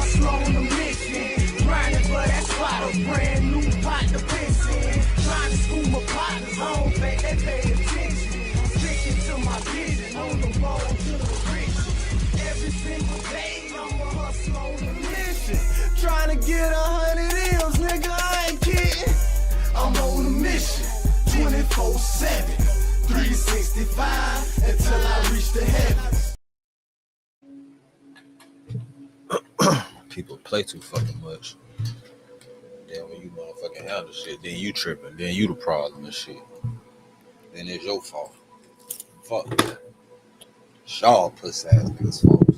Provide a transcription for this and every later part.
hustle on the mission. Grinding for that spot, a brand new pot to piss in. Trying to school my partners, I don't think they pay attention. I'm sticking to my vision, on the road to the riches. Every single day, I'm a hustle on the mission. Trying to get 100 M's, nigga, I ain't kidding. I'm on a mission, 24/7, 365, until I reach the heavens. People play too fucking much. Then when you motherfucking handle shit, then you tripping. Then you the problem and shit. Then it's your fault. Fuck that. Y'all pussy ass niggas faults.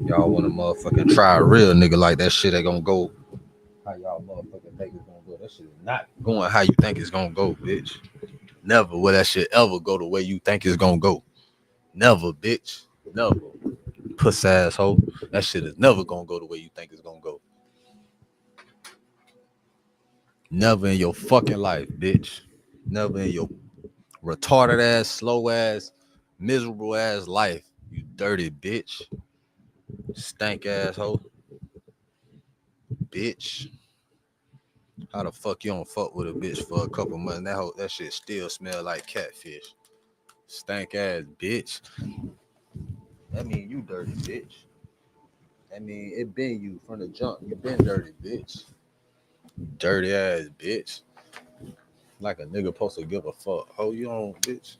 Y'all wanna motherfucking try a real nigga like that shit ain't gonna go how y'all motherfucking think it's gonna go. That shit is not going how you think it's gonna go, bitch. Never will that shit ever go the way you think it's gonna go. Never, bitch. Never. Puss asshole. That shit is never gonna go the way you think it's gonna go. Never in your fucking life, bitch. Never in your retarded ass, slow ass, miserable ass life. You dirty bitch. Stank asshole. Bitch. How the fuck you don't fuck with a bitch for a couple months? That shit still smell like catfish. Stank ass bitch. That mean you dirty bitch. I mean, it been you from the jump. You been dirty, bitch. Dirty ass bitch. Like a nigga supposed to give a fuck. Ho, you on, bitch.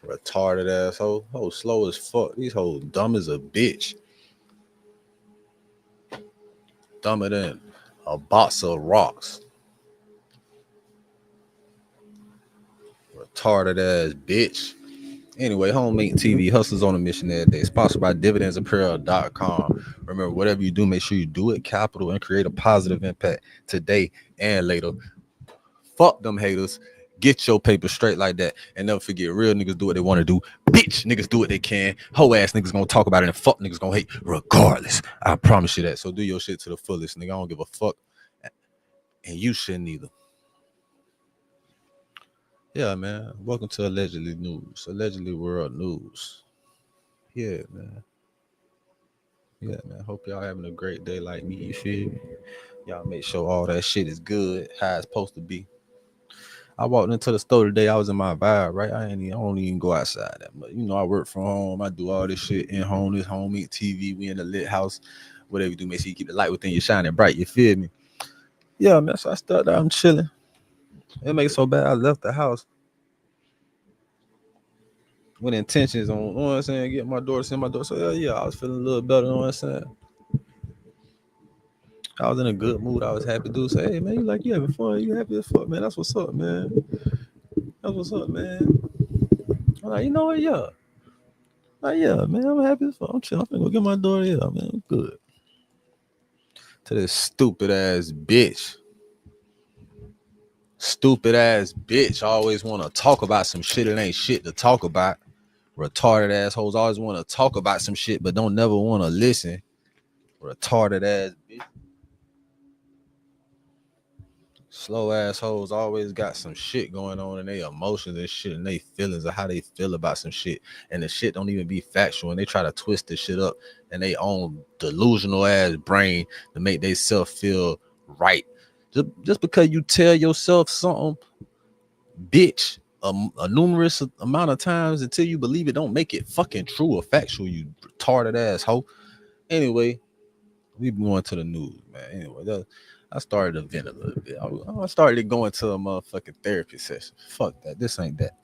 Retarded asshole. Ho, slow as fuck. These hoes dumb as a bitch. Dumber than a box of rocks. Retarded ass bitch. Anyway, Homemade TV hustles on a mission every day. Sponsored by dividendsapparel.com. Remember, whatever you do, make sure you do it capital and create a positive impact today and later. Fuck them haters. Get your paper straight like that. And never forget, real niggas do what they want to do. Bitch niggas do what they can. Hoe ass niggas gonna talk about it and fuck niggas gonna hate regardless. I promise you that. So do your shit to the fullest, nigga. I don't give a fuck. And you shouldn't either. Yeah, man. Welcome to Allegedly News. Allegedly World News. Yeah, man. Yeah, man. Hope y'all having a great day like me. You feel me? Y'all make sure all that shit is good, how it's supposed to be. I walked into the store today. I was in my vibe, right? I don't even go outside that much. You know, I work from home. I do all this shit in home. This Homemade TV. We in the lit house. Whatever you do, make sure you keep the light within you shining bright. You feel me? Yeah, man. So I started out. I'm chilling. It makes it so bad. I left the house with intentions on, you know what I'm saying, get my daughter, send my daughter. So yeah, I was feeling a little better, you know what I'm saying? I was in a good mood. I was happy. Dude say, hey man, you having fun? You happy as fuck, man? That's what's up, man. That's what's up, man. I'm like, you know what? Yeah. Like, yeah, man, I'm happy as fuck. I'm chilling. I'm finna go get my daughter. Yeah, man, I'm good. To this stupid ass bitch. Stupid ass bitch always want to talk about some shit that ain't shit to talk about. Retarded assholes always want to talk about some shit but don't never want to listen. Retarded ass bitch. Slow assholes always got some shit going on in their emotions and shit and their feelings of how they feel about some shit. And the shit don't even be factual. And they try to twist this shit up in their own delusional ass brain to make themselves feel right. Just because you tell yourself something, bitch, a numerous amount of times until you believe it, don't make it fucking true or factual, you retarded asshole. Anyway, we going to the news, man. Anyway, I started to vent a little bit. I started going to a motherfucking therapy session. Fuck that. This ain't that.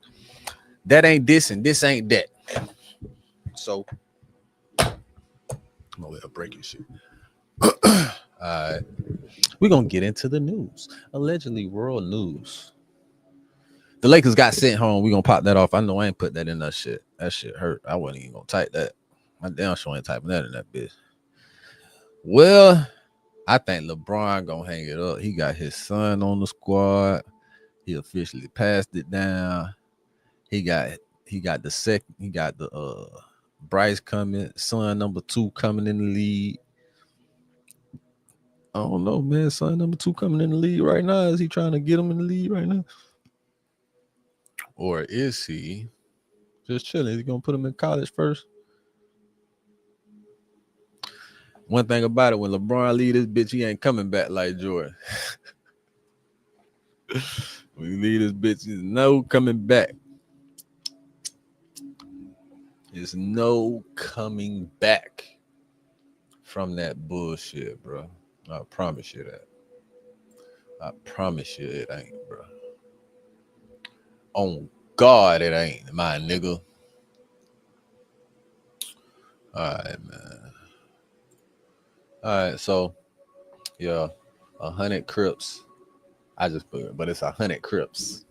That ain't this and this ain't that. So, I'm gonna break your shit. All right. We're gonna get into the news. Allegedly world news. The Lakers got sent home. We're gonna pop that off. I know I ain't put that in that shit. That shit hurt. I wasn't even gonna type that. My damn sure ain't typing that in that bitch. Well, I think LeBron gonna hang it up. He got his son on the squad. He officially passed it down. He got the second. He got the Bryce coming, son number 2 coming in the league. I don't know, man. Son number 2 coming in the league right now. Is he trying to get him in the league right now? Or is he just chilling? Is he gonna put him in college first? One thing about it, when LeBron leave this bitch, he ain't coming back like Jordan. When he leave this bitch, there's no coming back. There's no coming back from that bullshit, bro. I promise you that. I promise you it ain't, bro. On God, it ain't, my nigga. All right, man. All right, so, yeah, 100 Crips. I just put it, but it's 100 Crips.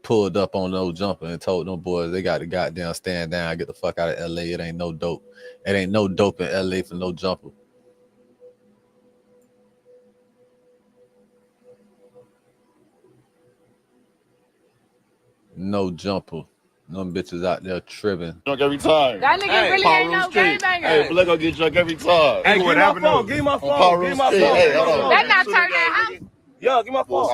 Pulled up on no jumper and told them boys they got to goddamn stand down, get the fuck out of LA. It ain't no dope. It ain't no dope in LA for no jumper. No jumper. Them bitches out there tripping. Drunk every time. That nigga really ain't no gangbanger. Hey, Black gonna get drunk every time. Hey, give me my phone. Give me my phone. Give me my phone. Hey, hold on. That not turn that house. Yo, give me my phone.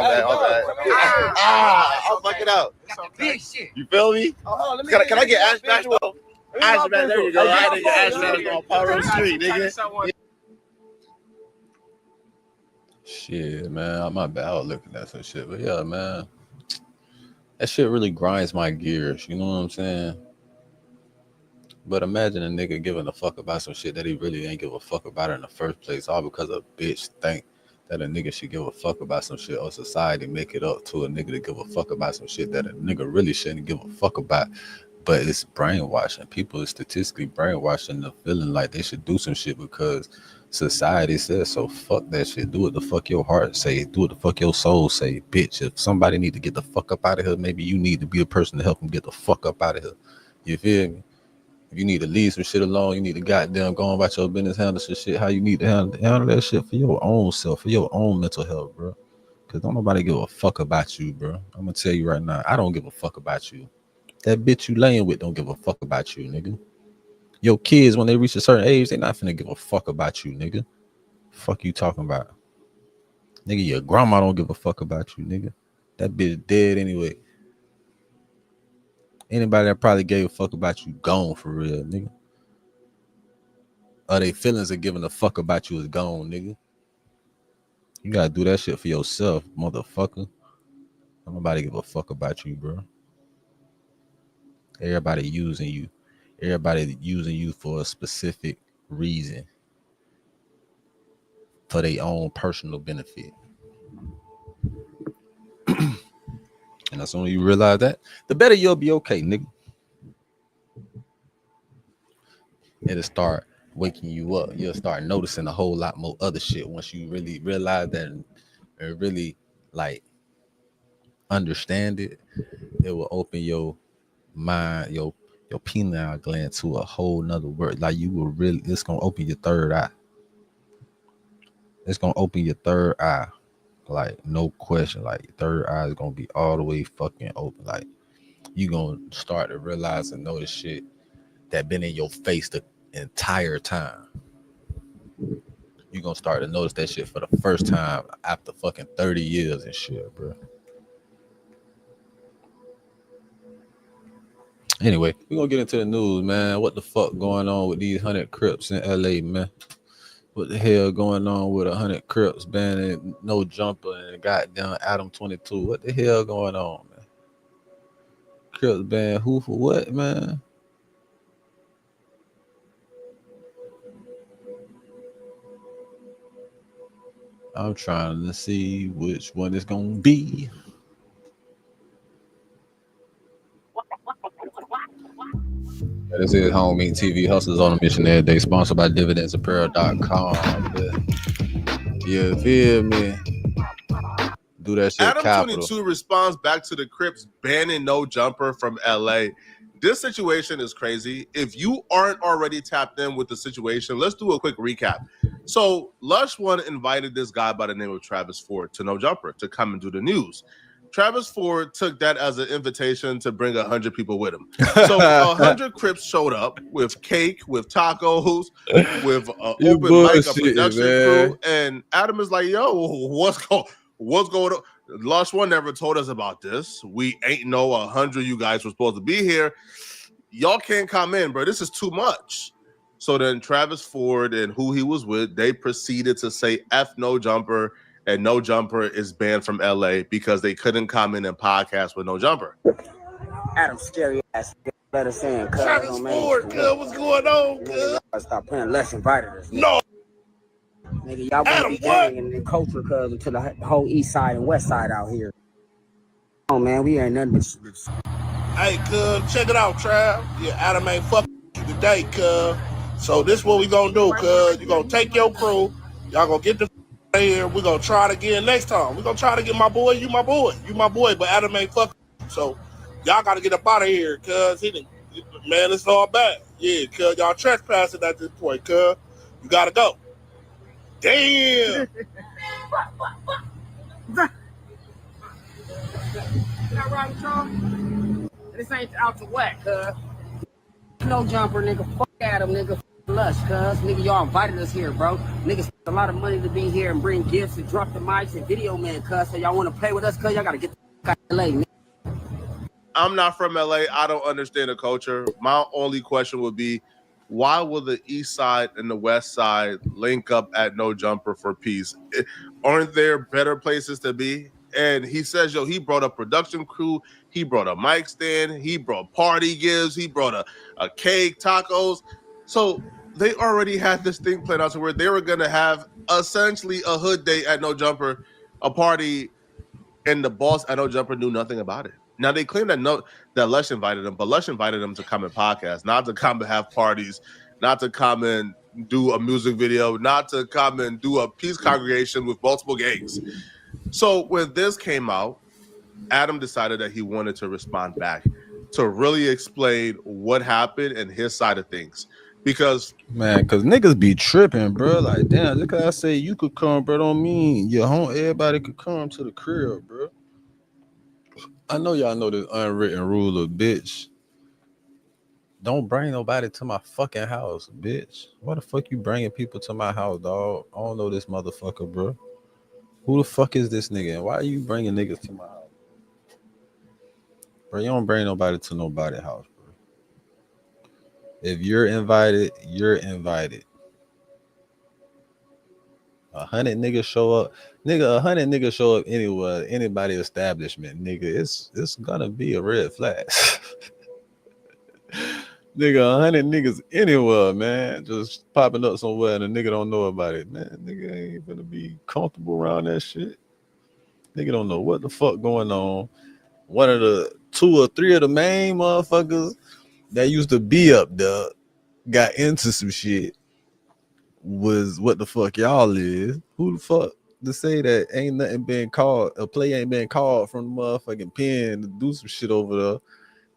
I'll fuck it out. Big shit. You feel me? Can I get Ash back though? Ash back, there you go. I didn't get Ash back on Power Street, nigga. Shit, man. My bad. I was looking at some shit. But yeah, man. That shit really grinds my gears. You know what I'm saying? But imagine a nigga giving a fuck about some shit that he really ain't give a fuck about in the first place, all because a bitch think that a nigga should give a fuck about some shit, or society make it up to a nigga to give a fuck about some shit that a nigga really shouldn't give a fuck about. But it's brainwashing. People are statistically brainwashing the feeling like they should do some shit because society says so. Fuck that shit. Do what the fuck your heart say. Do what the fuck your soul say. Bitch, if somebody need to get the fuck up out of here, maybe you need to be a person to help them get the fuck up out of here. You feel me? If you need to leave some shit alone, you need to goddamn go on about your business, handle some shit how you need to handle that shit for your own self, for your own mental health, bro. Because don't nobody give a fuck about you, bro. I'm going to tell you right now, I don't give a fuck about you. That bitch you laying with don't give a fuck about you, nigga. Your kids, when they reach a certain age, they not finna give a fuck about you, nigga. Fuck you talking about? Nigga, your grandma don't give a fuck about you, nigga. That bitch dead anyway. Anybody that probably gave a fuck about you gone for real, nigga. Or they feelings of giving a fuck about you is gone, nigga. You gotta do that shit for yourself, motherfucker. Don't nobody give a fuck about you, bro. Everybody using you. Everybody using you for a specific reason. For their own personal benefit. And as soon as you realize that, the better you'll be okay, nigga. It'll start waking you up. You'll start noticing a whole lot more other shit once you really realize that and really like understand it. It will open your mind, your pineal gland to a whole nother world. Like you will really, it's gonna open your third eye. It's gonna open your third eye. Like no question, like your third eye is gonna be all the way fucking open. Like you gonna start to realize and notice shit that been in your face the entire time. You gonna start to notice that shit for the first time after fucking 30 years and shit, bro. Anyway, we're gonna get into the news, man. What the fuck going on with these 100 Crips in LA, man? What the hell going on with 100 Crips banning no jumper and goddamn Adam 22? What the hell going on, man? Crips ban who for what, man? I'm trying to see which one it's gonna be. This is Home Meat TV Hustlers on a Mission every day, sponsored by DividendsApparel.com. You feel me? Do that shit. Adam capital. 22 responds back to the Crips banning no jumper from LA. This situation is crazy. If you aren't already tapped in with the situation, let's do a quick recap. So Lush One invited this guy by the name of Travis Ford to No Jumper to come and do the news. Travis Ford took that as an invitation to bring 100 people with him. So 100 Crips showed up with cake, with tacos, with an open mic, a production crew. And Adam is like, yo, what's going on? Lush One never told us about this. We ain't know 100 you guys were supposed to be here. Y'all can't come in, bro. This is too much. So then Travis Ford and who he was with, they proceeded to say F No Jumper, and No Jumper is banned from LA because they couldn't comment and podcast with No Jumper. Adam, scary ass. Let us in. Travis Ford, what's going on, cuz? Stop playing. Less invited us. No. Nigga, y'all want to be gang and culture cuz to the whole east side and west side out here. Oh man, we ain't nothing but Hey, cuz, check it out, Trav. Yeah, Adam ain't fucking today, cuz. So this what we gonna do, cuz. You gonna take your crew. Y'all gonna get the here. We gonna try it again next time. We gonna try to get my boy. You my boy. But Adam ain't fucking. So y'all gotta get up out of here, cuz. Man, it's all bad. Yeah, cuz y'all trespassing at this point, cuz. You gotta go. Damn. that right, Tom? This ain't out to whack, cuz. No Jumper, nigga. Fuck Adam, nigga. Lush, cuz. Nigga, y'all invited us here, bro. Niggas spent a lot of money to be here and bring gifts and drop the mics and video man, cuz. So y'all want to play with us, cuz? Y'all gotta get the fuck out of LA, nigga. I'm not from LA. I don't understand the culture. My only question would be, why will the east side and the west side link up at No Jumper for peace? Aren't there better places to be? And he says, yo, he brought a production crew. He brought a mic stand. He brought party gifts. He brought a cake, tacos. So they already had this thing planned out to where they were going to have essentially a hood day at No Jumper, a party, and the boss at No Jumper knew nothing about it. Now, they claim that Lush invited them, but Lush invited them to come and podcast, not to come and have parties, not to come and do a music video, not to come and do a peace congregation with multiple gangs. So when this came out, Adam decided that he wanted to respond back to really explain what happened and his side of things. Because niggas be tripping, bro. Like, damn, look how I say you could come, bro. Don't mean your home. Everybody could come to the crib, bro. I know y'all know this unwritten rule of bitch. Don't bring nobody to my fucking house, bitch. Why the fuck you bringing people to my house, dog? I don't know this motherfucker, bro. Who the fuck is this nigga? And why are you bringing niggas to my house? Bro, you don't bring nobody to nobody's house, bro. If you're invited, you're invited. 100 niggas show up. Nigga, 100 niggas show up anywhere, anybody establishment, nigga. It's gonna be a red flag. Nigga, 100 niggas anywhere, man. Just popping up somewhere and a nigga don't know about it. Man, nigga ain't gonna be comfortable around that shit. Nigga don't know what the fuck going on. One of the 2 or 3 of the main motherfuckers that used to be up there got into some shit. Was what the fuck y'all is? Who the fuck to say that ain't nothing been called? A play ain't been called from the motherfucking pen to do some shit over there.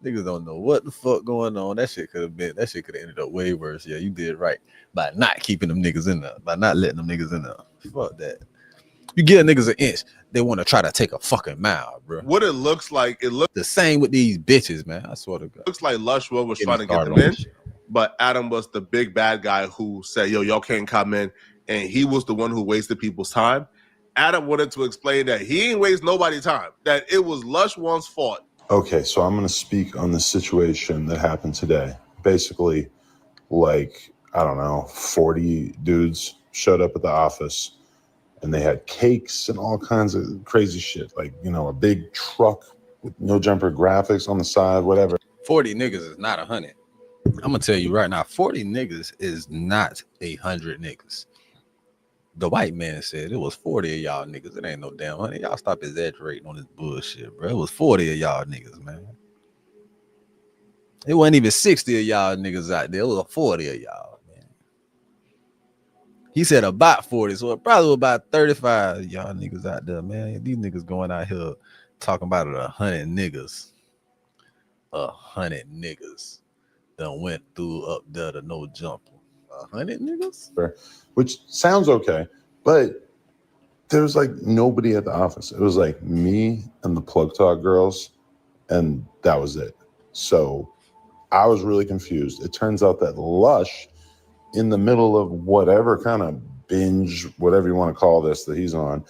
Niggas don't know what the fuck going on. That shit could have ended up way worse. Yeah, you did right by not keeping them niggas in there, by not letting them niggas in there. Fuck that. You give niggas an inch, they want to try to take a fucking mile, bro. What it looks like, it looks the same with these bitches, man. I swear to God. Looks like Lushwell was trying to get them in. But Adam was the big bad guy who said, yo, y'all can't come in. And he was the one who wasted people's time. Adam wanted to explain that he ain't waste nobody's time, that it was Lush One's fault. Okay, so I'm going to speak on the situation that happened today. Basically, like, I don't know, 40 dudes showed up at the office and they had cakes and all kinds of crazy shit. Like, you know, a big truck with No Jumper graphics on the side, whatever. 40 niggas is not 100. I'm gonna tell you right now, 40 niggas is not 100 niggas. The white man said it was 40 of y'all niggas. It ain't no damn 100. Y'all stop exaggerating on this bullshit, bro. It was 40 of y'all niggas, man. It wasn't even 60 of y'all niggas out there. It was 40 of y'all, man. He said about 40, so it probably was about 35 of y'all niggas out there, man. These niggas going out here talking about 100 niggas. 100 niggas. Done went through up there to No Jumper. 100 niggas? Which sounds okay, but there was like nobody at the office. It was like me and the Plug Talk girls, and that was it. So I was really confused. It turns out that Lush, in the middle of whatever kind of binge, whatever you want to call this that he's on,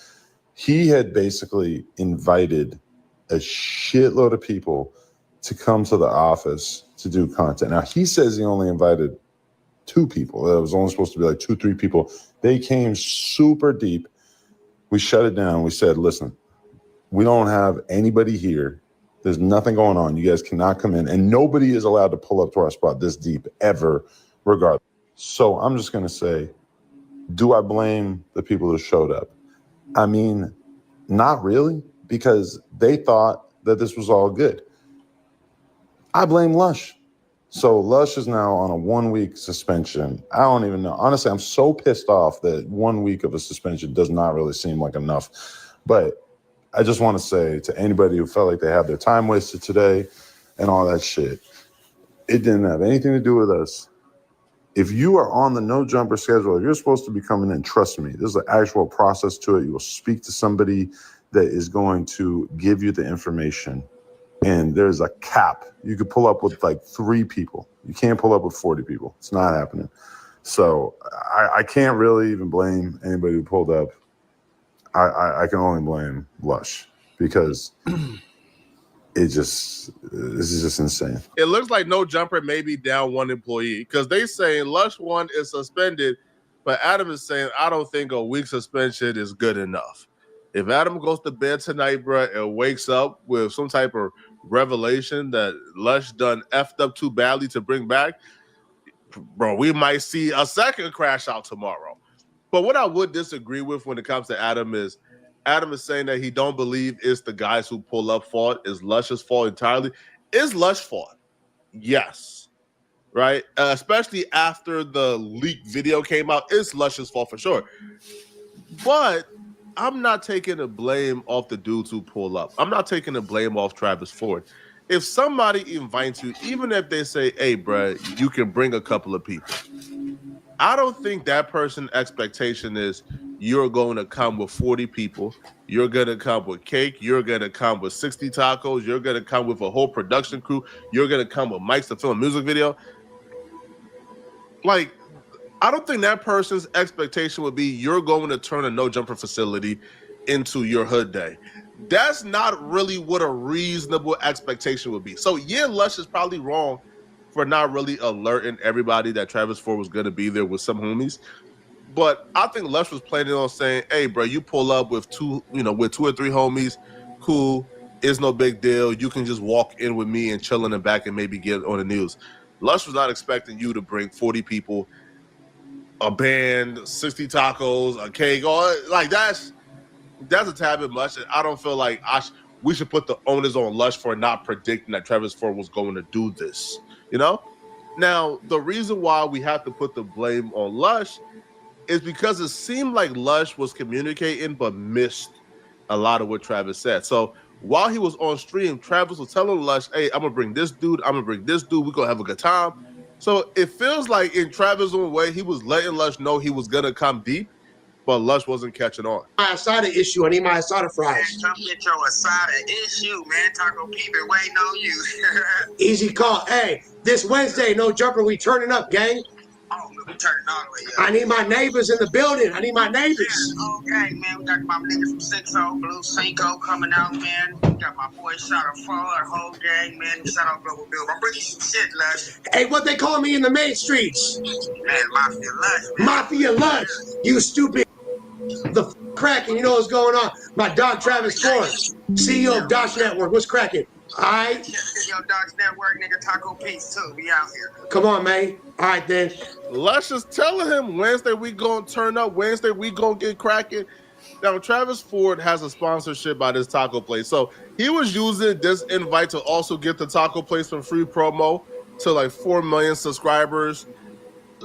he had basically invited a shitload of people to come to the office to do content. Now, he says he only invited 2 people. It was only supposed to be like 2, 3 people. They came super deep. We shut it down. We said, listen, we don't have anybody here. There's nothing going on. You guys cannot come in. And nobody is allowed to pull up to our spot this deep ever, regardless. So I'm just going to say, do I blame the people who showed up? I mean, not really, because they thought that this was all good. I blame Lush. So Lush is now on a 1-week suspension. I don't even know. Honestly, I'm so pissed off that 1 week of a suspension does not really seem like enough. But I just want to say to anybody who felt like they had their time wasted today and all that shit, it didn't have anything to do with us. If you are on the no jumper schedule, if you're supposed to be coming in, trust me, there's an actual process to it. You will speak to somebody that is going to give you the information. And there's a cap. You could pull up with like 3 people. You can't pull up with 40 people. It's not happening. So I can't really even blame anybody who pulled up. I can only blame Lush because this is just insane. It looks like no jumper may be down 1 employee because they saying Lush 1 is suspended, but Adam is saying, I don't think a week suspension is good enough. If Adam goes to bed tonight, bro, and wakes up with some type of revelation that Lush done effed up too badly to bring back, bro, we might see a second crash out tomorrow. But what I would disagree with when it comes to Adam is saying that he don't believe it's the guys who pull up fault. It's Lush's fault entirely. Is Lush fault? Yes. Right? Especially after the leaked video came out. It's Lush's fault for sure. But I'm not taking the blame off the dudes who pull up. I'm not taking the blame off Travis Ford. If somebody invites you, even if they say, hey, bro, you can bring a couple of people, I don't think that person's expectation is you're going to come with 40 people. You're going to come with cake. You're going to come with 60 tacos. You're going to come with a whole production crew. You're going to come with mics to film a music video. Like, I don't think that person's expectation would be you're going to turn a no-jumper facility into your hood day. That's not really what a reasonable expectation would be. So, yeah, Lush is probably wrong for not really alerting everybody that Travis Ford was going to be there with some homies. But I think Lush was planning on saying, hey, bro, you pull up with 2 or 3 homies, cool, it's no big deal. You can just walk in with me and chill in the back and maybe get on the news. Lush was not expecting you to bring 40 people, a band, 60 tacos, a cake, or like that's a tad bit much. And I don't feel like we should put the onus on Lush for not predicting that Travis Ford was going to do this. You know? Now, the reason why we have to put the blame on Lush is because it seemed like Lush was communicating but missed a lot of what Travis said. So while he was on stream, Travis was telling Lush, hey, I'm going to bring this dude. I'm going to bring this dude. We're going to have a good time. So it feels like in Travis' own way, he was letting Lush know he was going to come deep, but Lush wasn't catching on. My asada issue. I need my asada fries. Man, come get your asada issue, man. Taco Pete been waiting on you. Easy call. Hey, this Wednesday, no jumper, we turning up, gang. Oh, we turning all the way up. I need my neighbors in the building. I need my neighbors. Okay, man. We got my niggas from 6-0, Blue Cinco coming out, man. We got my boy Shadow Fall, our whole gang, man. Shout out Global Bill. I'm bringing some shit, Lush. Hey, what they call me in the main streets? Man, Mafia Lush, man. Mafia Lush. You stupid. The cracking, you know what's going on. My dog Travis Ford, CEO of Dosh Network. What's cracking? All right. Yo, Dosh Network, nigga, Taco Pete's too. We out here. Come on, man. All right, then. Lush is telling him Wednesday we gonna turn up. Wednesday we gonna get cracking. Now, Travis Ford has a sponsorship by this taco place. So he was using this invite to also get the taco place some free promo to like 4 million subscribers.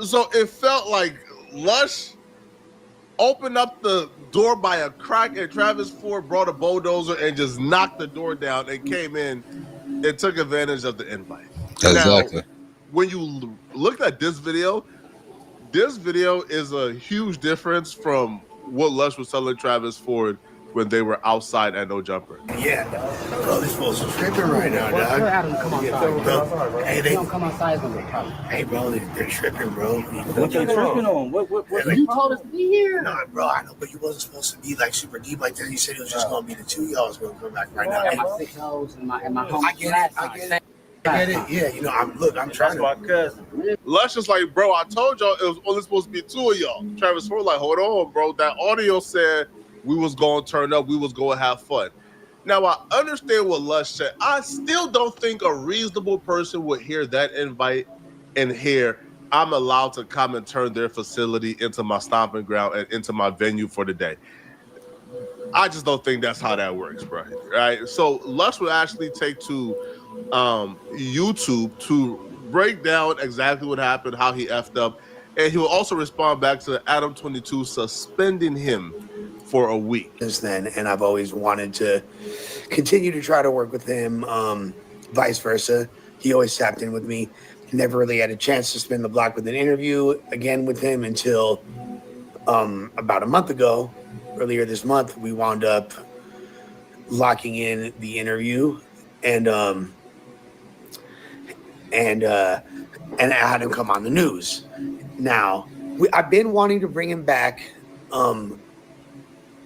So it felt like Lush opened up the door by a crack, and Travis Ford brought a bulldozer and just knocked the door down and came in and took advantage of the invite. Exactly. Now, when you look at this video is a huge difference from what Lush was telling Travis Ford when they were outside at No Jumper. Yeah, dog. Bro, these folks are tripping right now, dog. We're Adam, come outside. Bro, hey, They don't come outside, it's gonna be a problem. Hey, bro, they're tripping, bro. What you tripping on? What You told us to be here. Nah, bro, I know, but you wasn't supposed to be like super deep like that. You said it was just gonna be the 2 y'all was gonna come back right And now. my 6 hoes and my home. I get it. I get it. Yeah, you know, I'm trying to. My cousin. Lush is like, bro, I told y'all it was only supposed to be 2 of y'all. Travis Ford like, hold on, bro. That audio said we was going to turn up. We was going to have fun. Now, I understand what Lush said. I still don't think a reasonable person would hear that invite and hear, I'm allowed to come and turn their facility into my stomping ground and into my venue for the day. I just don't think that's how that works, bro. Right? So Lush will actually take to YouTube to break down exactly what happened, how he effed up, and he will also respond back to Adam 22 suspending him for a week. Since then, and I've always wanted to continue to try to work with him. Vice versa, he always tapped in with me. Never really had a chance to spin the block with an interview again with him until about a month ago. Earlier this month, we wound up locking in the interview, and I had him come on the news. Now, I've been wanting to bring him back.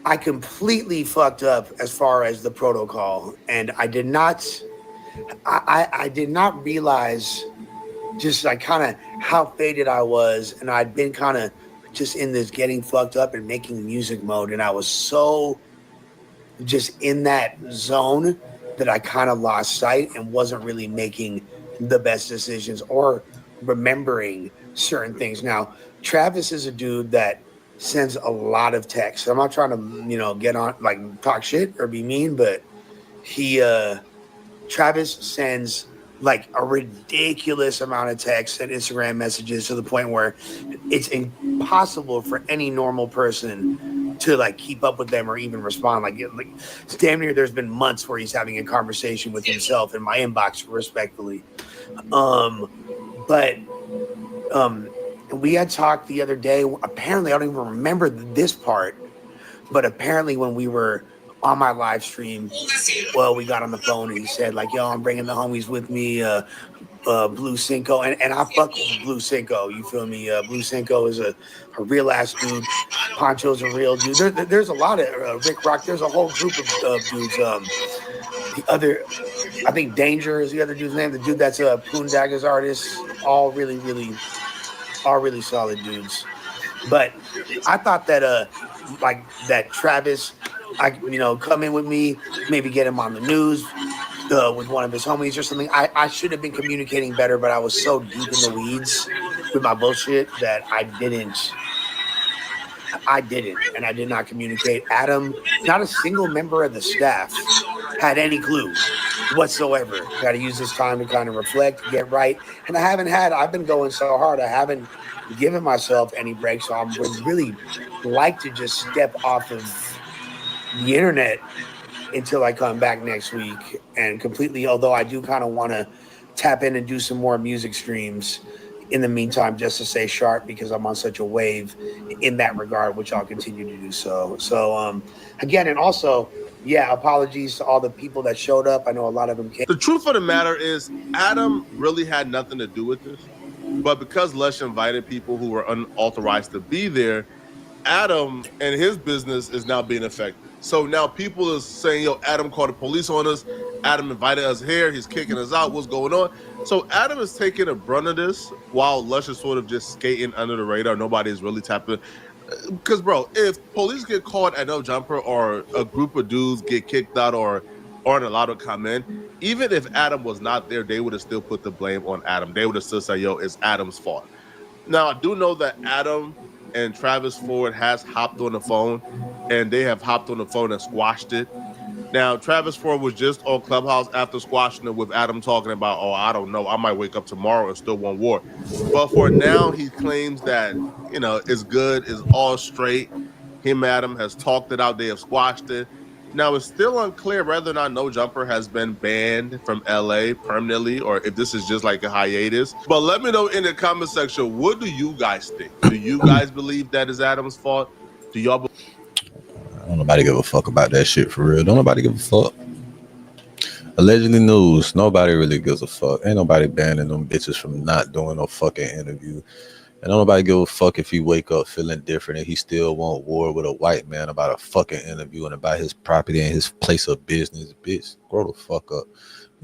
I completely fucked up as far as the protocol, and I did not realize just like kind of how faded I was, and I'd been kind of just in this getting fucked up and making music mode, and I was so just in that zone that I kind of lost sight and wasn't really making the best decisions or remembering certain things. Now, Travis is a dude that sends a lot of texts. I'm not trying to, you know, get on like talk shit or be mean, but Travis sends like a ridiculous amount of texts and Instagram messages to the point where it's impossible for any normal person to like keep up with them or even respond. Like it's damn near there's been months where he's having a conversation with himself in my inbox, respectfully. But we had talked the other day. Apparently, I don't even remember this part, but apparently when we were on my live stream, well, we got on the phone and he said like, yo, I'm bringing the homies with me, Blue Cinco, and I fuck with Blue Cinco, you feel me? Blue Cinco is a real ass dude. Poncho's a real dude. There's a lot of Rick Rock. There's a whole group of dudes. The other, I think Danger is the other dude's name. The dude that's a Poondaga's artist. All really solid dudes. But I thought that like that Travis, come in with me, maybe get him on the news with one of his homies or something. I should have been communicating better, but I was so deep in the weeds with my bullshit that I didn't, and I did not communicate. Adam, not a single member of the staff had any clue whatsoever. Got to use this time to kind of reflect, get right. And I've been going so hard, I haven't given myself any breaks. So I would really like to just step off of the internet until I come back next week and completely, although I do kind of want to tap in and do some more music streams in the meantime, just to stay sharp, because I'm on such a wave in that regard, which I'll continue to do so. So again, and also, yeah, apologies to all the people that showed up. I know a lot of them came. The truth of the matter is Adam really had nothing to do with this, but because Lush invited people who were unauthorized to be there, Adam and his business is now being affected. So now people are saying, yo, Adam called the police on us. Adam invited us here. He's kicking us out. What's going on? So Adam is taking a brunt of this while Lush is sort of just skating under the radar. Nobody's really tapping. Because, bro, if police get caught at no jumper or a group of dudes get kicked out or aren't allowed to come in, even if Adam was not there, they would have still put the blame on Adam. They would have still said, yo, it's Adam's fault. Now, I do know that Adam and Travis Ford has hopped on the phone, and they have hopped on the phone and squashed it. Now, Travis Ford was just on Clubhouse after squashing it with Adam talking about, oh, I don't know, I might wake up tomorrow and still want war. But for now, he claims that, it's good, it's all straight. Him and Adam has talked it out, they have squashed it. Now, it's still unclear whether or not No Jumper has been banned from LA permanently or if this is just like a hiatus. But let me know in the comment section, what do you guys think? Do you guys believe that is Adam's fault? Do y'all Don't nobody give a fuck about that shit for real. Don't nobody give a fuck. Allegedly news. Nobody really gives a fuck. Ain't nobody banning them bitches from not doing no fucking interview. And don't nobody give a fuck if he wake up feeling different and he still want war with a white man about a fucking interview and about his property and his place of business. Bitch, grow the fuck up.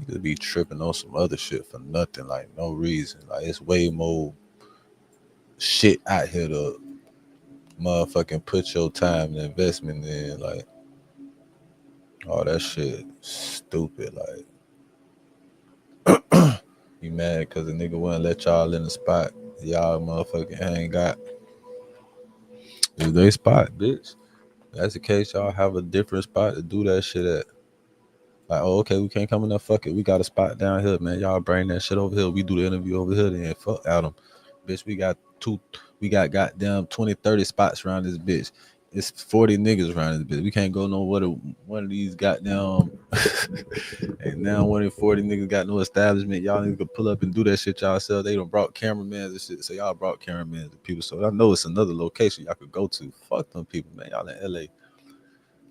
Niggas be tripping on some other shit for nothing, like no reason. Like it's way more shit out here to motherfucking put your time and investment in. Like all that shit stupid. Like you mad because the nigga wouldn't let y'all in the spot y'all motherfucking ain't got. Is they spot, bitch. That's the case. Y'all have a different spot to do that shit at. Like, oh, okay, we can't come in there. Fuck it. We got a spot down here, man. Y'all bring that shit over here. We do the interview over here. Then fuck Adam. Bitch, we got goddamn 20, 30 spots around this bitch. It's 40 niggas around this bitch. We can't go nowhere to one of these goddamn. And now one of 40 niggas got no establishment. Y'all niggas could pull up and do that shit y'all. They done brought cameramans and shit. So y'all brought cameramans and people. So I know it's another location y'all could go to. Fuck them people, man. Y'all in LA.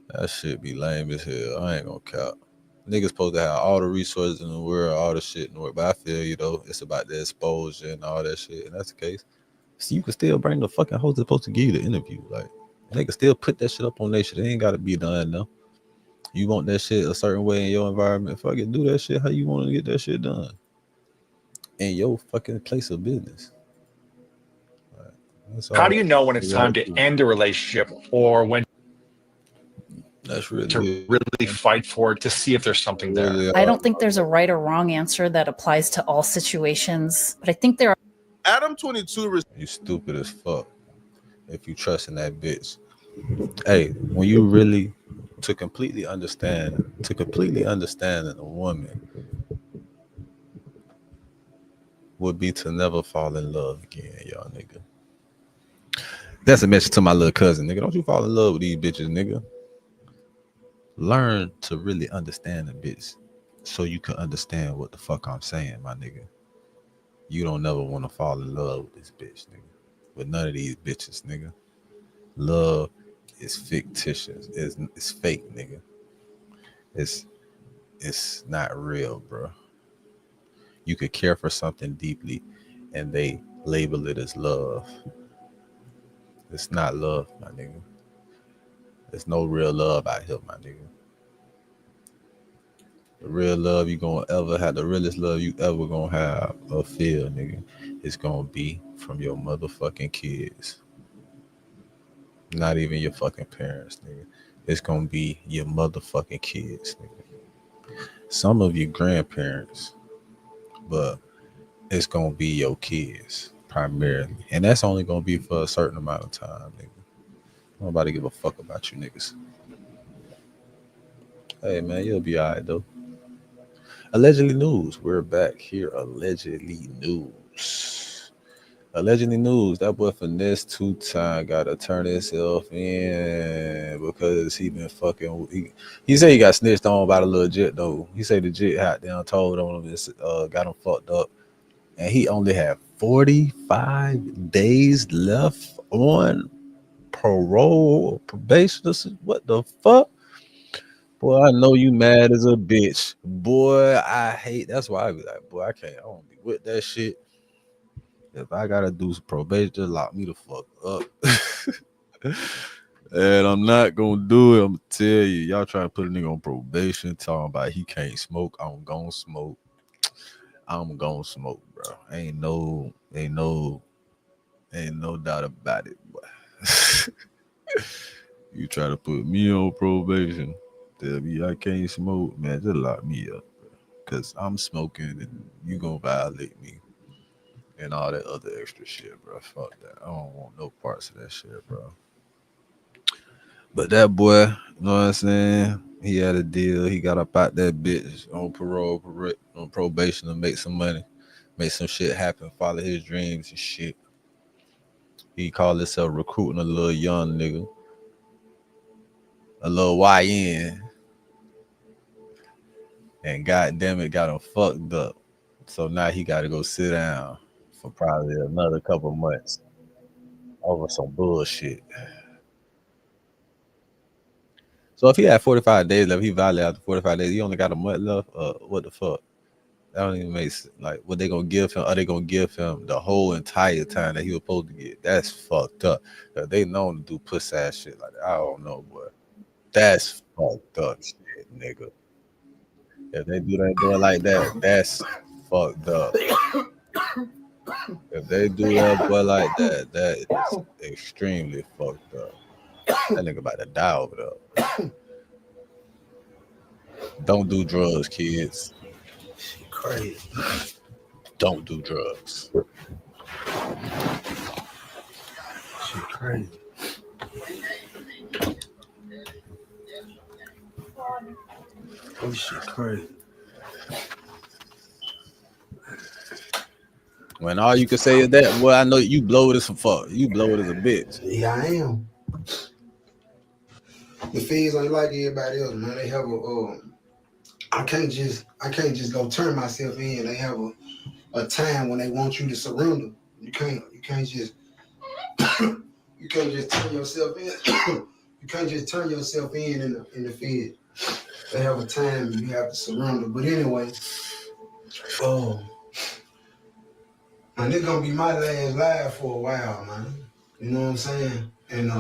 That shit be lame as hell. I ain't gonna count. Niggas supposed to have all the resources in the world, all the shit in the world. But I feel, you know, it's about the exposure and all that shit. And that's the case. So you can still bring the fucking host that's supposed to give you the interview. Like, they can still put that shit up on their shit. It ain't gotta be done now. You want that shit a certain way in your environment. Fucking do that shit how you want to get that shit done. In your fucking place of business. Like, how do you know when it's time to end a relationship or when that's really to really fight for it to see if there's something there? I don't think there's a right or wrong answer that applies to all situations, but I think there are. Adam 22. You stupid as fuck if you trust in that bitch. Hey, when you really to completely understand a woman would be to never fall in love again, y'all nigga. That's a message to my little cousin, nigga. Don't you fall in love with these bitches, nigga. Learn to really understand a bitch so you can understand what the fuck I'm saying, my nigga. You don't never want to fall in love with this bitch, nigga. With none of these bitches, nigga. Love is fictitious. It's fake, nigga. It's not real, bro. You could care for something deeply and they label it as love. It's not love, my nigga. There's no real love out here, my nigga. The real love you gonna ever have, the realest love you ever gonna have or feel, nigga, is gonna be from your motherfucking kids. Not even your fucking parents, nigga. It's gonna be your motherfucking kids, nigga. Some of your grandparents, but it's gonna be your kids primarily. And that's only gonna be for a certain amount of time, nigga. Nobody give a fuck about you niggas. Hey man, you'll be alright though. Allegedly news. We're back here. Allegedly news. Allegedly news. That boy FINESSE2TYMES gotta turn himself in because he been fucking. He said he got snitched on by the little jit though. He said the jit hot down told on him, got him fucked up, and he only had 45 days left on parole or probation. What the fuck? Boy, I know you mad as a bitch. Boy, I hate. That's why I be like, boy, I don't be with that shit. If I gotta do some probation, just lock me the fuck up. And I'm not gonna do it. I'm gonna tell you, y'all trying to put a nigga on probation, talking about he can't smoke. I'm gonna smoke. I'm gonna smoke, bro. Ain't no doubt about it, boy. You try to put me on probation, tell me I can't smoke, man, just lock me up, bro. Cause I'm smoking and you gonna violate me and all that other extra shit, bro. Fuck that. I don't want no parts of that shit, bro. But that boy, you know what I'm saying? He had a deal. He got up out that bitch on parole, on probation to make some money, make some shit happen, follow his dreams and shit. He called himself recruiting a little young nigga, a little YN. And goddamn it, got him fucked up. So now he got to go sit down for probably another couple months over some bullshit. So if he had 45 days left, he violated after 45 days. He only got a month left. What the fuck? That don't even make sense. Like, what they gonna give him? Are they gonna give him the whole entire time that he was supposed to get? That's fucked up. They known to do puss ass shit like that. I don't know, boy. That's fucked up shit, nigga. If they do that boy like that, that's fucked up. If they do that boy like that, that is extremely fucked up. That nigga about to die over there. Don't do drugs, kids. Crazy. Don't do drugs. Shit crazy. Oh shit crazy. When all you can say is that, well, I know you blow it as a fuck. You blow it as a bitch. Yeah, I am. The feds ain't like everybody else, man. They have a I can't just go turn myself in. They have a time when they want you to surrender. You can't just you can't just turn yourself in. You can't just turn yourself in the Fed. They have a time you have to surrender. But anyway, man, this gonna be my last live for a while, man. You know what I'm saying? And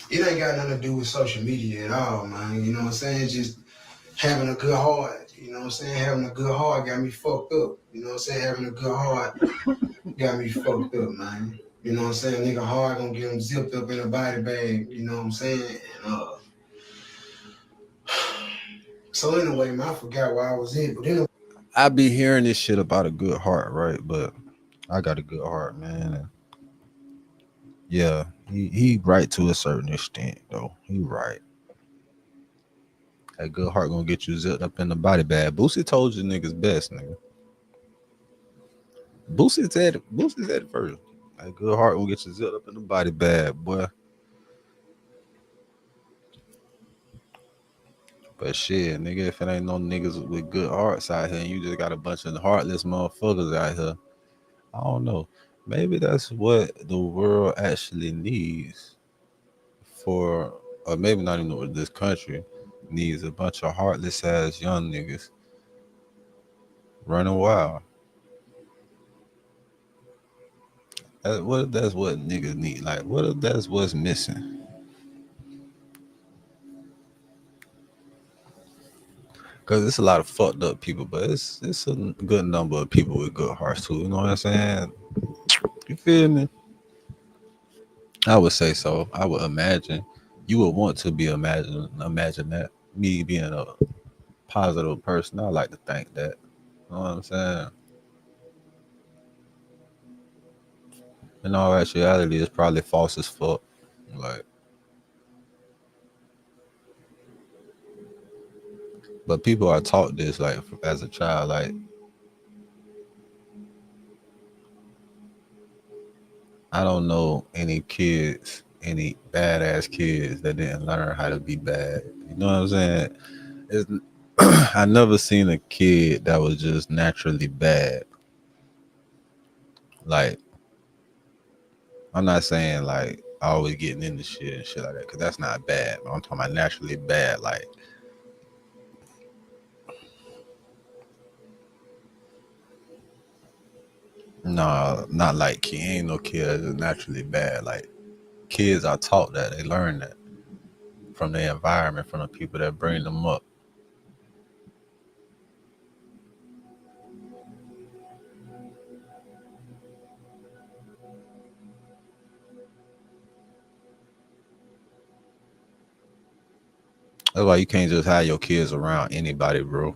it ain't got nothing to do with social media at all, man. You know what I'm saying? Just having a good heart. You know what I'm saying? Having a good heart got me fucked up. You know what I'm saying? Having a good heart got me fucked up, man. You know what I'm saying? Nigga hard gonna get him zipped up in a body bag. You know what I'm saying? And so anyway, man, I forgot where I was at. But anyway, I be hearing this shit about a good heart, right? But I got a good heart, man. And yeah, he right to a certain extent, though. He right. That good heart gonna get you zipped up in the body bag. Boosie told you niggas best, nigga. Boosie said it first. That good heart gonna get you zipped up in the body bag, boy. But shit, nigga, if it ain't no niggas with good hearts out here and you just got a bunch of heartless motherfuckers out here, I don't know. Maybe that's what the world actually needs for, or maybe not even what this country needs, a bunch of heartless ass young niggas running wild. What if that's what niggas need? Like, what if that's what's missing? Because it's a lot of fucked up people, but it's a good number of people with good hearts too. You know what I'm saying? You feel me? I would say so. I would imagine. You would want to be imagine that. Me being a positive person, I like to think that. You know what I'm saying? In all actuality, it's probably false as fuck. Like, but people are taught this like as a child. Like, I don't know any kids, any badass kids that didn't learn how to be bad. You know what I'm saying? I never seen a kid that was just naturally bad. Like, I'm not saying like always getting into shit and shit like that, because that's not bad. But I'm talking about naturally bad. Like, no, not like he ain't no kid that's naturally bad. Like, kids are taught that. They learn that from their environment, from the people that bring them up. That's why you can't just have your kids around anybody, bro.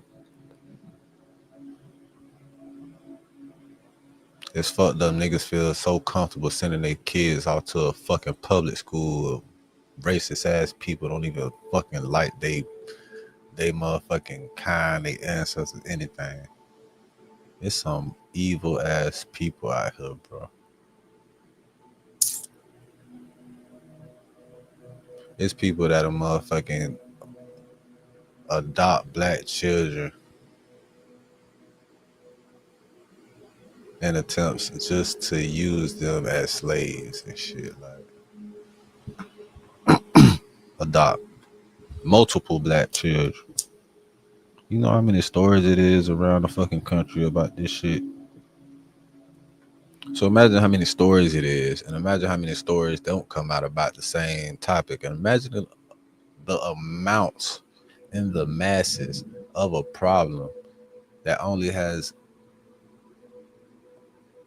It's fucked up. Niggas feel so comfortable sending their kids out to a fucking public school. Racist ass people don't even fucking like they motherfucking kind, they ancestors, anything. It's some evil ass people out here, bro. It's people that are motherfucking adopt black children in attempts just to use them as slaves and shit. Like, adopt multiple black children. You know how many stories it is around the fucking country about this shit? So imagine how many stories it is, and imagine how many stories don't come out about the same topic, and imagine the amounts in the masses of a problem that only has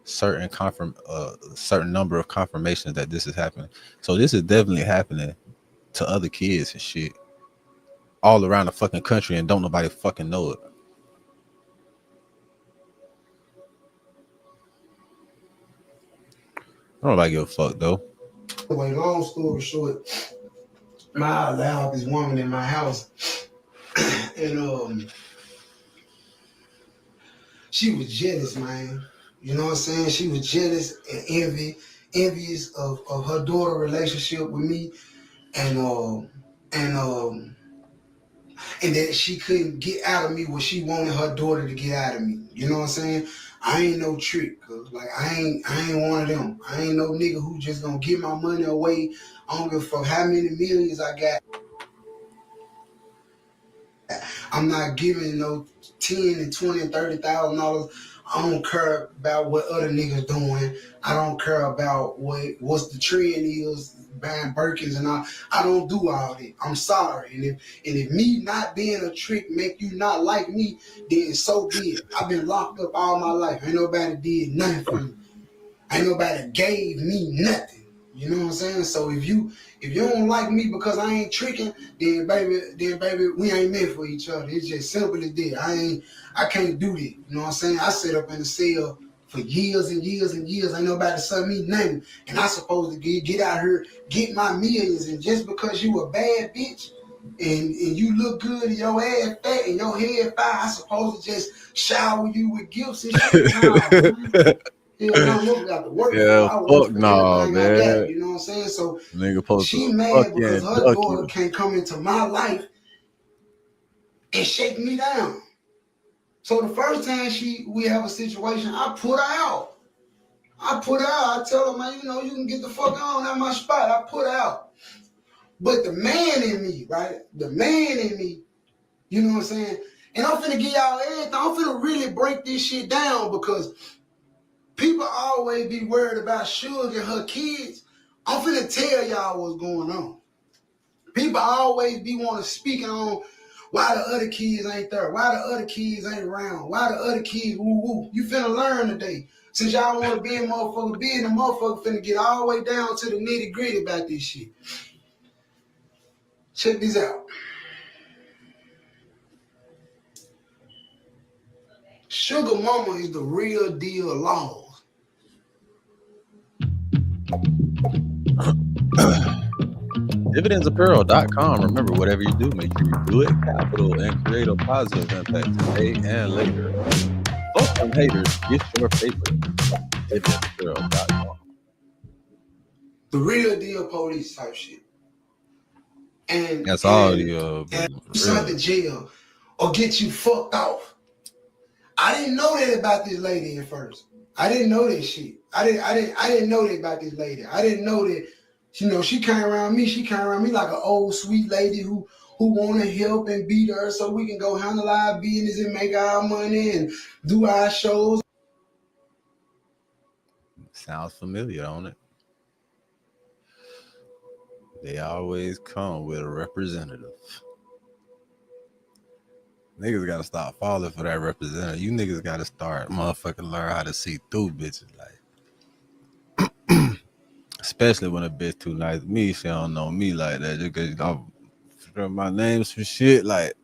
certain number of confirmations that this is happening. So this is definitely happening to other kids and shit all around the fucking country, and don't nobody fucking know it. I don't nobody give a fuck though. Anyway, long story short, I allowed this woman in my house, and she was jealous, man. You know what I'm saying? She was jealous and envious of her daughter relationship with me, and that she couldn't get out of me what she wanted her daughter to get out of me. You know what I'm saying? I ain't no trick, cause like I ain't one of them. I ain't no nigga who just gonna give my money away. I don't give a fuck how many millions I got. I'm not giving no 10 and 20 and $30,000. I don't care about what other niggas doing. I don't care about what's the trend is, buying Birkins and all. I don't do all that. I'm sorry. And if me not being a trick make you not like me, then so be it. I've been locked up all my life. Ain't nobody did nothing for me. Ain't nobody gave me nothing. You know what I'm saying? So if you don't like me because I ain't tricking, then baby, we ain't meant for each other. It's just simple as that. I can't do that. You know what I'm saying? I sit up in the cell for years and years and years. Ain't nobody sent me nothing. And I supposed to get out here, get my millions. And just because you a bad bitch and you look good and your ass fat and your head fine, I supposed to just shower you with gifts and shit? No, man. Fuck no, man. You know what I'm saying? So nigga she mad because her daughter can't come into my life and shake me down. So the first time we have a situation, I put her out. I tell her, man, you can get the fuck on at my spot. I put her out. But the man in me, right? The man in me, you know what I'm saying? And I'm finna give y'all everything. I'm finna really break this shit down because people always be worried about Sugar and her kids. I'm finna tell y'all what's going on. People always be wanting to speak on why the other kids ain't there, why the other kids ain't around, why the other kids woo. You finna learn today. Since y'all want to be a motherfucker, being a motherfucker finna get all the way down to the nitty gritty about this shit. Check this out. Sugar mama is the real deal laws. Dividendsapparel.com. Remember, whatever you do, make sure you do it capital and create a positive impact today and later. Fuck them haters. Get your paper. Dividendsapparel.com. The real deal police type shit. And that's all you sent to jail or get you fucked off. I didn't know that about this lady at first. I didn't know that shit. I didn't know that about this lady. I didn't know that, she came around me. She came around me like an old sweet lady who want to help and be there so we can go handle our business and make our money and do our shows. Sounds familiar, don't it? They always come with a representative. Niggas gotta stop falling for that representative. You niggas gotta start motherfucking learn how to see through bitches. Like, especially when a bitch too nice to me, she don't know me like that. Just cause I'm my name some shit like.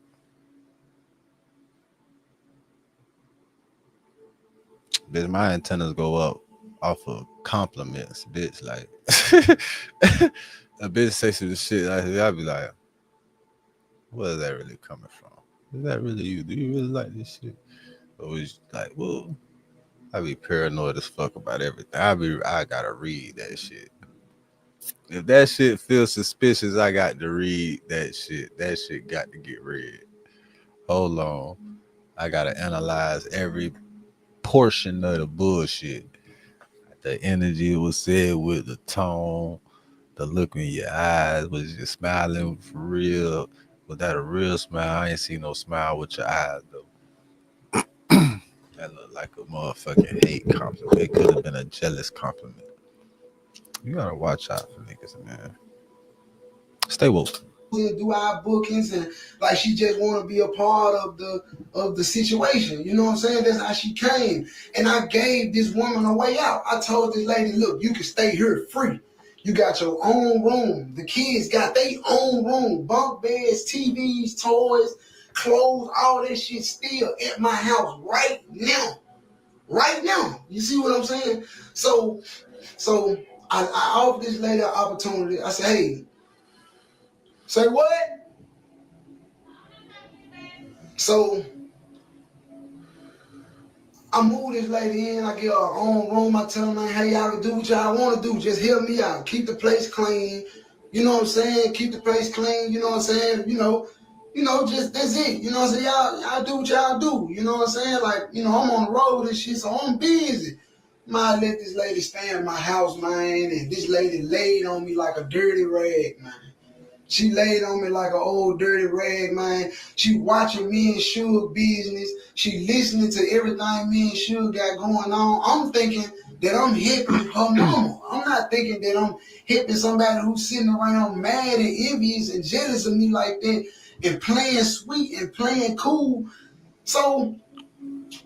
Bitch, my antennas go up off of compliments, bitch. Like, a bitch say some shit, I'll be like, where is that really coming from? Is that really you? Do you really like this shit? Or is like, well, I be paranoid as fuck about everything. I gotta read that shit. If that shit feels suspicious, I got to read that shit. That shit got to get read. Hold on. I gotta analyze every portion of the bullshit. The energy was said with, the tone, the look in your eyes. Was you smiling for real? Was that a real smile? I ain't seen no smile with your eyes though. That looked like a motherfucking hate compliment. It could have been a jealous compliment. You gotta watch out for niggas, man. Stay woke. and do our bookings, and like she just want to be a part of the situation. You know what I'm saying? That's how she came. And I gave this woman a way out. I told this lady, look, you can stay here free. You got your own room. The kids got their own room. Bunk beds, TVs, toys, clothes, all that shit still at my house right now. Right now. You see what I'm saying? So I offered this lady an opportunity. I said, hey, say what? So I move this lady in. I get her own room. I tell her, hey, y'all can do what y'all want to do. Just help me out. Keep the place clean. You know what I'm saying? Keep the place clean. You know what I'm saying? You know, just that's it. You know what I'm saying? Y'all do what y'all do. You know what I'm saying? Like, I'm on the road and shit, so I'm busy. Man, let this lady stay in my house, man, and this lady laid on me like a dirty rag, man. She laid on me like an old dirty rag, man. She watching me and Suge business. She listening to everything me and Suge got going on. I'm thinking that I'm hipping her mama. I'm not thinking that I'm hipping somebody who's sitting around mad and envious and jealous of me like that and playing sweet and playing cool. So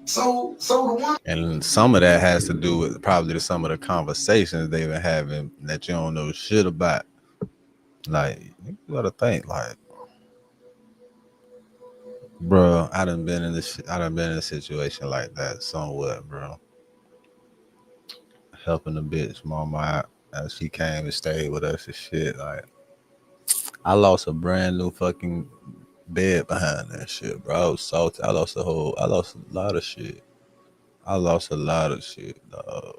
the one. And some of that has to do with probably some of the conversations they've been having that you don't know shit about. Like, you gotta think, like, bro, I done been in a situation like that somewhat, bro. Helping the bitch mama out as she came and stayed with us and shit. Like, I lost a brand new fucking bed behind that shit, bro. I was salty. I lost a lot of shit. Dog.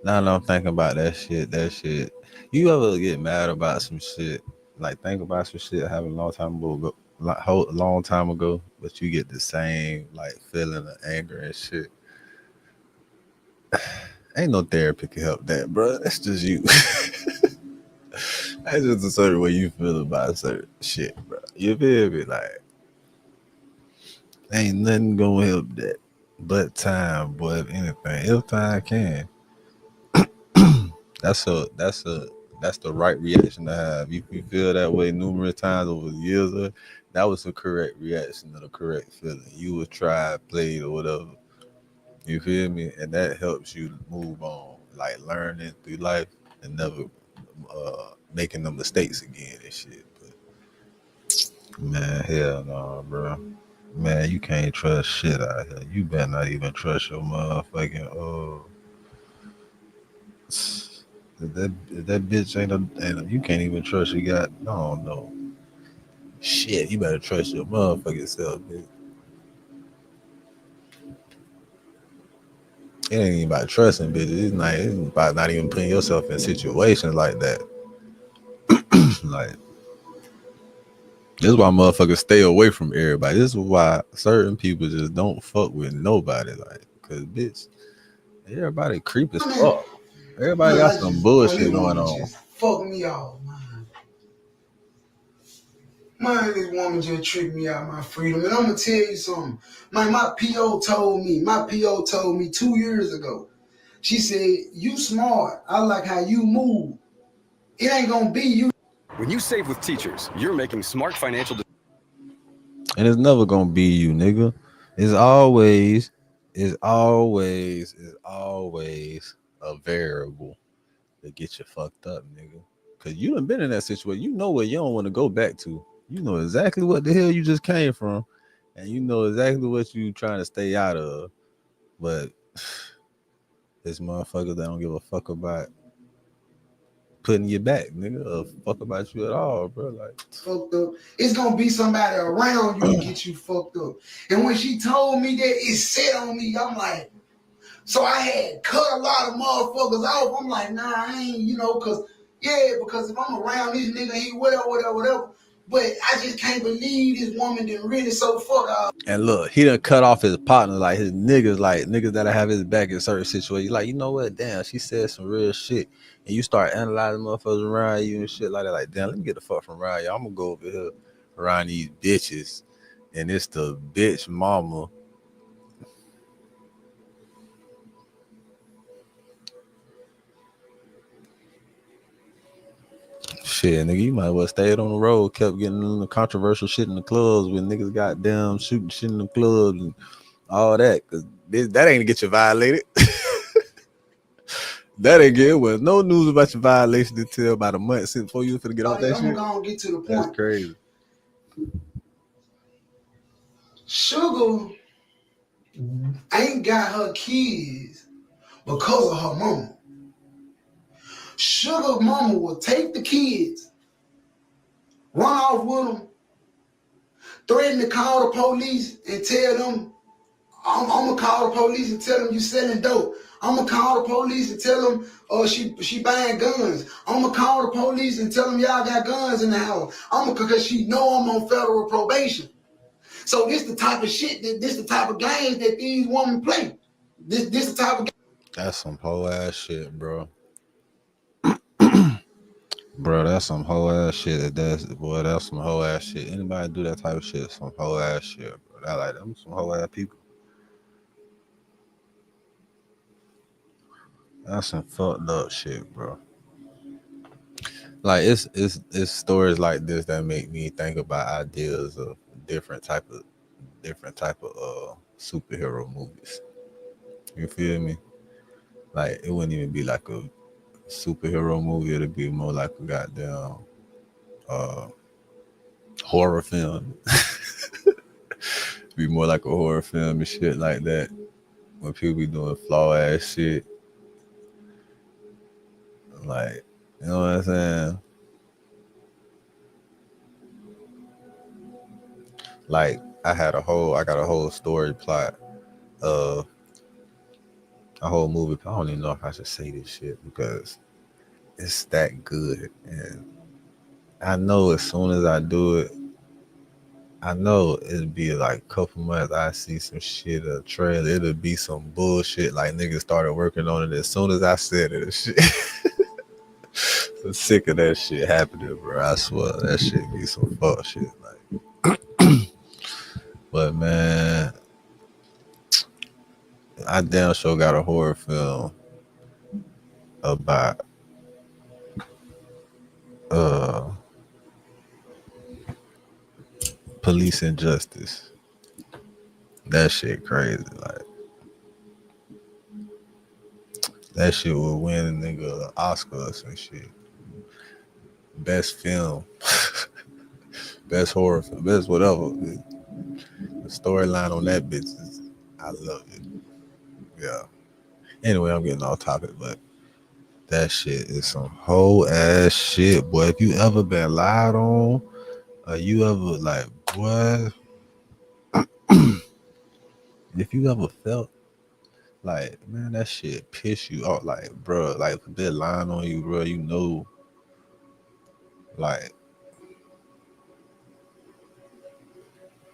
Now that I'm thinking about that shit. You ever get mad about some shit? Like, think about some shit happened a long time ago, but you get the same like feeling of anger and shit. Ain't no therapy can help that, bro. That's just you. That's just a certain way you feel about certain shit, bro. You feel me? Like, ain't nothing gonna help that but time, boy. If anything, if time can. That's the right reaction to have. If you feel that way numerous times over the years, that was the correct reaction to the correct feeling. You was tried, played, or whatever. You feel me? And that helps you move on, like learning through life and never making the mistakes again and shit. But man, hell no, bro. Man, you can't trust shit out here. You better not even trust your motherfucking If that bitch ain't you can't even trust you got no shit. You better trust your motherfucking self, bitch. It ain't even about trusting bitches. It's about not even putting yourself in situations like that. Like, this is why motherfuckers stay away from everybody. This is why certain people just don't fuck with nobody. Like, cause bitch, everybody creep as fuck. Everybody got some bullshit going on. Just fuck me off, man. Man, this woman just tricked me out of my freedom. And I'm gonna tell you something. Man, my PO told me 2 years ago. She said, you smart. I like how you move. It ain't gonna be you. When you save with Teachers, you're making smart financial decisions. And it's never gonna be you, nigga. It's always a variable that get you fucked up, nigga. Cause you done been in that situation. You know what you don't want to go back to. You know exactly what the hell you just came from, and you know exactly what you trying to stay out of. But this motherfucker that don't give a fuck about putting you back, nigga, or fuck about you at all, bro. Like, fucked up. It's gonna be somebody around you to get you fucked up. And when she told me that, it set on me. I'm like, so I had cut a lot of motherfuckers off. I'm like, nah, I ain't, because if I'm around this nigga, he whatever. But I just can't believe this woman didn't really so fuck up. and look, he done cut off his partner, like his niggas that have his back in certain situations. Like, you know what? Damn, she said some real shit. And you start analyzing motherfuckers around you and shit like that. Like, damn, let me get the fuck from around you. I'm gonna go over here around these bitches. And it's the bitch mama. Shit, nigga, you might as well stayed on the road, kept getting in the controversial shit in the clubs when niggas goddamn shooting shit in the clubs and all that. Cause that ain't get you violated. That ain't good. Well, no news about your violation until about a month since before you was finna get off that I'm shit. gonna get to the point. That's crazy. Sugar ain't got her kids because of her mama. Sugar mama will take the kids, run off with them, threaten to call the police and tell them, I'm gonna call the police and tell them you selling dope. I'm gonna call the police and tell them she buying guns. I'm gonna call the police and tell them y'all got guns in the house. Because she know I'm on federal probation. So this the type of shit this the type of games that these women play. This the type of. That's some whole ass shit, bro. Bro, that's some whole ass shit. That's some whole ass shit. Anybody do that type of shit, some whole ass shit, bro. That like them some whole ass people. That's some fucked up shit, bro. Like it's stories like this that make me think about ideas of different type of superhero movies. You feel me? Like it wouldn't even be like a superhero movie, it'd be more like a goddamn horror film. Be more like a horror film and shit like that. When people be doing flaw ass shit. Like, you know what I'm saying? Like I got a whole story plot of a whole movie. I don't even know if I should say this shit because it's that good. And I know as soon as I do it, I know it'll be like a couple months. I see some shit, a trailer. It'll be some bullshit. Like niggas started working on it as soon as I said it. Shit. I'm sick of that shit happening, bro. I swear that shit be some fuck shit. Like, but man, I damn sure got a horror film about police injustice. That shit crazy. Like that shit will win a nigga Oscars and shit. Best film, best horror film, best whatever. The storyline on that bitch is, I love it. Yeah. Anyway, I'm getting off topic, but that shit is some whole ass shit, boy. If you ever been lied on, or you ever like, boy, if you ever felt like, man, that shit piss you off, like, bro, like if they're lying on you, bro, you know, like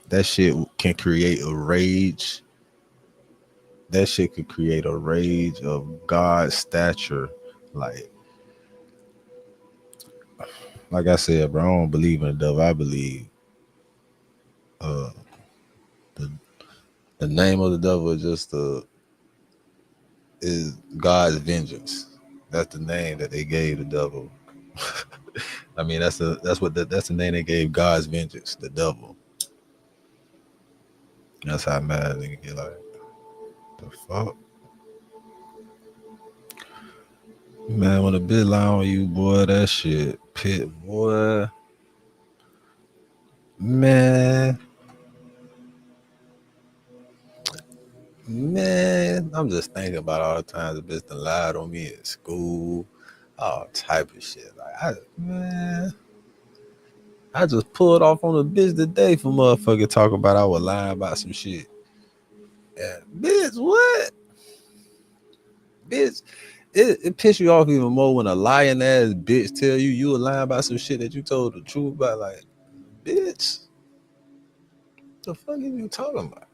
that shit can create a rage. That shit could create a rage of God's stature. Like I said, bro, I don't believe in the devil. I believe the name of the devil is just is God's vengeance. That's the name that they gave the devil. I mean, that's the name they gave God's vengeance, the devil. That's how mad nigga get. Like, the fuck, man. When a bitch lie on you, boy, that shit pit, boy. Man, I'm just thinking about all the times the bitch done lied on me at school, all type of shit. Like, I just pulled off on a bitch today for motherfucker talking about I was lying about some shit. And bitch, what? Bitch, it piss you off even more when a lying ass bitch tell you were lying about some shit that you told the truth about. Like, bitch, the fuck are you talking about?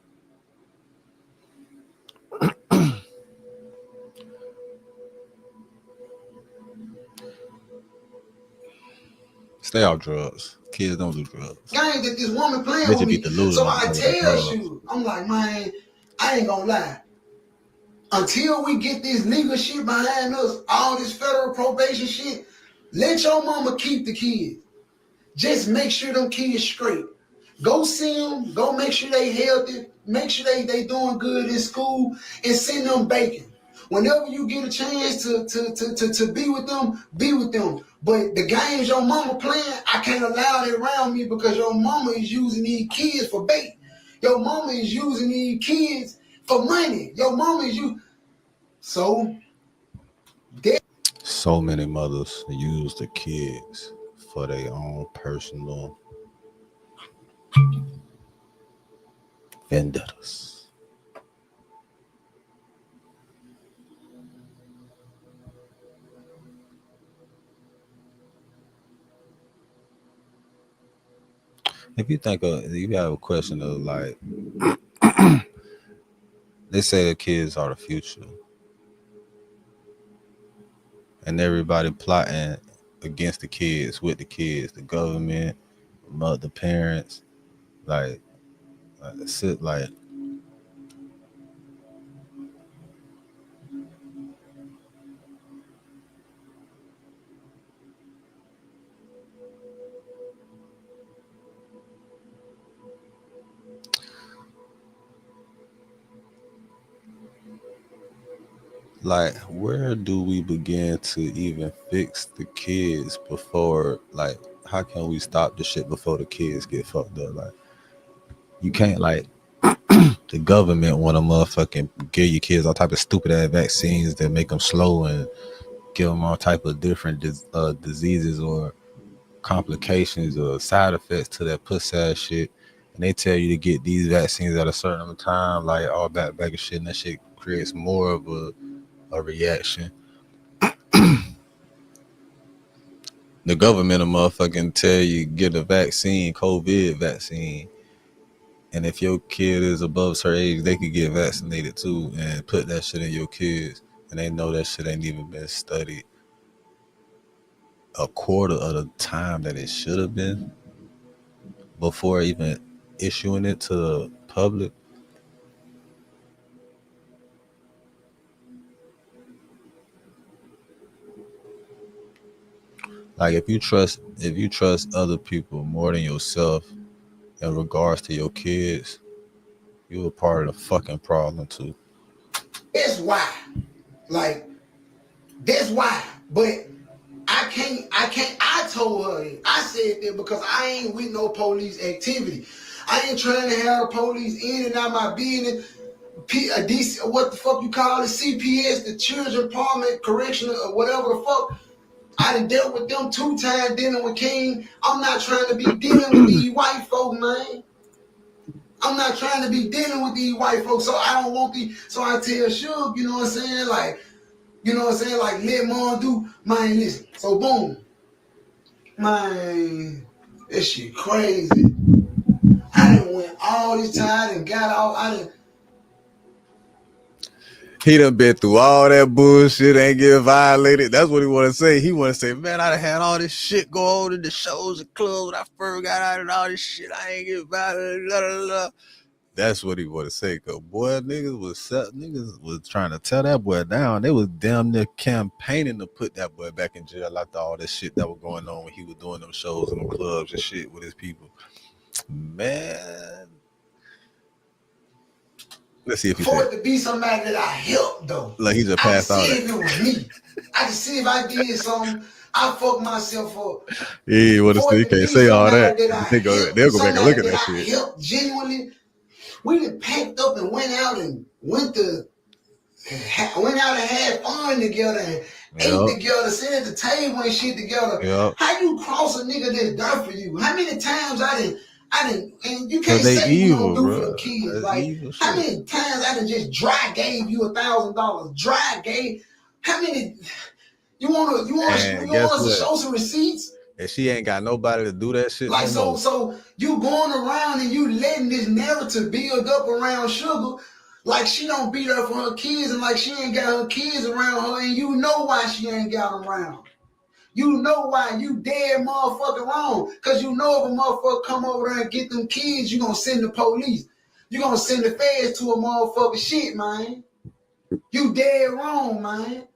Stay off drugs. Kids don't do drugs. Game that this woman playing with me. So I tell you, I'm like, man, I ain't gonna lie. Until we get this legal shit behind us, all this federal probation shit, Let your mama keep the kids. Just make sure them kids straight. Go see them. Go make sure they healthy. Make sure they doing good in school, and send them bacon. Whenever you get a chance to be with them, be with them. But the games your mama playing, I can't allow it around me because your mama is using these kids for bait. Your mama is using these kids for money. Your mama is you. So many mothers use the kids for their own personal vendettas. If you think you have a question of like, they say the kids are the future, and everybody plotting against the kids, with the kids, the government, the parents, like sit like. Like, where do we begin to even fix the kids before, like, how can we stop the shit before the kids get fucked up? Like, you can't, like, the government want to motherfucking give your kids all type of stupid ass vaccines that make them slow and give them all type of different diseases or complications or side effects to that pussy ass shit. And they tell you to get these vaccines at a certain time, like all that bag of shit, and that shit creates more of a reaction. The government will motherfucking tell you get a vaccine, COVID vaccine, and if your kid is above a certain age, they could get vaccinated too, and put that shit in your kids, and they know that shit ain't even been studied a quarter of the time that it should have been before even issuing it to the public. Like, if you trust other people more than yourself in regards to your kids, you're a part of the fucking problem too. That's why. Like, that's why. But I can't. I told her that. I said that because I ain't with no police activity. I ain't trying to have police in and out my business. What the fuck you call it? CPS, the Children's Department, Correctional, or whatever the fuck. I done dealt with them 2 times dealing with King. I'm not trying to be dealing with these white folk, man. I'm not trying to be dealing with these white folks, so I don't want these. So I tell Suge, you know what I'm saying? Like, you know what I'm saying? Like, let mom do, man, listen. So boom. Man, this shit crazy. I done went all this time and got off. He done been through all that bullshit, ain't get violated. That's what he want to say. He want to say, man, I done had all this shit go on in the shows and clubs when I first got out and all this shit. I ain't get violated. Blah, blah, blah. That's what he want to say. Cause boy, niggas was trying to tear that boy down. They was damn near campaigning to put that boy back in jail after all this shit that was going on when he was doing them shows in them clubs and shit with his people. Man. Let's see if for it to be somebody that I helped though. Like, he just passed out. I can see if it was me. I can see if I did something. I fucked myself up. Yeah, what you can't say all that. They'll go back and look at that shit. Helped genuinely. We done packed up and went out and went out and had fun together and ate together, sat at the table and shit together. Yep. How you cross a nigga that's done for you? How many times I didn't, and you can't say evil, you don't do for the kids. That's like, how many times I done just dry gave you $1,000? Dry gave, how many, you want us to show some receipts? And she ain't got nobody to do that shit. Like, so you going around and you letting this narrative build up around Sugar, like she don't be there for her kids and like she ain't got her kids around her, and you know why she ain't got them around. You know why. You dead motherfucker wrong. Because you know if a motherfucker come over there and get them kids, you gonna send the police. You gonna send the feds to a motherfucker shit, man. You dead wrong, man.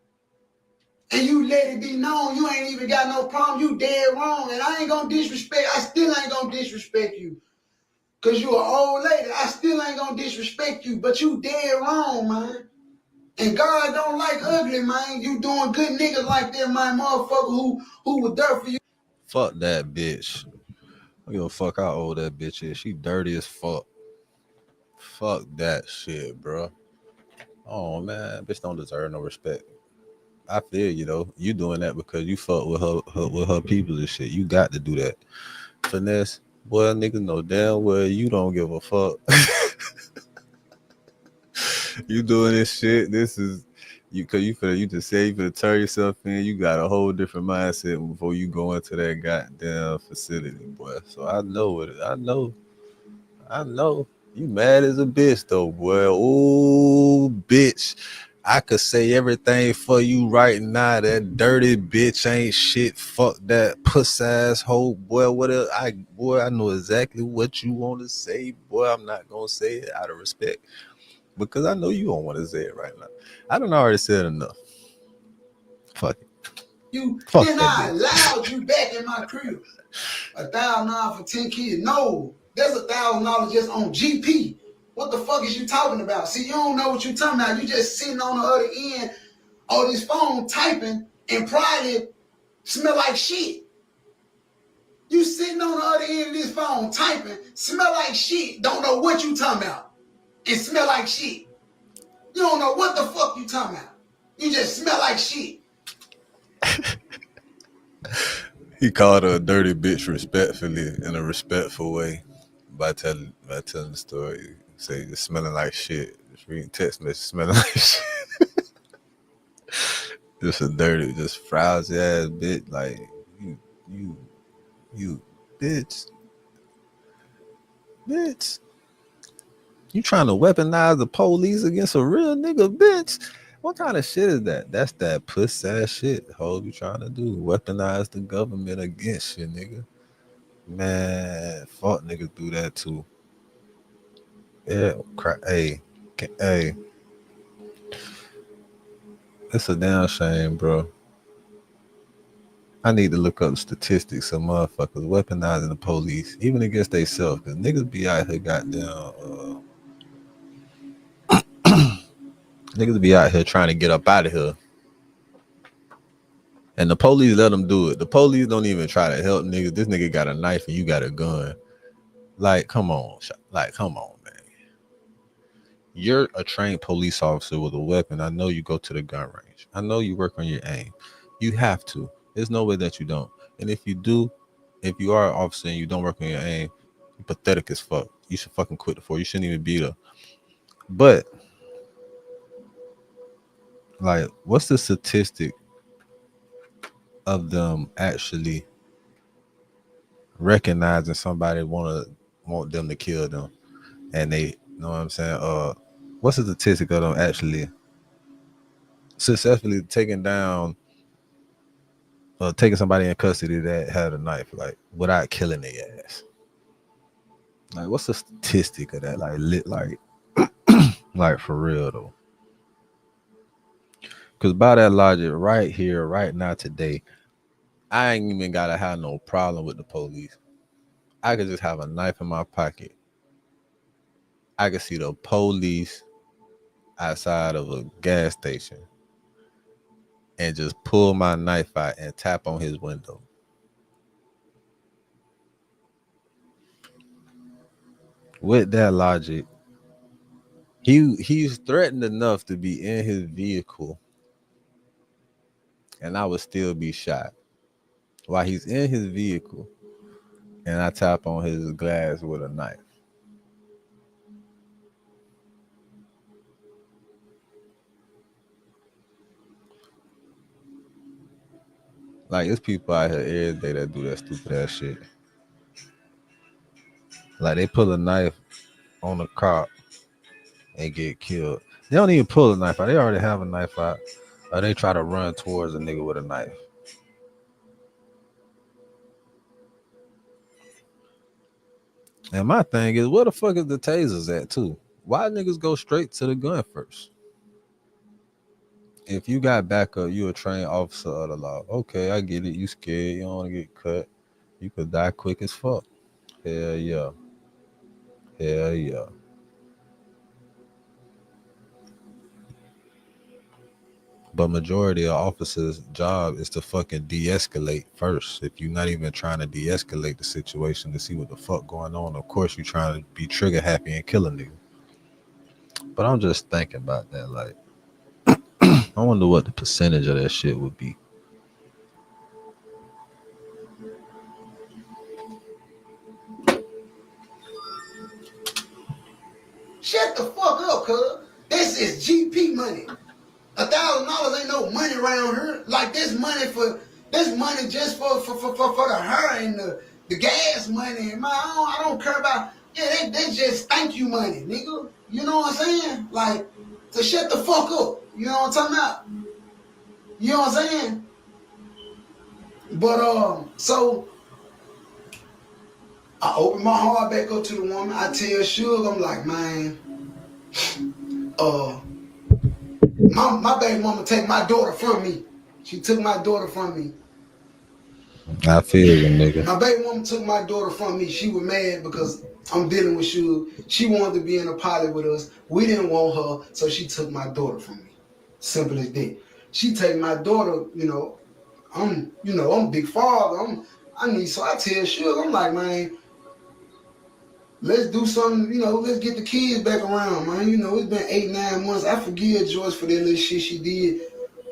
and you let it be known you ain't even got no problem, you dead wrong. And I ain't gonna disrespect, I still ain't gonna disrespect you. Cause you an old lady, I still ain't gonna disrespect you, but you dead wrong, man. And God don't like ugly, man. You doing good niggas like that, my motherfucker who was there for you. Fuck that bitch. I don't give a fuck how old that bitch is. She dirty as fuck. Fuck that shit, bro. Oh man, bitch don't deserve no respect. I feel you though. You doing that because you fuck with her people and shit. You got to do that. Finesse, boy, niggas know damn well you don't give a fuck. You doing this shit. This is you cause you just say you finna turn yourself in. You got a whole different mindset before you go into that goddamn facility, boy. So I know it. I know. You mad as a bitch though, boy. Oh, bitch. I could say everything for you right now. That dirty bitch ain't shit. Fuck that puss ass hoe, boy. Whatever. I know exactly what you want to say, boy. I'm not gonna say it out of respect because I know you don't want to say it right now. I done already said enough. Fuck it. Fuck Then that I allowed you back in my crib. $1,000 for 10 kids. No, there's $1,000 just on GP. What the fuck is you talking about? See, you don't know what you talking about. You just sitting on the other end of this phone typing and probably smell like shit. You sitting on the other end of this phone typing, smell like shit, don't know what you talking about, and smell like shit. You don't know what the fuck you talking about. You just smell like shit. He called her a dirty bitch respectfully, in a respectful way, by telling the story. Say you're smelling like shit. Just reading text message, smelling like shit. Just a dirty, just frowsy ass bitch. Like you, bitch. You trying to weaponize the police against a real nigga, bitch? What kind of shit is that? That's that puss ass shit. Ho, you trying to do? Weaponize the government against you, nigga. Man, fuck niggas do that too. Yeah, hey, it's a damn shame, bro. I need to look up statistics of motherfuckers weaponizing the police, even against themselves, because niggas be out here goddamn. Niggas be out here trying to get up out of here. And the police let them do it. The police don't even try to help niggas. This nigga got a knife and you got a gun. Like, come on. Come on, man. You're a trained police officer with a weapon. I know you go to the gun range. I know you work on your aim. You have to. There's no way that you don't. And if you do, if you are an officer and you don't work on your aim, you're pathetic as fuck. You should fucking quit the force. You shouldn't even be there. But, like, what's the statistic of them actually recognizing somebody want them to kill them, and they, you know what I'm saying? What's the statistic of them actually successfully taking somebody in custody that had a knife, like without killing their ass? Like, what's the statistic of that? Like for real though. Because by that logic, right here, right now, today, I ain't even gotta have no problem with the police. I could just have a knife in my pocket. I could see the police outside of a gas station and just pull my knife out and tap on his window. With that logic, he's threatened enough to be in his vehicle and I would still be shot while he's in his vehicle and I tap on his glass with a knife. Like, there's people out here every day that do that stupid ass shit. Like, they pull a knife on a cop and get killed. They don't even pull a knife out. They already have a knife out. Or they try to run towards a nigga with a knife. And my thing is, where the fuck is the tasers at too? Why niggas go straight to the gun first? if you got backup, you a trained officer of the law. Okay, I get it. You scared. You don't want to get cut. You could die quick as fuck. Hell yeah. Hell yeah. But majority of officers' job is to fucking de-escalate first. If you're not even trying to de-escalate the situation to see what the fuck going on, of course you're trying to be trigger happy and kill a nigga. But I'm just thinking about that, like, I wonder what the percentage of that shit would be. Shut the fuck up, cuz. This is GP money. $1,000 ain't no money around here. Like this money just for the hair and the gas money. Man, I don't care about. Yeah, they just thank you money, nigga. You know what I'm saying? Like, to shut the fuck up. You know what I'm talking about? You know what I'm saying? But so I open my heart back up to the woman. I tell Suge, I'm like, man, my baby mama take my daughter from me. She took my daughter from me. I feel you, nigga. My baby mama took my daughter from me. She was mad because I'm dealing with Suge. She wanted to be in a pilot with us. We didn't want her, so she took my daughter from me. Simple as that. She take my daughter, I'm big father. So I tell Suge, I'm like, man, let's do something, let's get the kids back around, man. It's been 8-9 months. I forgive Joyce for that little shit she did.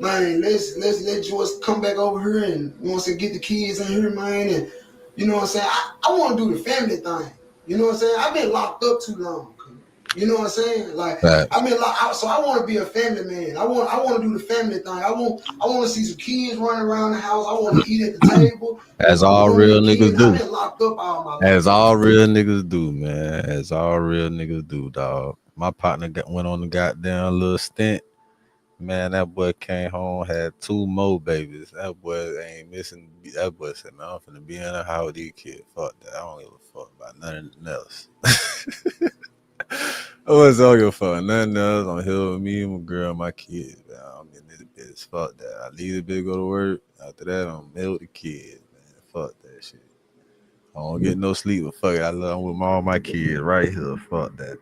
Man, let's let Joyce come back over here and get the kids in here, man. And you know what I'm saying? I want to do the family thing. You know what I'm saying? I've been locked up too long. You know what I'm saying? Like, right. I've been locked out, so I want to be a family man. I want to do the family thing. I want to see some kids running around the house. I want to eat at the table. As all real niggas do. I've been locked up all my life. As all real niggas do, man. As all real niggas do, dog. My partner went on the goddamn little stint. Man, that boy came home, had 2 more babies. That boy ain't missing. That boy said, man, I'm finna be in a house with these kids. Fuck that. I don't give a fuck about nothing else. I wasn't on your fuck nothing else. I'm here with me and my girl and my kids, man. I'm in this bitch. Fuck that. I leave the bitch, go to work. After that, I'm here with the kids, man. Fuck that shit. I don't get no sleep, but fuck it. I'm with all my kids right here. Fuck that.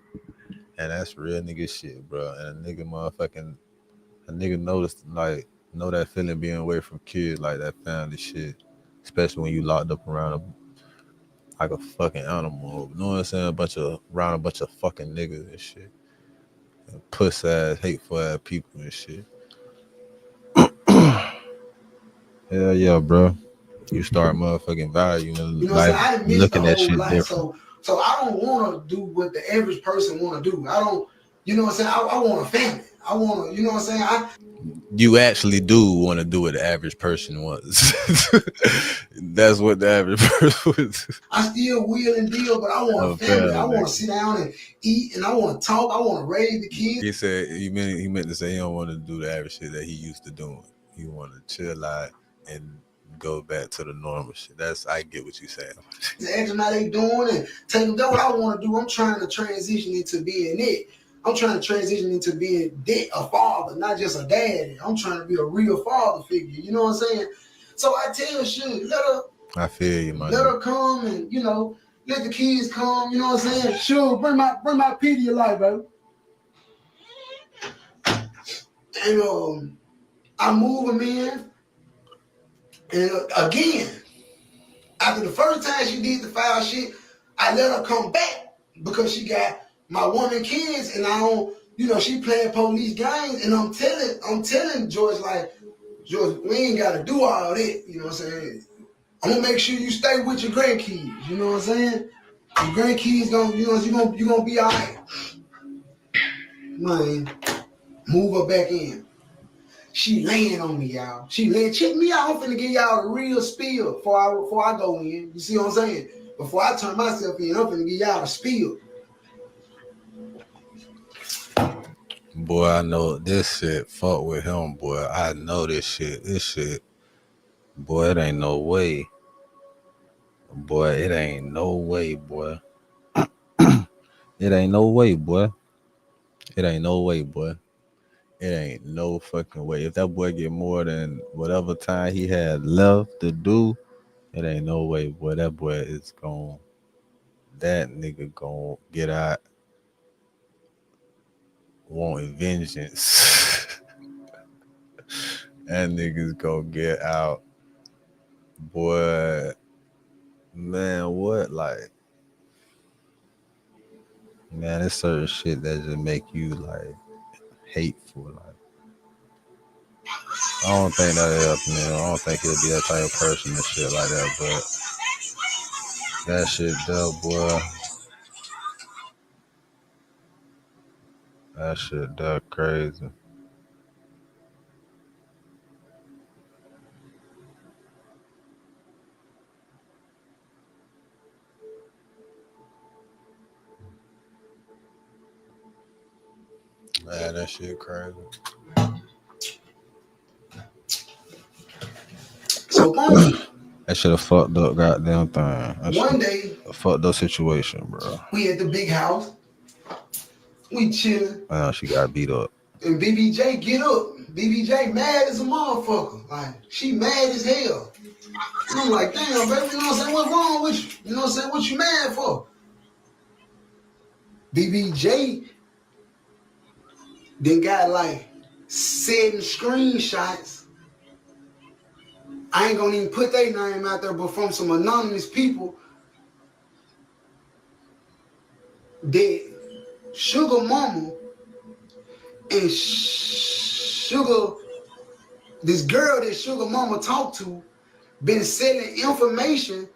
And that's real nigga shit, bro. And a nigga know that feeling being away from kids, like that family shit. Especially when you locked up around like a fucking animal. You know what I'm saying? Around a bunch of fucking niggas and shit. And puss ass, hateful ass people and shit. Hell yeah, bro. You start motherfucking valuing life, looking at shit different. So I don't want to do what the average person want to do. I don't, you know what I'm saying? I want a family. I want to, you know what I'm saying? You actually do want to do what the average person wants. That's what the average person was. I still wheel and deal, but I want a family. I want to sit down and eat, and I want to talk. I want to raise the kids. He said he meant to say he don't want to do the average shit that he used to doing. He want to chill out and go back to the normal shit. I get what you're saying. Ask them how they doing and tell them that's what I want to do. I'm trying to transition into being it. I'm trying to transition into being a father, not just a daddy. I'm trying to be a real father figure. You know what I'm saying? So I tell shit, let her. I feel you, man. Let her come and let the kids come. You know what I'm saying? Sure, bring my P to your life, baby. And I move them in. And again, after the first time she did the foul shit, I let her come back because she got my woman kids, and I don't, she playing police games, and I'm telling George, like, George, we ain't gotta do all that, you know what I'm saying? I'm gonna make sure you stay with your grandkids, you know what I'm saying? Your grandkids you gonna be all right. Man, move her back in. She laying on me, y'all. Check me out. I'm finna give y'all the real spiel before I go in. You see what I'm saying? Before I turn myself in, I'm finna give y'all the spiel. Boy, I know this shit. Fuck with him, boy. I know this shit. This shit. Boy, it ain't no way. Boy, it ain't no way, boy. It ain't no way, boy. It ain't no way, boy. It ain't no fucking way. If that boy get more than whatever time he had left to do, it ain't no way, boy. That boy is gon' that nigga gon' get out wanting vengeance. That nigga's gon' get out. Boy, man, what? Like, man, it's certain shit that just make you like hateful. Like, I don't think that'll help me. I don't think he'll be that type of person and shit like that, but that shit though, boy. That shit that crazy. Man, that shit crazy. So that should have fucked up goddamn thing. One day, a fucked up situation, bro. We at the big house. We chilling. She got beat up. And BBJ get up. BBJ mad as a motherfucker. Like, she mad as hell. And I'm like, damn, baby, you know what I'm saying? What's wrong with you? You know what I'm saying? What you mad for? BBJ then got like 7 screenshots. I ain't gonna even put their name out there, but from some anonymous people that Sugar Mama and Sugar, this girl that Sugar Mama talked to, been selling information.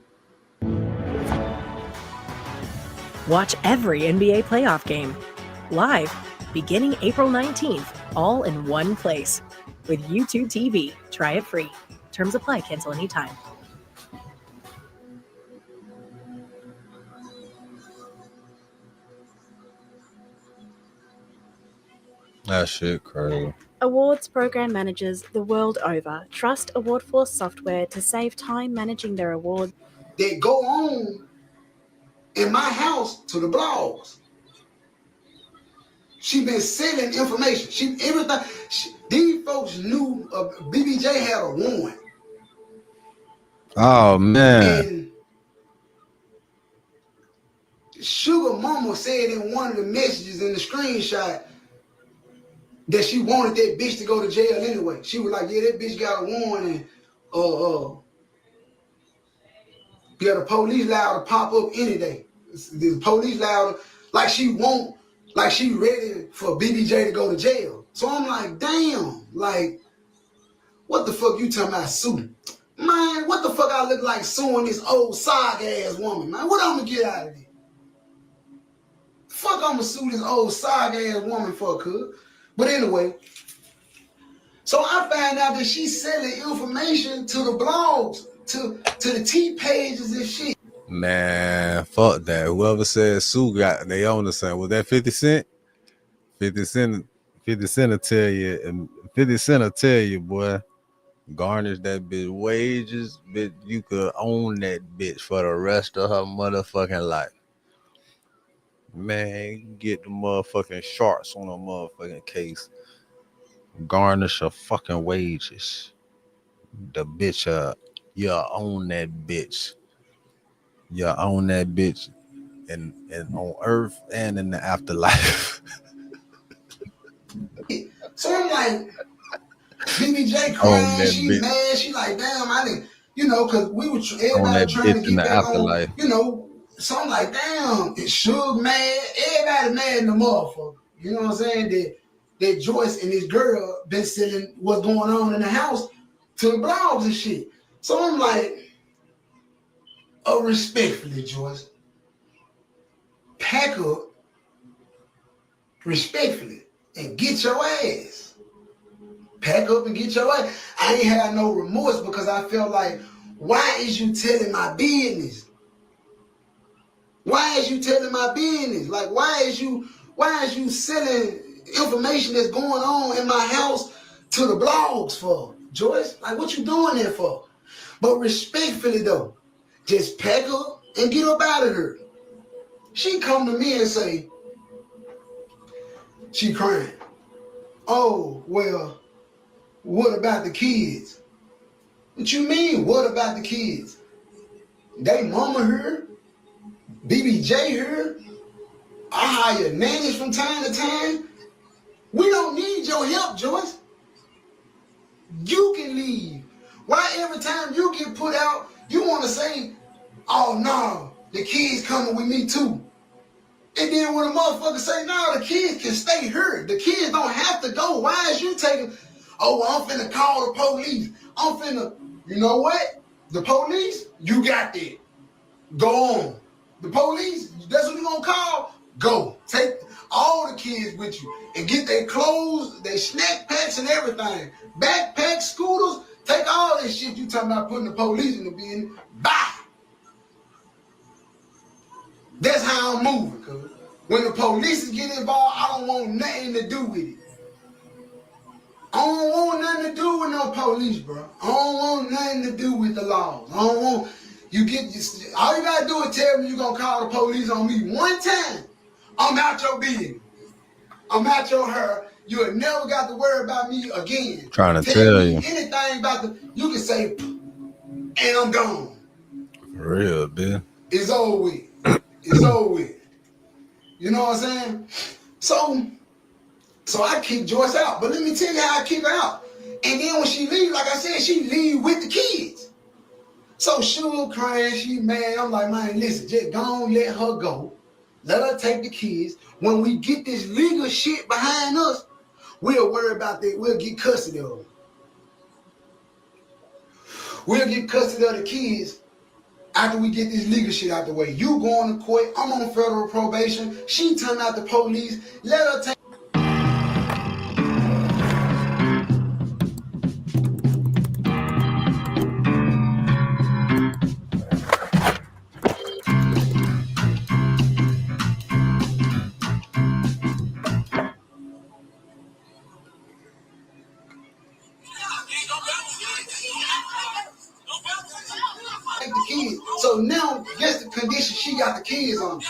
Watch every NBA playoff game live beginning April 19th, all in one place. With YouTube TV, try it free. Terms apply, cancel anytime. That shit crazy. Awards program managers the world over trust AwardForce software to save time managing their awards. They go on in my house to the blogs. She been selling information. These folks knew BBJ had a warrant. Oh man. And Sugar Mama said in one of the messages in the screenshot that she wanted that bitch to go to jail anyway. She was like, yeah, that bitch got a warrant and yeah, the police liable to pop up any day. The police liable, like she ready for BBJ to go to jail. So I'm like, damn, like, what the fuck you talking about suing? Man, what the fuck I look like suing this old sog ass woman, man? What I'm gonna get out of it? Fuck I'm gonna sue this old sog ass woman for, cuz. But anyway, so I found out that she's selling information to the blogs, to the T pages and shit. Man, fuck that. Whoever said Sue got they own the son. Was that 50 Cent? 50 Cent will tell you, and 50 Cent will tell you, boy, garnish that bitch wages, bitch. You could own that bitch for the rest of her motherfucking life. Man, you get the motherfucking sharks on a motherfucking case. Garnish her fucking wages. The bitch, you own that bitch. You own that bitch and on earth and in the afterlife. So I'm like, BBJ crying, she bitch. Mad, she like, damn, I didn't, you know, because we were everybody trying to get back on, you know. So I'm like, damn, it's Suge mad, everybody mad in the motherfucker. You know what I'm saying? That Joyce and this girl been selling what's going on in the house to the blogs and shit. So I'm like, respectfully, Joyce, pack up respectfully and get your ass. Pack up and get your ass. I ain't had no remorse because I felt like, why is you telling my business? Why is you telling my business? Like, why is you selling information that's going on in my house to the blogs for, Joyce? Like, what you doing there for? But respectfully though, just pack up and get up out of here. She come to me and say, she crying. Oh, well, what about the kids? What you mean, what about the kids? They mama here, BBJ here. I hire nannies from time to time. We don't need your help, Joyce. You can leave. Why every time you get put out, you want to say, oh no, the kids coming with me too. And then when a motherfucker say, no, the kids can stay here. The kids don't have to go. Why is you taking, oh, well, I'm finna call the police. I'm finna, you know what? The police, you got that. Go on. The police, that's what you gonna call? Go. Take all the kids with you and get their clothes, their snack packs and everything. Backpacks, scooters, take all this shit you talking about putting the police in the bin. Bye. That's how I'm moving, cuz. When the police get involved, I don't want nothing to do with it. I don't want nothing to do with no police, bro. I don't want nothing to do with the laws. I don't want, all you gotta do is tell me you gonna call the police on me one time. I'm out your business. I'm out your hair. You have never got to worry about me again. Trying to tell you. Anything about you can say, and I'm gone. For real, man. It's over with. It's over with. You know what I'm saying? So I kick Joyce out. But let me tell you how I kick her out. And then when she leave, like I said, she leave with the kids. So she was crying, she mad. I'm like, man, listen, just go on, let her go. Let her take the kids. When we get this legal shit behind us, we'll worry about that. We'll get custody of them. We'll get custody of the kids after we get this legal shit out the way. You going to court, I'm on federal probation. She turned out the police. Let her take. The kids. So now, guess the condition she got the kids on.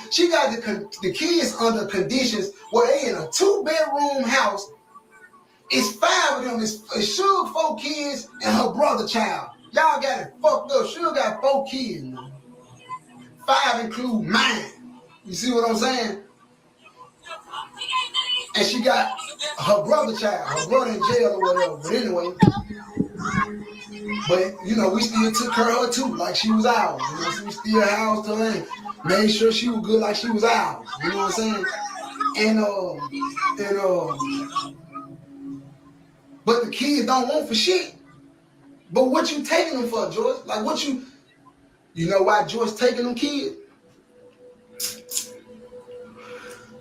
She got the kids under conditions where they in a 2-bedroom house. It's 5 of them. It's Suge 4 kids and her brother child. Y'all got it fucked up. Suge got 4 kids, man. 5 include mine. You see what I'm saying? And she got her brother child. Her brother in jail or whatever. But anyway. But, you know, we still took care of her too, like she was ours. You know, so we still housed her and made sure she was good like she was ours. You know what I'm saying? But the kids don't want for shit. But what you taking them for, Joyce? Like what you know why Joyce taking them kids?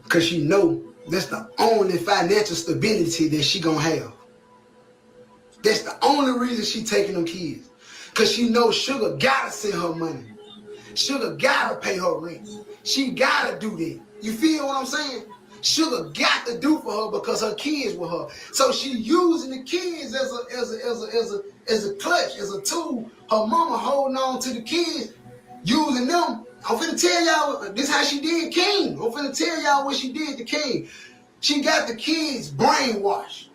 Because she know that's the only financial stability that she gonna have. That's the only reason she taking them kids. Because she knows Sugar gotta send her money. Sugar gotta pay her rent. She gotta do that. You feel what I'm saying? Sugar got to do for her because her kids were her. So she using the kids as a clutch, as a tool. Her mama holding on to the kids, using them. I'm finna tell y'all, this is how she did King. I'm finna tell y'all what she did to King. She got the kids brainwashed.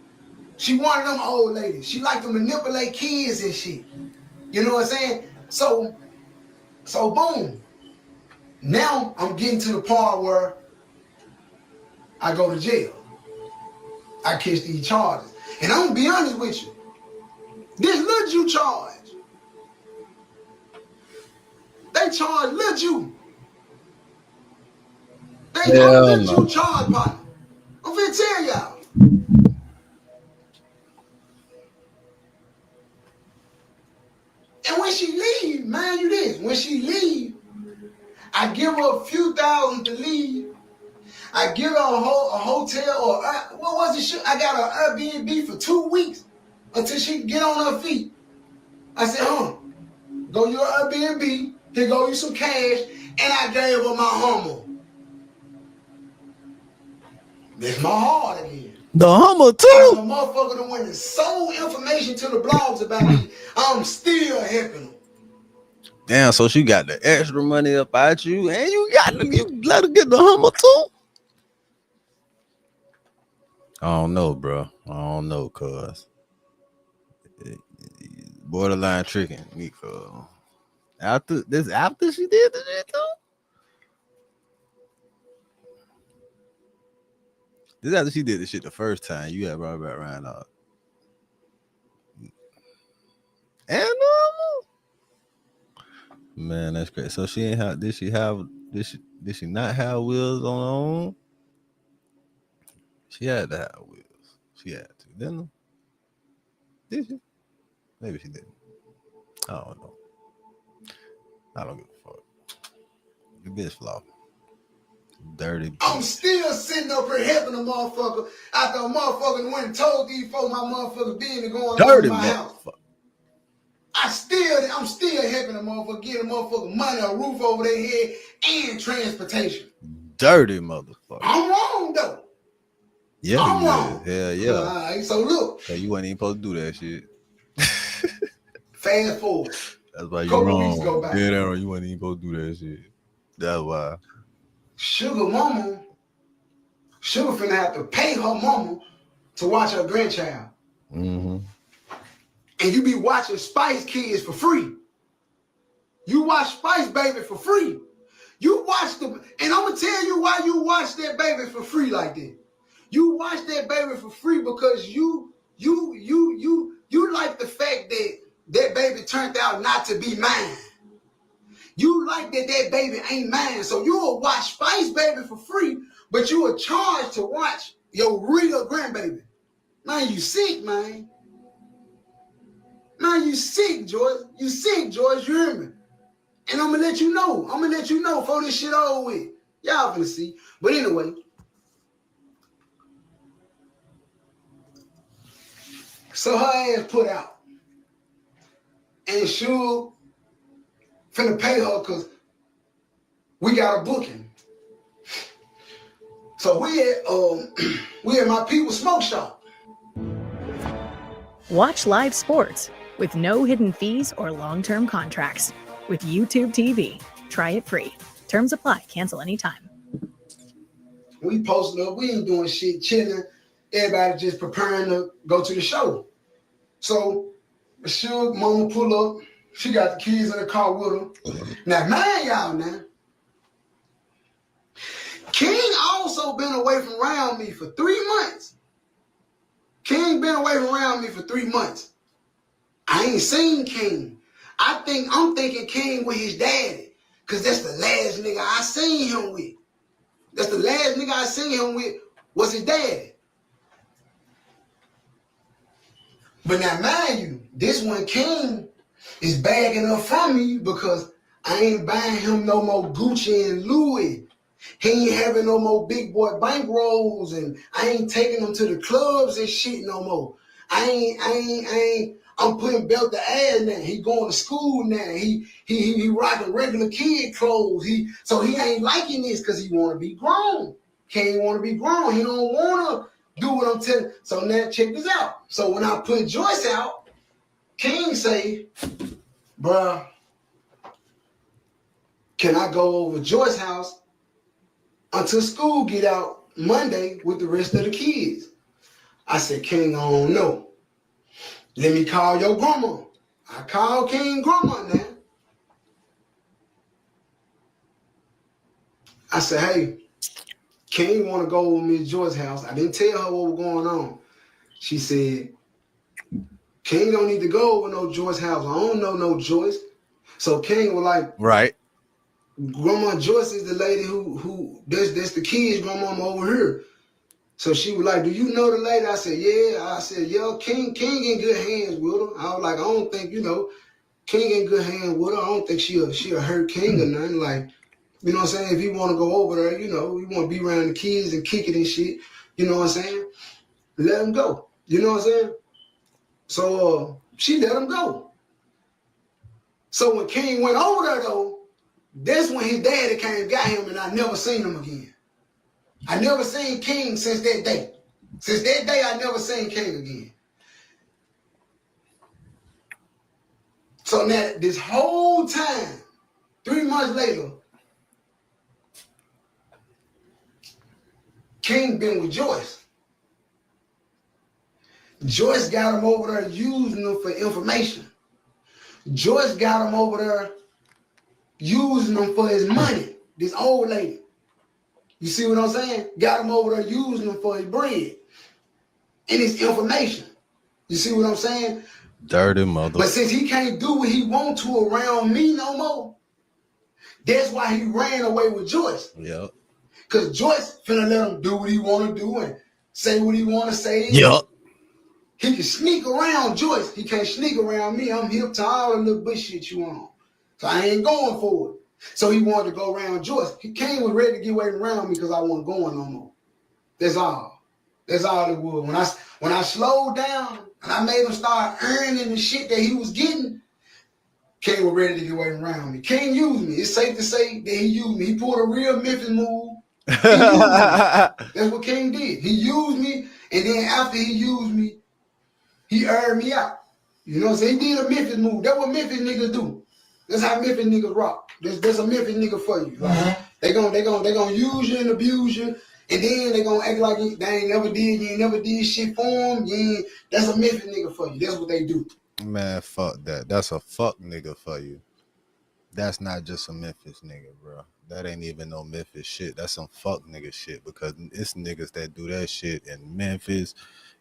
She one of them old ladies. She like to manipulate kids and shit. You know what I'm saying? So boom. Now I'm getting to the part where I go to jail. I catch these charges. And I'm gonna be honest with you. This Lil Ju charge. They charge Lil Ju. They Lil Ju charge, partner. I'm finna tell y'all. And when she leave, mind you this, when she leave, I give her a few thousand to leave. I give her a hotel or what was it? I got an Airbnb for 2 weeks until she can get on her feet. I said, go to your Airbnb, here go you some cash, and I gave her my Hummer. That's my heart again. The Hummer too? I'm a motherfucker that went and sold information to the blogs about me. I'm still helping them. Damn, so she got the extra money up at you, and you let her get the Hummer too? I don't know, bro. I don't know, cuz. Borderline tricking me, cuz. After she did the shit too? This after she did the shit the first time. You got brought back around up. And man, that's great. So she ain't have did she not have wheels on her own? She had to have wheels. She had to, didn't she? Did she? Maybe she didn't. I don't know. I don't give a fuck. The bitch flop. Dirty bitch. I'm still sitting up here helping a motherfucker after a motherfucker went and told these folks my motherfucker business going on in my house. I'm still helping a motherfucker get a motherfucker money, a roof over their head, and transportation. Dirty motherfucker. I'm wrong though. Yeah, I'm wrong. Hell yeah. All right, so look. So you wasn't even supposed to do that shit. Fast forward. That's why you Couple weeks go wrong. by. Yeah, Aaron, you wasn't even supposed to do that shit. That's why. Sugar finna have to pay her mama to watch her grandchild. Mm-hmm. And you be watching Spice Kids for free. You watch Spice Baby for free. You watch them, and I'm gonna tell you why you watch that baby for free like that. You watch that baby for free because you like the fact that that baby turned out not to be mine. You like that baby ain't mine, so you'll watch Spice Baby for free, but you are charged to watch your real grandbaby. Man, you sick, man. Man, you sick, George. You sick, George. You hear me? And I'm gonna let you know. Before this shit over with. Y'all finna see. But anyway. So her ass put out. And Suge finna pay her because we got a booking. So we at my people's smoke shop. Watch live sports with no hidden fees or long-term contracts with YouTube TV. Try it free. Terms apply. Cancel anytime. We posted up. We ain't doing shit, chilling. Everybody just preparing to go to the show. So Suge mama pull up. She got the kids in the car with her. Now, mind y'all now. King also been away from around me for 3 months. King been away from around me for 3 months. I ain't seen King. I'm thinking King with his daddy. Cause that's the last nigga I seen him with. That's the last nigga I seen him with was his daddy. But now mind you, this one King is bagging up from me because I ain't buying him no more Gucci and Louis. He ain't having no more big boy bankrolls, and I ain't taking him to the clubs and shit no more. I'm putting belt to ass now. He going to school now. He rocking regular kid clothes. So he ain't liking this because he want to be grown. Can't want to be grown. He don't want to do what I'm telling. So now check this out. So when I put Joyce out, King say, bruh, can I go over Joyce's house until school get out Monday with the rest of the kids? I said, King, I don't know. Let me call your grandma. I call King grandma now. I said, hey, King want to go over Miss Joyce's house. I didn't tell her what was going on. She said, King don't need to go over no Joyce's house. I don't know no Joyce. So King was like, right. Grandma Joyce is the lady who that's the kids' grandmama over here. So she was like, do you know the lady? I said, yeah. I said, yeah, King in good hands with her. I was like, I don't think, King in good hands with her. I don't think she'll hurt King or nothing. Like, you know what I'm saying? If he want to go over there, you want to be around the kids and kick it and shit, you know what I'm saying? Let him go. You know what I'm saying? So she let him go. So when King went over there, though, that's when his daddy came and got him, and I never seen him again. I never seen King since that day. Since that day, I never seen King again. So now, this whole time, 3 months later, King been with Joyce. Joyce got him over there using them for information. Joyce got him over there using them for his money. This old lady. You see what I'm saying? Got him over there using them for his bread and his information. You see what I'm saying? Dirty mother. But since he can't do what he want to around me no more, that's why he ran away with Joyce. Yep. Because Joyce finna let him do what he want to do and say what he want to say. Yep. He can sneak around Joyce. He can't sneak around me. I'm hip to all the little bullshit you on. So I ain't going for it. So he wanted to go around Joyce. He came was ready to get away around me because I wasn't going no more. That's all. That's all it was. When I slowed down and I made him start earning the shit that he was getting, King was ready to get away around me. King used me. It's safe to say that he used me. He pulled a real Memphis move. That's what King did. He used me, and then after he used me, he aired me out. You know what I'm saying? He did a Memphis move. That's what Memphis niggas do. That's how Memphis niggas rock. There's a Memphis nigga for you. Like, they gonna use you and abuse you, and then they gonna act like they ain't never did. You ain't never did shit for them. That's a Memphis nigga for you. That's what they do. Man, fuck that. That's a fuck nigga for you. That's not just a Memphis nigga, bro. That ain't even no Memphis shit. That's some fuck nigga shit, because it's niggas that do that shit in Memphis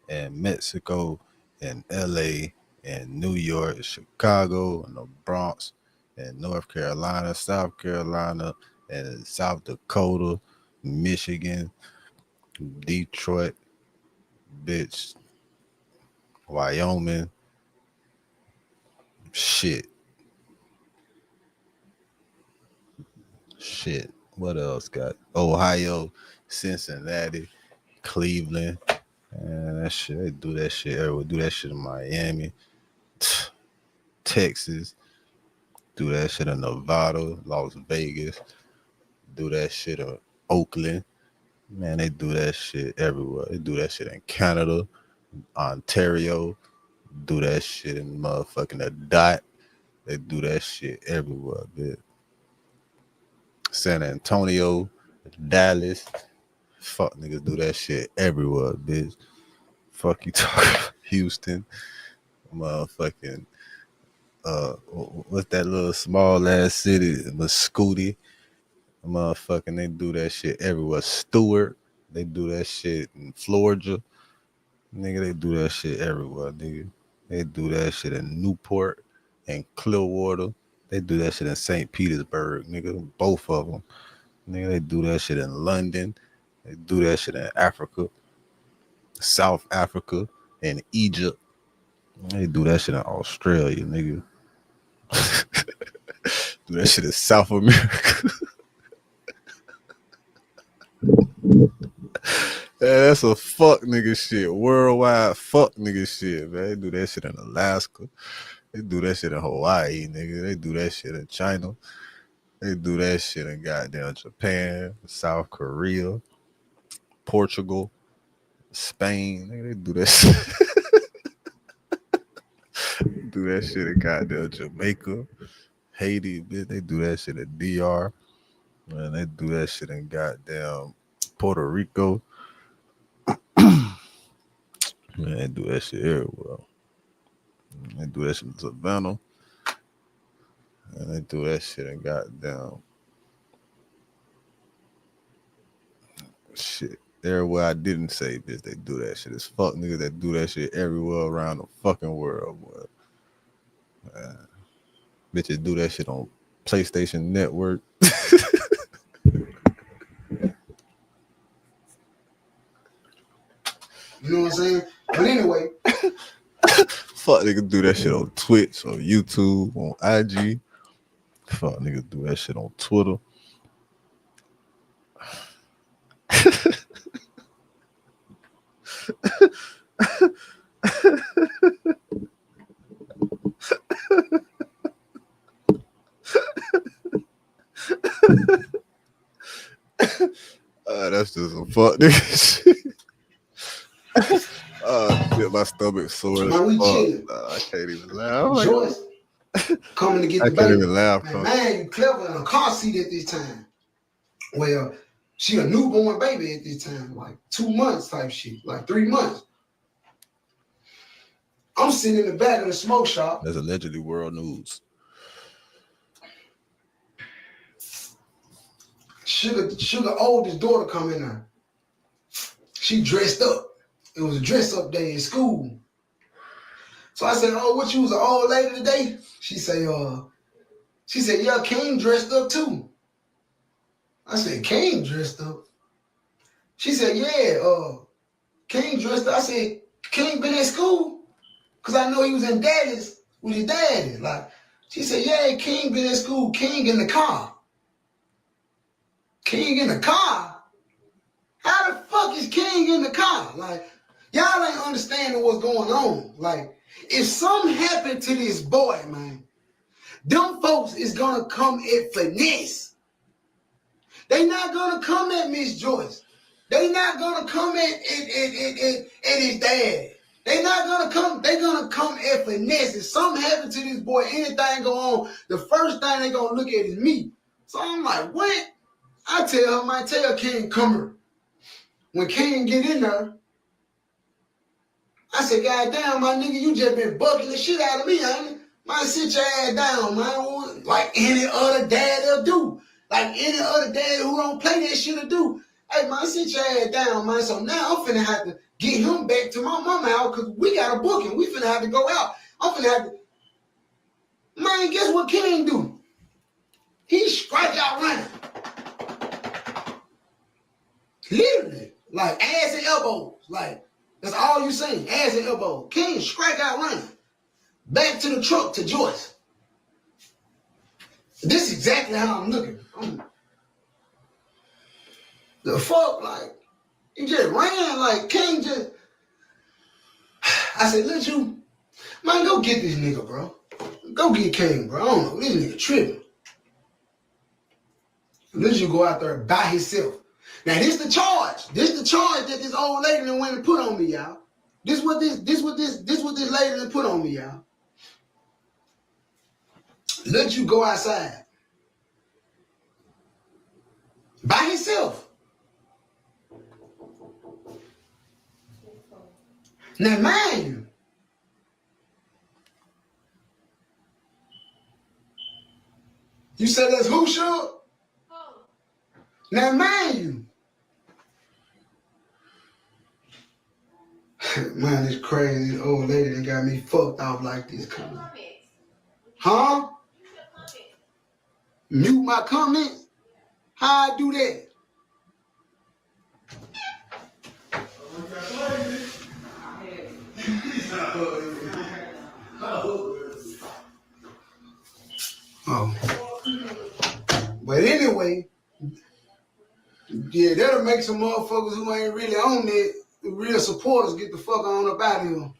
and Mexico and LA and New York, Chicago and the Bronx and North Carolina, South Carolina and South Dakota, Michigan, Detroit, bitch, Wyoming, shit. What else got? Ohio, Cincinnati, Cleveland. And that shit, they do that shit everywhere. Do that shit in Miami, Texas. Do that shit in Nevada, Las Vegas. Do that shit in Oakland. Man, they do that shit everywhere. They do that shit in Canada, Ontario. Do that shit in motherfucking the Dot. They do that shit everywhere, bitch. San Antonio, Dallas. Fuck niggas do that shit everywhere, bitch. Fuck you talking Houston. Motherfucking what's that little small ass city? Mascooty. Motherfucking they do that shit everywhere. Stewart. They do that shit in Florida. Nigga, they do that shit everywhere, nigga. They do that shit in Newport and Clearwater. They do that shit in St. Petersburg, nigga. Both of them. Nigga, they do that shit in London. They do that shit in Africa, South Africa, and Egypt. They do that shit in Australia, nigga. Do that shit in South America. Yeah, that's a fuck nigga shit. Worldwide fuck nigga shit, man. They do that shit in Alaska. They do that shit in Hawaii, nigga. They do that shit in China. They do that shit in goddamn Japan, South Korea, Portugal, Spain. Nigga, they do that shit. Do that shit in goddamn Jamaica, Haiti, bitch. They do that shit in DR. Man, they do that shit in goddamn Puerto Rico. Man, they do that shit everywhere. They do that shit in Savannah. And they do that shit in goddamn shit. Everywhere I didn't say, bitch, they do that shit. It's fuck niggas that do that shit everywhere around the fucking world, boy. Bitches do that shit on PlayStation Network. You know what I'm saying? But anyway. Fuck niggas do that shit on Twitch, on YouTube, on IG. Fuck niggas do that shit on Twitter. That's just some fuck nigga shit. Shit, my stomach sore. I can't even laugh. Joyce coming to get the baby. I can't even laugh. Man, you clever in a car seat at this time. Well, she a newborn baby at this time, like 2 months type shit, like 3 months. I'm sitting in the back of the smoke shop. That's allegedly world news. Sugar oldest daughter come in there. She dressed up. It was a dress up day in school. So I said, "Oh, what, you was an old lady today?" She said, "Yeah, King dressed up too." I said, "King dressed up?" She said, "Yeah, King dressed up." I said, "King been at school?" Cause I know he was in daddy's with his daddy. Like, she said, "Yeah, King been at school. King in the car." King in the car? How the fuck is King in the car? Like, y'all ain't understanding what's going on. Like, if something happened to this boy, man, them folks is gonna come at Finesse. They not gonna come at Miss Joyce. They not gonna come at his dad. They not gonna come, they gonna come at Finesse. If something happened to this boy, anything go on, the first thing they gonna look at is me. So I'm like, what? I tell King, come here. When King get in there, I said, "God damn, my nigga, you just been bucking the shit out of me, ain't it? Man, sit your ass down, man. Like any other dad will do. Like any other dad who don't play that shit will do. Hey, man, sit your ass down, man. So now I'm finna have to get him back to my mama house because we got a booking. We finna have to go out. I'm finna have to... Man, guess what King do? He scratch out running. Literally. Like ass and elbows. Like, that's all you seen. Ass and elbows. King strike out running. Back to the truck to Joyce. This is exactly how I'm looking. The fuck, like, he just ran, like, King just... I said, "Let you... Man, go get this nigga, bro. Go get King, bro. I don't know. This nigga tripping. Let you go out there by himself. Now, this the charge. This the charge that this old lady done went and put on me, y'all. This what this lady done put on me, y'all. Let you go outside. By himself. Now, mind you, you said that's who, sure? Now, mind you, man, it's crazy. This old lady that got me fucked off like this. Huh? Mute my comments? How I do that? Oh. But anyway, yeah, that'll make some motherfuckers who ain't really on it, the real supporters, get the fuck on up out of here.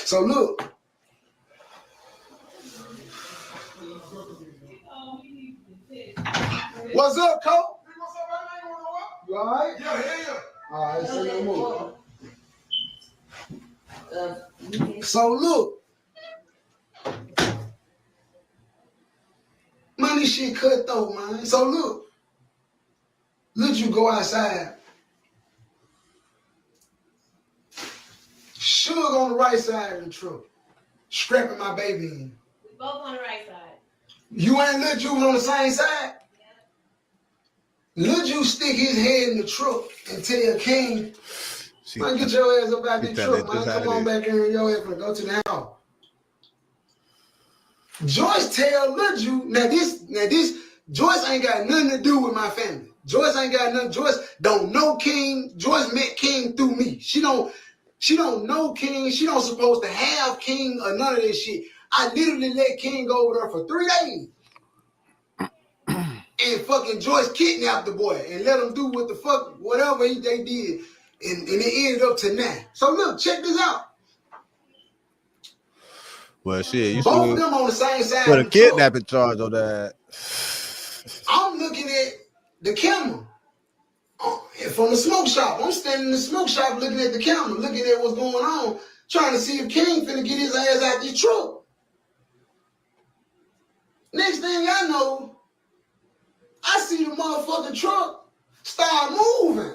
So look. What's up, Cole? You all right? Yeah. All right, say no more. So look. Man, this shit cut though, man. So look. Let you go outside. Sugar on the right side of the truck. Scrapping my baby in. We both on the right side. You ain't let you on the same side? Let you stick his head in the truck and tell King, man, get your ass up out this truck, man. Come on back in here, your ass, go to the house. Joyce tell Lil now this, Joyce ain't got nothing to do with my family. Joyce ain't got nothing. Joyce don't know King. Joyce met King through me. She don't know King. She don't supposed to have King or none of this shit. I literally let King go over there for 3 days. And fucking Joyce kidnapped the boy and let him do what the fuck, whatever they did. And it ended up to now. So look, check this out. Well, shit, you both of them on the same side. Put a kidnapping charge on that. I'm looking at the camera from the smoke shop. I'm standing in the smoke shop looking at the camera, looking at what's going on, trying to see if King finna get his ass out this truck. Next thing I know, I see the motherfucking truck start moving.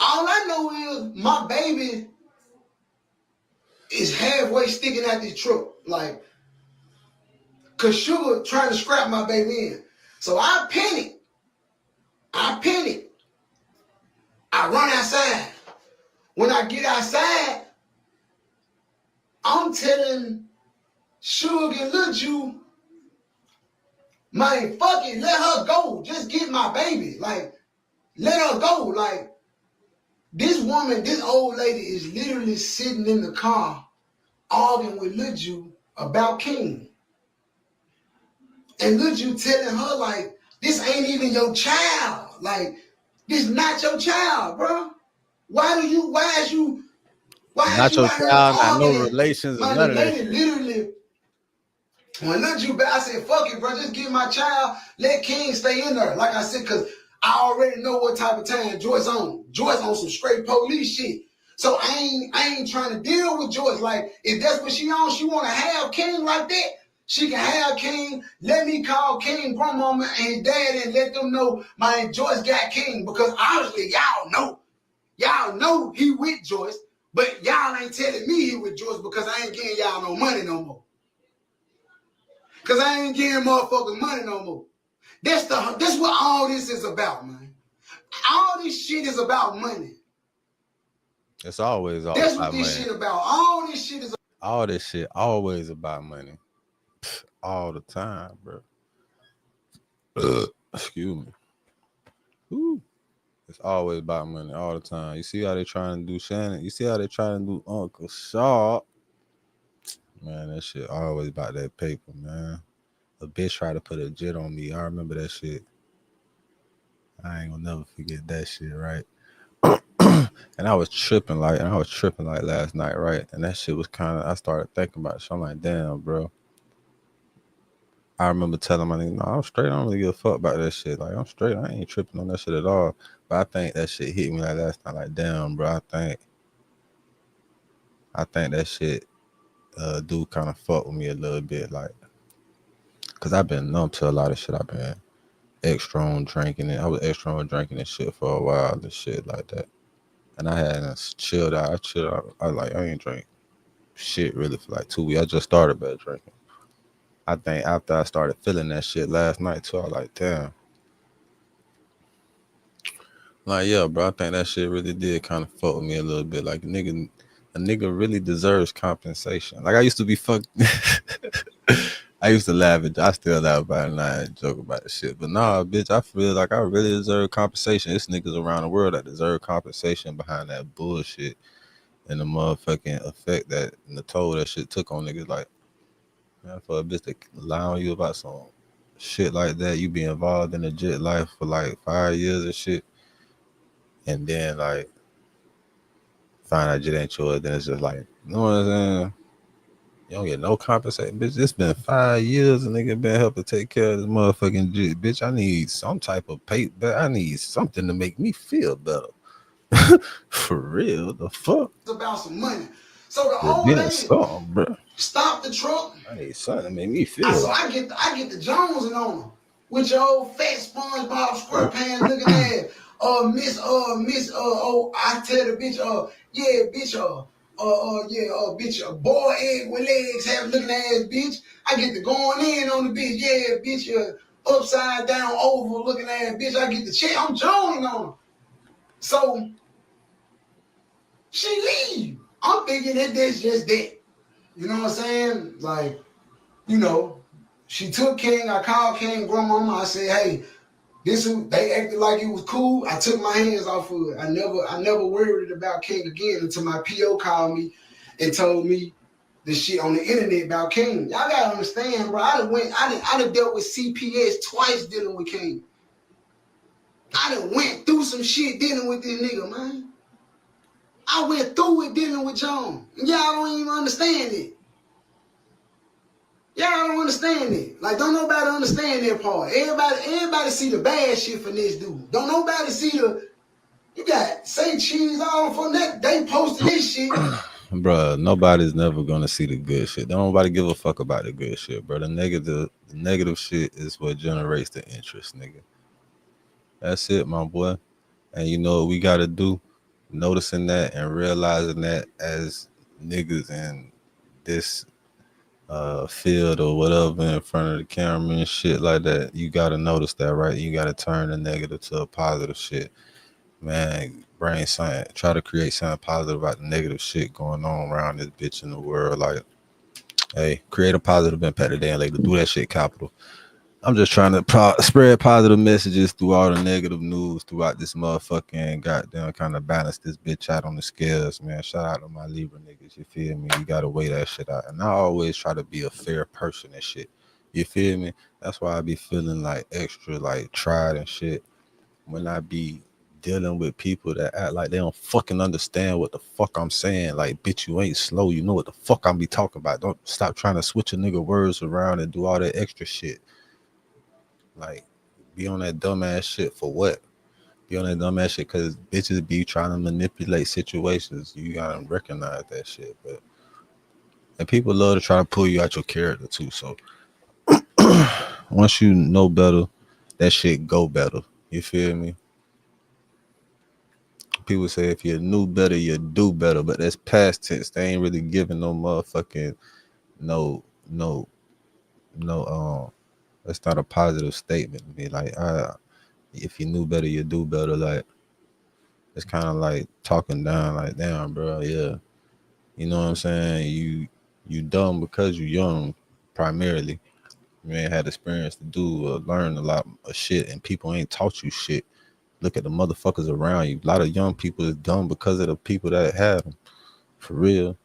All I know is my baby is halfway sticking out this truck. Like, cause Sugar trying to scrap my baby in. So I panic. I run outside. When I get outside, I'm telling Suge and Lil Ju, man, fuck it, let her go. Just get my baby. Like, let her go. Like, this woman, this old lady is literally sitting in the car arguing with Lil Ju about King. And Lil Ju telling her, like, this ain't even your child. Like, this not your child, bro. Why is you Not out your here child, not no arguing? relations or Man, none the of that lady shit. literally, when Lil Ju back, I said, fuck it, bro. Just give my child. Let King stay in there. Like I said, because I already know what type of time Joyce on. Joyce on some straight police shit. So I ain't trying to deal with Joyce. Like, if that's what she on, she want to have King like that, she can have King. Let me call King grandmama and his dad and let them know my Joyce got King. Because obviously y'all know. Y'all know he with Joyce. But y'all ain't telling me he with Joyce because I ain't getting y'all no money no more. Because I ain't getting motherfuckers money no more. That's what all this is about, man. All this shit is about money. It's always all That's about what this money. shit about. All this shit is All this shit always about money. All the time, bro. Excuse me. Ooh. It's always about money all the time. You see how they trying to do Shannon? You see how they trying to do Uncle Sharp? Man, that shit always about that paper, man. A bitch tried to put a jit on me. I remember that shit. I ain't gonna never forget that shit, right? And I was tripping like last night, right? And that shit was kind of, I started thinking about it. So I'm like, damn, bro. I remember telling my nigga, no, I'm straight. I don't really give a fuck about that shit. Like, I'm straight. I ain't tripping on that shit at all. But I think that shit hit me like last night. Like, damn, bro. I think that shit do kind of fuck with me a little bit. Like, cause I've been numb to a lot of shit. I've been extra on drinking it. I was extra on drinking and shit for a while and shit like that. And I had chilled out. I chilled out. I ain't drink shit really for like 2 weeks. I just started back drinking. I think after I started feeling that shit last night too, I was like, damn. Like, yeah, bro, I think that shit really did kind of fuck with me a little bit. Like, a nigga really deserves compensation. Like, I used to be I used to laugh at, I still laugh about it and I joke about the shit. But nah, bitch, I feel like I really deserve compensation. It's niggas around the world that deserve compensation behind that bullshit and the motherfucking effect that and the toll that shit took on niggas. Like, man, for a bitch to lie on you about some shit like that, you be involved in a jet life for like 5 years and shit, and then like find out jet ain't yours, then it's just like, you know what I'm saying? You don't get no compensation, bitch. It's been 5 years and nigga been helping take care of this motherfucking jet, bitch. I need some type of pay, but I need something to make me feel better. For real, the fuck? It's about some money. So the You're old getting lady something, bro. stopped the truck. I need something to make me feel. So I get the Jonesing on her with your old fat SpongeBob SquarePants looking ass. I tell the bitch, bitch, boy egg with legs having looking ass bitch. I get the going in on the bitch, bitch, upside down oval looking ass bitch. I get the check. I'm joning on her. So she leave. I'm thinking that that's just that. You know what I'm saying? Like, you know, she took King. I called King grandmama. I said, hey, they acted like it was cool. I took my hands off of it. I never worried about King again until my PO called me and told me the shit on the internet about King. Y'all gotta understand, bro. I done dealt with CPS twice dealing with King. I done went through some shit dealing with this nigga, man. I went through it dealing with John. And y'all don't even understand it. Y'all don't understand it. Like, don't nobody understand that part. Everybody see the bad shit from this dude. Don't nobody see you got Say Cheese all from that. They posted this shit. Bruh, nobody's never gonna see the good shit. Don't nobody give a fuck about the good shit, bro. The negative shit is what generates the interest, nigga. That's it, my boy. And you know what we gotta do? Noticing that and realizing that as niggas in this field or whatever in front of the camera and shit like that, you gotta notice that, right? You gotta turn the negative to a positive shit. Man, brain science, try to create something positive about the negative shit going on around this bitch in the world. Like, hey, create a positive impact today and later. Do that shit, capital. I'm just trying to spread positive messages through all the negative news throughout this motherfucking goddamn, kind of balance this bitch out on the scales, man. Shout out to my Libra niggas, you feel me? You gotta weigh that shit out. And I always try to be a fair person and shit. You feel me? That's why I be feeling like extra, like tried and shit when I be dealing with people that act like they don't fucking understand what the fuck I'm saying. Like, bitch, you ain't slow. You know what the fuck I'm be talking about. Don't stop trying to switch a nigga words around and do all that extra shit. Like, be on that dumbass shit for what? Be on that dumbass shit because bitches be trying to manipulate situations. You gotta recognize that shit. But and people love to try to pull you out your character too. So once you know better, that shit go better. You feel me? People say if you knew better, you do better. But that's past tense. They ain't really giving no motherfucking no. That's not a positive statement to me. Like, if you knew better, you do better. Like, it's kind of like talking down. Like, damn, bro, yeah, you know what I'm saying? You dumb because you young, primarily. You ain't had experience to do or learn a lot of shit, and people ain't taught you shit. Look at the motherfuckers around you. A lot of young people is dumb because of the people that have them, for real.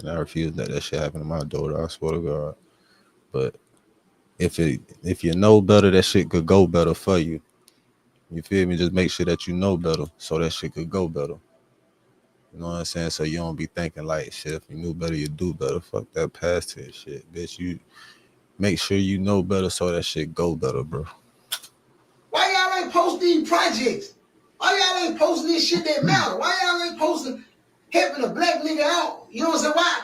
And I refuse to let that shit happen to my daughter. I swear to God. But if you know better, that shit could go better for you. You feel me? Just make sure that you know better so that shit could go better. You know what I'm saying? So you don't be thinking like, shit, if you knew better, you do better. Fuck that past tense shit, bitch. You make sure you know better so that shit go better, bro. Why y'all ain't posting these projects? Why y'all ain't posting this shit that matter? Why y'all ain't posting helping a black nigga out? You know what I'm saying? Why?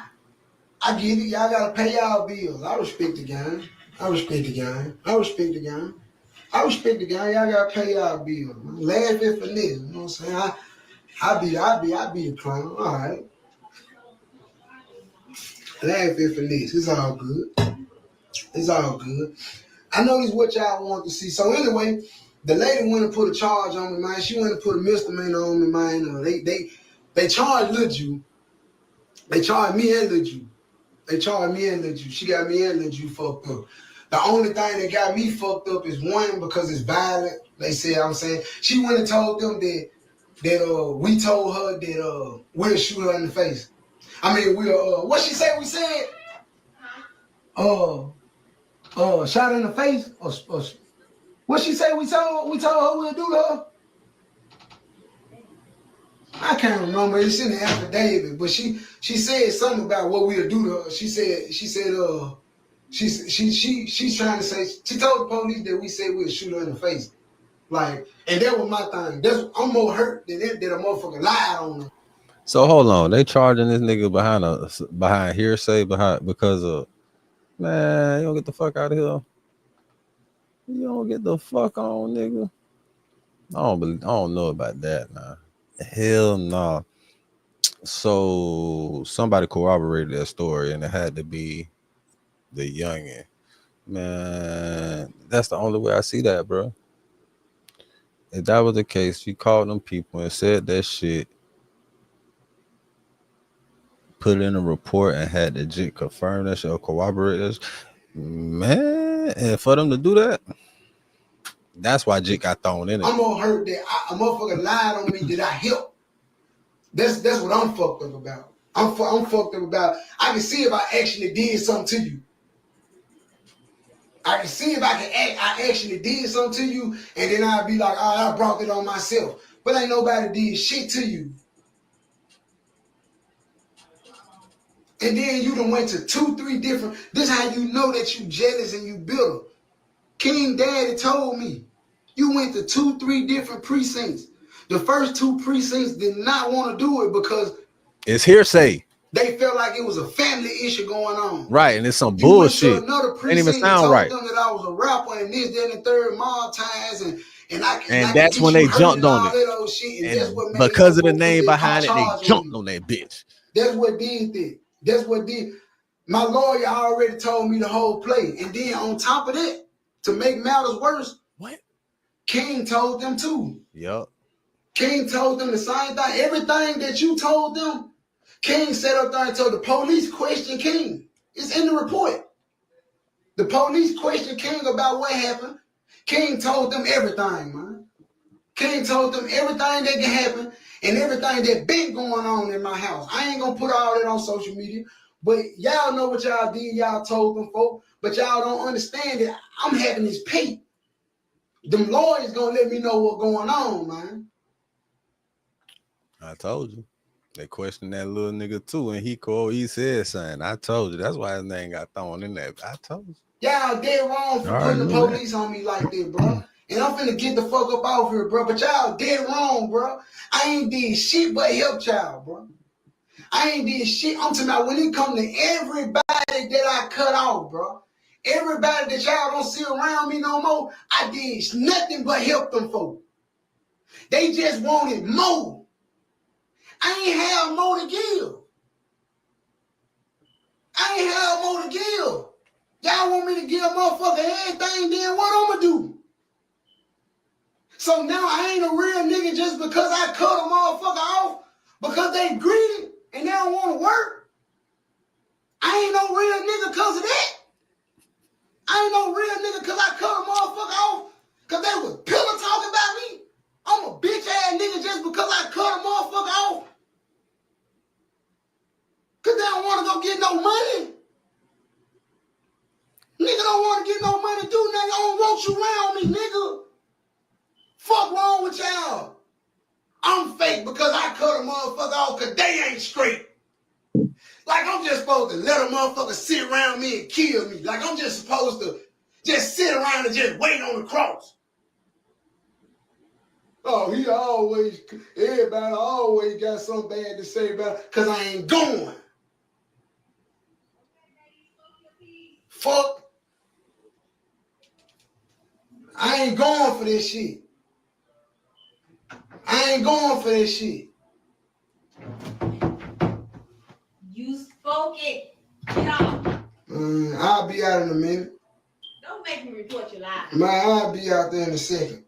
I get it. Y'all gotta pay y'all bills. I respect the game. I respect the game. I respect the game. I respect the game. Y'all gotta pay y'all bills. Laugh at for niggas. You know what I'm saying? I be the clown. All right. Laugh at for niggas. It's all good. It's all good. I know this is what y'all want to see. So anyway, the lady went and put a charge on me, man. She went and put a misdemeanor on me, man. They charged Lil Ju. They charged me and Lil Ju. They charged me and Lil Ju. She got me and Lil Ju fucked up. The only thing that got me fucked up is one, because it's violent. They said, I'm saying, she went and told them that we told her that we'll shoot her in the face. I mean, what she said we said? Shot her in the face? Or what she say we told her we'll do to her? I can't remember. It's in the affidavit, but she said something about what we'll do to her. She's trying to say, she told the police that we said we'll shoot her in the face. Like, and that was my thing. I'm more hurt than a motherfucker lied on her. So hold on, they charging this nigga behind hearsay because of, man, you don't get the fuck out of here. You don't get the fuck on, nigga. I don't know about that, nah. Hell no. Nah. So somebody corroborated that story, and it had to be the youngin. Man, that's the only way I see that, bro. If that was the case, she called them people and said that shit, put it in a report, and had the jit confirm that shit or corroborate this. Man, and for them to do that, that's why jit got thrown in it. I'm gonna hurt that a motherfucker lied on me that I helped. That's what I'm fucked up about. I'm fucked up about. I can see if I actually did something to you. I can see if I actually did something to you, and then I'd be like, oh, I brought it on myself. But ain't nobody did shit to you. And then you done went to 2-3 different. This how you know that you jealous and you bitter. King Daddy told me you went to 2-3 different precincts. The first 2 precincts did not want to do it because It's hearsay. They felt like it was a family issue going on. Right, and it's some You went bullshit. to another Ain't precinct even and sound told right. them that I was a rapper and this, that, and the third mob ties and I And can that's get when you they hurt jumped and on all it. that old shit. And that's And what made because of the folks name put that behind it, they charge on jumped me. on that bitch. That's what did it. That's what did. My lawyer already told me the whole play. And then on top of that, to make matters worse, what? King told them too. Yup. King told them the same thing. Everything that you told them, King sat up there and told the police question King. It's in the report. The police questioned King about what happened. King told them everything, man. King told them everything that can happen and everything that been going on in my house. I ain't gonna put all that on social media, but y'all know what y'all did. Y'all told them folk, but y'all don't understand that I'm having this pay. Them lawyers gonna let me know what's going on, man. I told you. They questioned that little nigga too, and he said something. I told you. That's why his name got thrown in there. I told you. Y'all dead wrong for putting the police on me like that, bro. And I'm finna get the fuck up off here, bro. But y'all dead wrong, bro. I ain't did shit but help y'all, bro. I ain't did shit. I'm talking about when it come to everybody that I cut off, bro. Everybody that y'all don't see around me no more, I did nothing but help them folks. They just wanted more. I ain't have more to give. I ain't have more to give. Y'all want me to give a motherfucker everything, then what I'm gonna do? So now I ain't a real nigga just because I cut a motherfucker off because they greedy and they don't want to work. I ain't no real nigga because of that. I ain't no real nigga because I cut a motherfucker off because they was pillow talking about me. I'm a bitch ass nigga just because I cut a motherfucker off because they don't want to go get no money. Nigga don't want to get no money, do nothing. I don't want you around me, nigga. Fuck wrong with y'all. I'm fake because I cut a motherfucker off because they ain't straight. Like I'm just supposed to let a motherfucker sit around me and kill me. Like I'm just supposed to just sit around and just wait on the cross. Oh, everybody always got something bad to say about it because I ain't going. Fuck. I ain't going for this shit. I ain't going for this shit. You spoke it. Get off. I'll be out in a minute. Don't make me report you live. Man, I'll be out there in a second.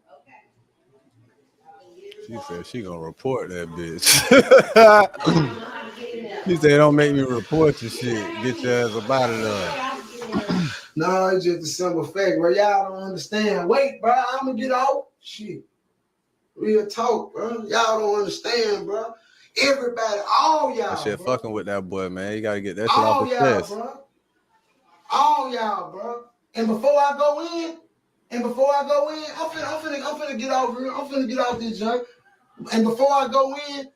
She said she gonna report that bitch. She said, don't make me report your shit. Get your ass up out of there. No, it's just a simple fact, bro. Y'all don't understand. Wait, bro, I'm gonna get off. Shit. Real talk, bro. Y'all don't understand, bro. Everybody, all y'all, That shit bro. fucking with that boy, man. You gotta get that shit off his chest. Bro. All y'all, bro. And before I go in, I'm finna get off here. I'm finna get off this junk. And before I go in,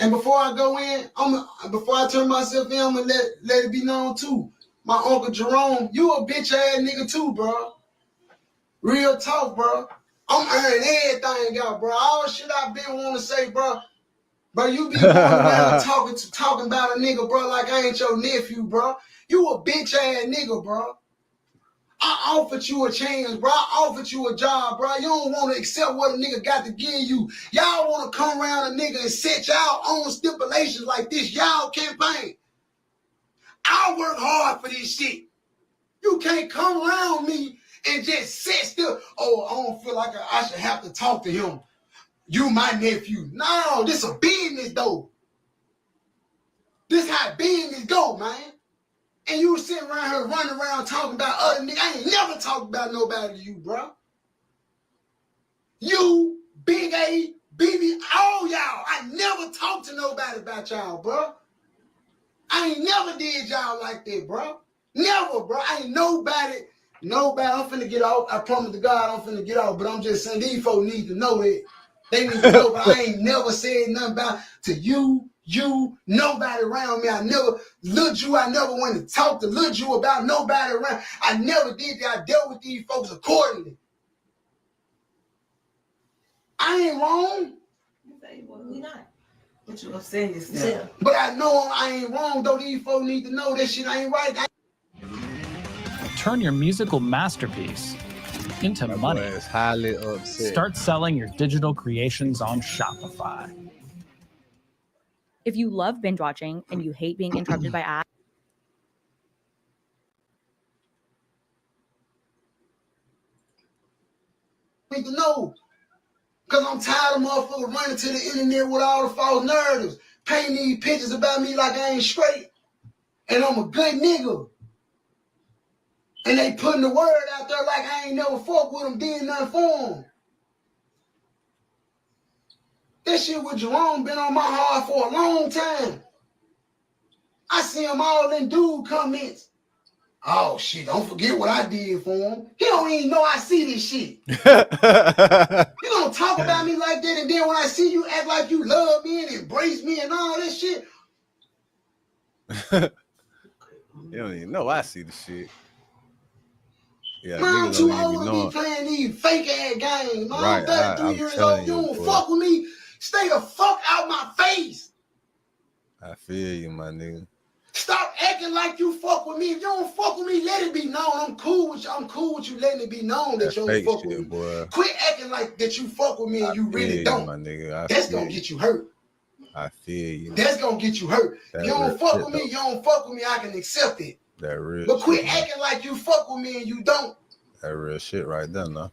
before I turn myself in, I'm gonna let it be known too. My Uncle Jerome, you a bitch ass nigga too, bro. Real talk, bro. I'm earning everything out, bro. All shit I been want to say, bro. Bro, you be going around talking about a nigga, bro, like I ain't your nephew, bro. You a bitch ass nigga, bro. I offered you a chance, bro. I offered you a job, bro. You don't want to accept what a nigga got to give you. Y'all want to come around a nigga and set y'all own stipulations like this. Y'all campaign. I work hard for this shit. You can't come around me and just sit still. Oh, I don't feel like I should have to talk to him. You my nephew. No, this a business, though. This how business go, man. And you sitting around here running around talking about other niggas. I ain't never talked about nobody to you, bro. You, Big A, BB, all y'all. I never talked to nobody about y'all, bro. I ain't never did y'all like that, bro. Never, bro. I ain't nobody. I'm finna get off. I promise to God I'm finna get off. But I'm just saying these folks need to know that. They need to know, but I ain't never said nothing about to you, nobody around me. I never looked you. I never went to talk to look you about nobody around. I never did that. I dealt with these folks accordingly. I ain't wrong. We not. What you upset yourself? But I know I ain't wrong, though. These folks need to know that shit ain't right. Turn your musical masterpiece into money. Is highly upset. Start selling your digital creations on Shopify. If you love binge watching and you hate being interrupted by ads, Need to know. Because I'm tired of motherfuckers running to the internet with all the false narratives, painting these pictures about me like I ain't straight. And I'm a good nigga. And they putting the word out there like I ain't never fuck with them, did nothing for them. That shit with Jerome been on my heart for a long time. I see them all in dude comments. Oh shit, don't forget what I did for him. He don't even know I see this shit. You gonna talk about me like that, and then when I see you act like you love me and embrace me and all that shit. You don't even know I see the shit. Yeah, Man, I'm niggas too don't even old to know. be playing these fake ass games. Man, Right, I'm 33 I'm years telling old. You you, don't boy. fuck with me. Stay the fuck out my face. I feel you, my nigga. Stop acting like you fuck with me. If you don't fuck with me, let it be known. I'm cool with you. I'm cool with you letting it be known that you don't fake fuck shit, with me. boy. Quit acting like that you fuck with me and you Feel really you, don't. my nigga. That's gonna get you hurt. I feel you. That's gonna get you hurt. That If you real don't fuck shit, with me, though. you don't fuck with me, I can accept it. That real But quit shit, man. acting like you fuck with me and you don't. That real shit right there, no.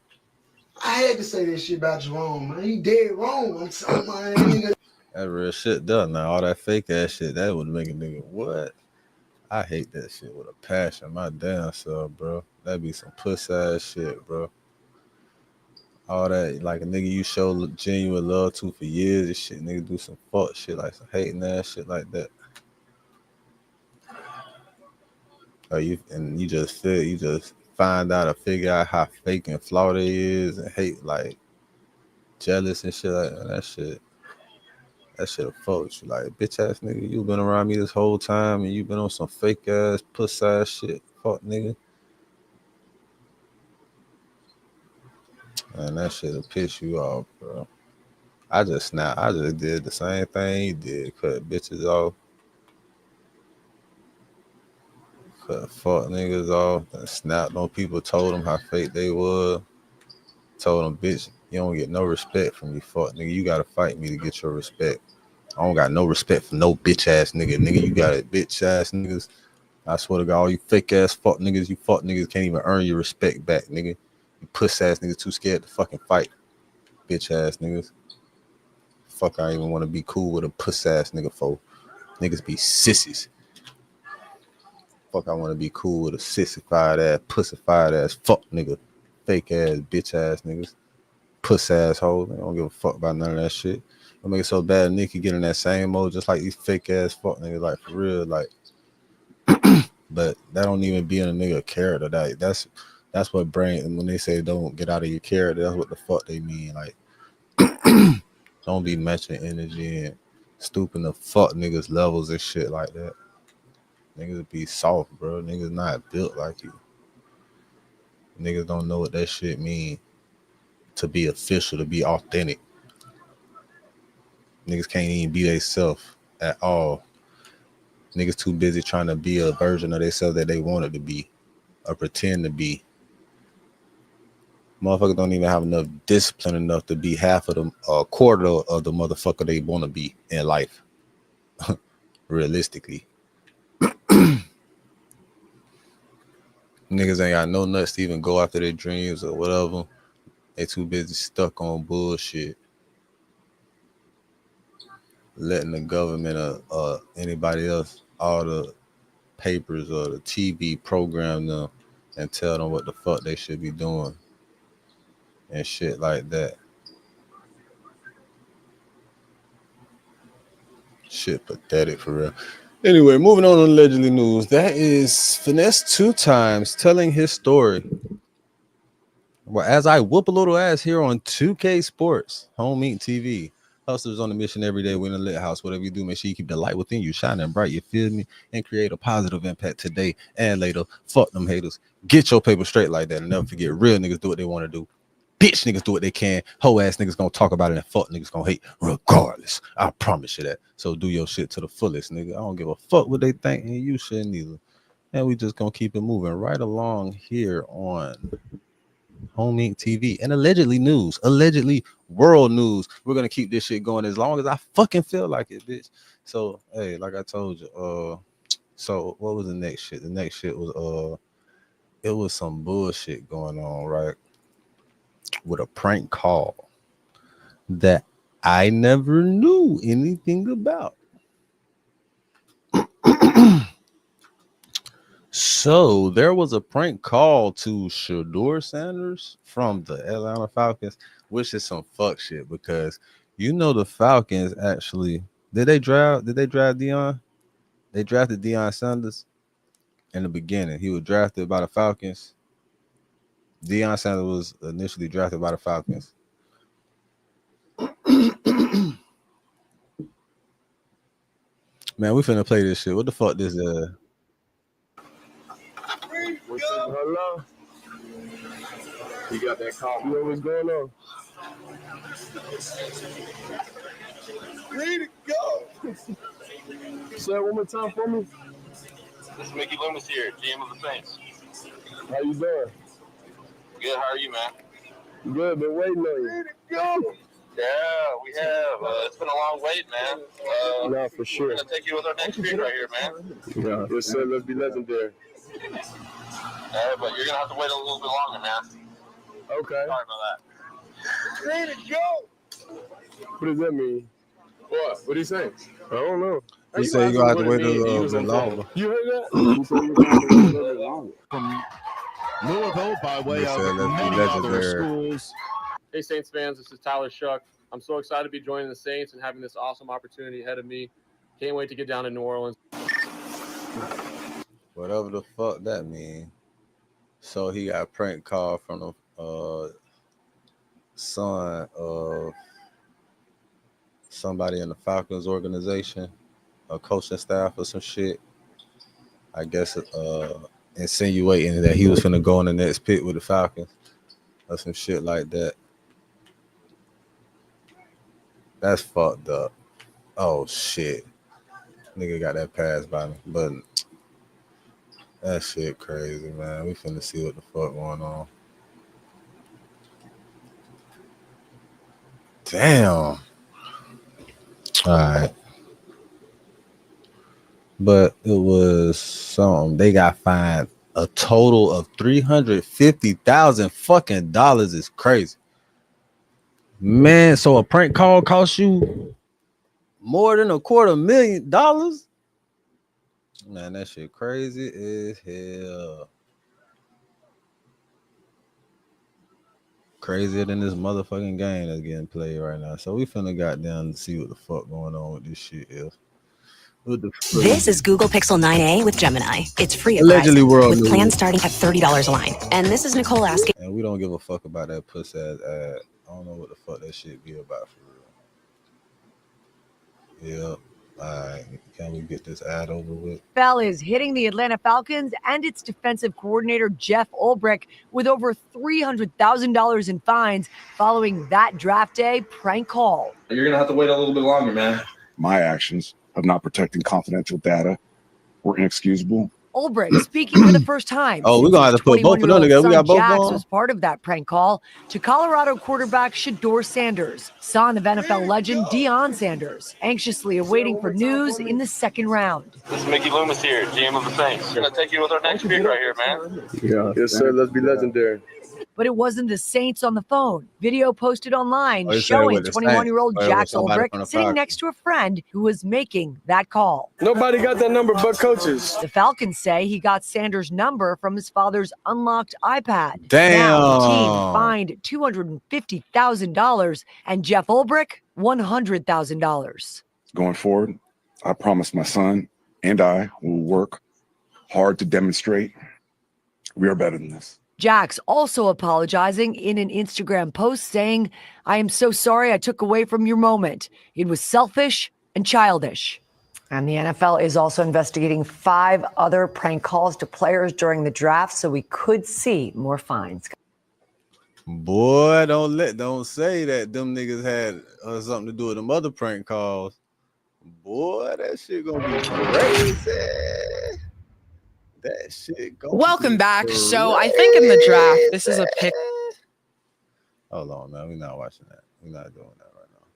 I had to say that shit about Jerome, man. He dead wrong. I'm sorry, man. Nigga. That real shit done now. All that fake ass shit, that would make a nigga what? I hate that shit with a passion. My damn self, bro. That be some puss ass shit, bro. All that, like a nigga you show genuine love to for years and shit, nigga do some fuck shit, like some hating ass shit like that. Or you just find out or figure out how fake and flawed they is and hate, like jealous and shit like that. That shit'll fuck with you. Like, bitch ass nigga, you been around me this whole time and you been on some fake ass puss ass shit. Fuck nigga. And that shit'll piss you off, bro. I just did the same thing he did. Cut bitches off. Cut fuck niggas off. And snapped on people, told them how fake they was. Told them, bitch, you don't get no respect from me, fuck nigga. You gotta fight me to get your respect. I don't got no respect for no bitch ass nigga. Nigga, you got it, bitch ass niggas. I swear to God, all you fake ass fuck niggas, you fuck niggas can't even earn your respect back, nigga. You puss ass niggas too scared to fucking fight. Bitch ass niggas. Fuck, I even want to be cool with a puss ass nigga for. Niggas be sissies. Fuck, I want to be cool with a sissified ass, pussified ass fuck nigga. Fake ass, bitch ass niggas. Puss ass hoes. I don't give a fuck about none of that shit. What make it so bad Nick can get in that same mode just like these fake ass fuck niggas, like for real, like. But that don't even be in a nigga character. That's what brain, when they say don't get out of your character, that's what the fuck they mean. Like, don't be matching energy and stooping to fuck niggas levels and shit like that. Niggas be soft, bro. Niggas not built like you. Niggas don't know what that shit mean to be official, to be authentic. Niggas can't even be themselves at all. Niggas too busy trying to be a version of themselves that they wanted to be or pretend to be. Motherfuckers don't even have enough discipline enough to be half of them, a quarter of the motherfucker they want to be in life. Realistically. Niggas ain't got no nuts to even go after their dreams or whatever. They too busy stuck on bullshit. Letting the government or anybody else, all the papers or the TV program them and tell them what the fuck they should be doing and shit like that. Shit pathetic for real. Anyway, moving on to allegedly news. That is FINESSE2TYMES telling his story. Well, as I whoop a little ass here on 2K Sports, Home Meet TV. Hustlers on the mission every day. We're in a lit house. Whatever you do, make sure you keep the light within you shining bright. You feel me? And create a positive impact today and later. Fuck them haters. Get your paper straight like that. And never forget, real niggas do what they want to do. bitch niggas do what they can. Hoe ass niggas gonna talk about it and fuck niggas gonna hate regardless. I promise you that. So do your shit to the fullest, nigga. I don't give a fuck what they think, and you shouldn't either. And we just gonna keep it moving right along here on Home Inc. TV and allegedly news, allegedly world news. We're gonna keep this shit going as long as I fucking feel like it, bitch. So hey, like I told you, so what was the next shit? The next shit was it was some bullshit going on, right? With a prank call that I never knew anything about. So there was a prank call to Shedeur Sanders from the Atlanta Falcons, which is some fuck shit because you know the Falcons actually did they draft Deion? They drafted Deion Sanders in the beginning. He was drafted by the Falcons. Deion Sanders was initially drafted by the Falcons. Man, we finna play this shit. What the fuck this Hello? You got that call. You know what's going on? Ready to go. Say it one more time for me. This is Mickey Loomis here, GM of the Saints. How you doing? Good, how are you, man? Good, been waiting on you. Ready to go. Yeah, we have. It's been a long wait, man. No, for sure. We're going to take you with our next pick right here, man. Yeah, yes, sir. Let's be legendary. But you're going to have to wait a little bit longer, man. Okay. Sorry about that. Ready to go. What does that mean? What? What are you saying? I don't know. He said you gonna have to wait a little bit longer. You heard that? He said you gonna have to wait a little bit longer. From Louisville by way He of said, let's be many other legendary. schools. Hey Saints fans, this is Tyler Shuck. I'm so excited to be joining the Saints and having this awesome opportunity ahead of me. Can't wait to get down to New Orleans. Whatever the fuck that mean. So he got a prank call from the son of somebody in the Falcons organization, a coaching staff or some shit. I guess insinuating that he was finna go in the next pit with the Falcons or some shit like that. That's fucked up. Oh shit. Nigga got that pass by me. But that shit crazy, man. We finna see what the fuck going on. Damn. All right. But it was something. They got fined a total of $350,000 fucking dollars. Is crazy. Man, so a prank call cost you more than $250,000? Man, that shit crazy as hell. Crazier than this motherfucking game that's getting played right now. So we finna got down to see what the fuck going on with this shit is. This is Google Pixel 9a with Gemini. It's free at Allegedly world with news. plans starting at $30 a line. And this is Nicole asking. And we don't give a fuck about that pussy ass ad. I don't know what the fuck that shit be about for real. Yep. Alright. Can we get this ad over with? NFL is hitting the Atlanta Falcons and its defensive coordinator, Jeff Ulbrich, with over $300,000 in fines following that draft day prank call. You're going to have to wait a little bit longer, man. My actions of not protecting confidential data were inexcusable. Ulbrich speaking for the first time. Oh, we're gonna have to put both of them together. We got both Jax on. was part of that prank call to Colorado quarterback Shedeur Sanders, son of NFL legend Deion Sanders, anxiously awaiting for news in the second round. This is Mickey Loomis here, GM of the Saints. We're going to take you with our next pick right here, man. Yeah. Yes, sir. Let's be legendary. But it wasn't the Saints on the phone. Video posted online Oh, you said showing with the 21-year-old Saints. Jax Somebody from the Ulbrich sitting Falcons. next to a friend who was making that call. Nobody got that number but coaches. The Falcons say he got Sanders' number from his father's unlocked iPad. Damn. Now the team fined $250,000 and Jeff Ulbrich $100,000. Going forward, I promise my son and I will work hard to demonstrate we are better than this. Jax also apologizing in an Instagram post saying, "I am so sorry I took away from your moment. It was selfish and childish." And the NFL is also investigating 5 other prank calls to players during the draft, so we could see more fines. Boy, don't say that them niggas had something to do with them other prank calls. Boy, that shit gonna be crazy. That shit gonna Welcome be back. crazy. So I think in the draft, this is a pick. Hold on, man. We're not watching that. We're not doing that right now.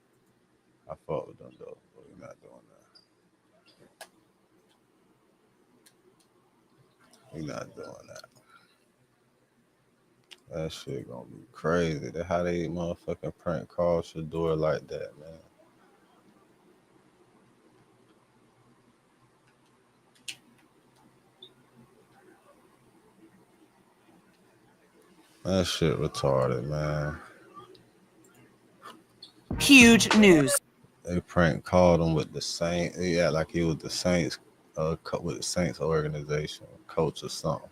I fought with them though, but we're not doing that. We're not doing that. That shit gonna be crazy. That's how they motherfucking prank call should do it like that, man. That shit retarded, man. Huge news. They prank called him with the Saints. Yeah, like he was the Saints, with the Saints organization, coach or something.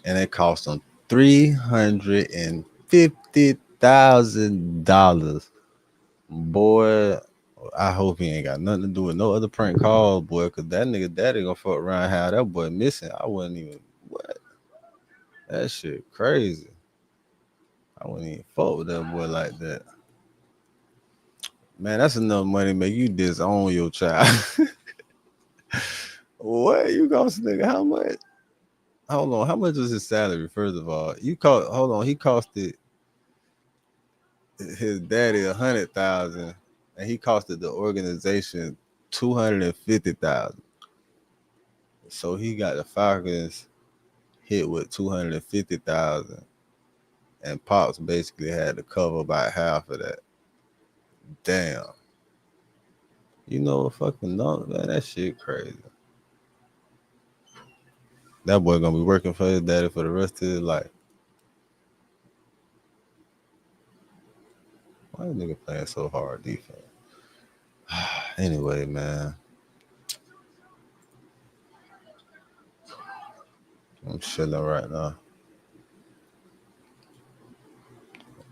And it cost him $350,000. Boy, I hope he ain't got nothing to do with no other prank call, boy, because that nigga daddy gonna fuck around how that boy missing. I wouldn't even, what? That shit crazy. I wouldn't even fuck with that boy like that. Man, that's enough money to make you disown your child. What? You cost nigga how much? Hold on, how much was his salary, first of all? He costed his daddy $100,000, and he costed the organization $250,000. So he got the Falcons hit with $250,000, and Pops basically had to cover about half of that. Damn. You know what fucking dumb, man? That shit crazy. That boy gonna be working for his daddy for the rest of his life. Why is nigga playing so hard defense? Anyway, man. I'm chilling right now.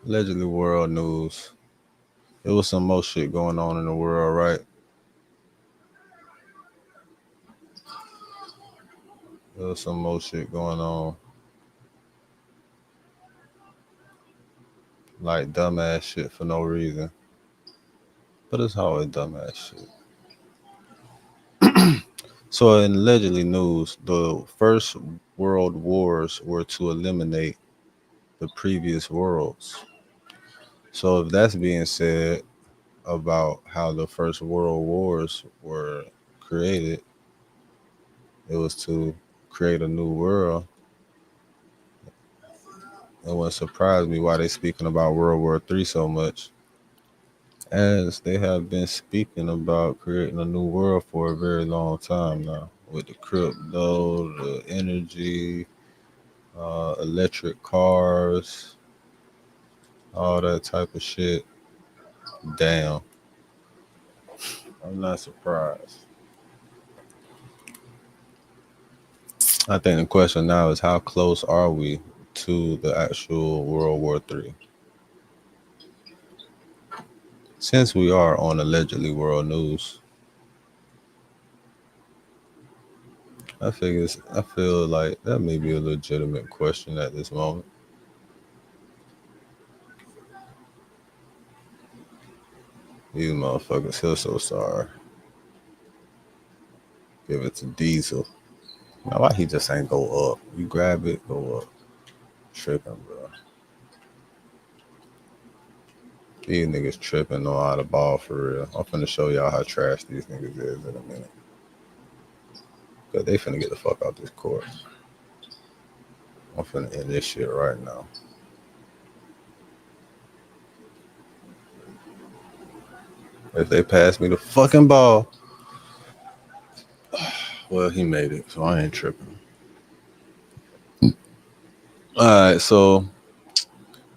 Allegedly world news. There was some more shit going on in the world, right? There was some more shit going on. Like dumbass shit for no reason. But it's always dumbass shit. So in allegedly news, the first world wars were to eliminate the previous worlds. So if that's being said about how the first world wars were created, it was to create a new world. It wouldn't surprise me why they speaking about World War III so much, as they have been speaking about creating a new world for a very long time now, with the crypto, the energy, electric cars, all that type of shit. Damn. I'm not surprised. I think the question now is, how close are we to the actual World War III? Since we are on allegedly world news, I feel like that may be a legitimate question at this moment. These motherfuckers feel so sorry. Give it to Diesel. Now why he just ain't go up? You grab it, go up. Tripping, bro. These niggas tripping on how to ball for real. I'm finna show y'all how trash these niggas is in a minute. Cause they finna get the fuck out this court. I'm finna end this shit right now. If they pass me the fucking ball, well, he made it, so I ain't tripping. All right, so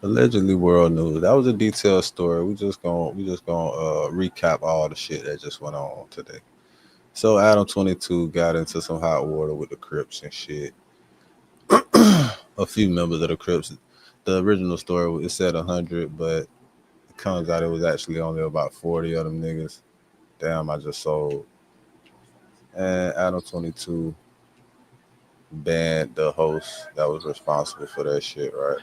allegedly world news. That was a detailed story. We just gonna recap all the shit that just went on today. So Adam 22 got into some hot water with the Crips and shit. A few members of the Crips. The original story, it said 100, but it comes out it was actually only about 40 of them niggas. Damn, I just sold. And Adam 22 banned the host that was responsible for that shit, right?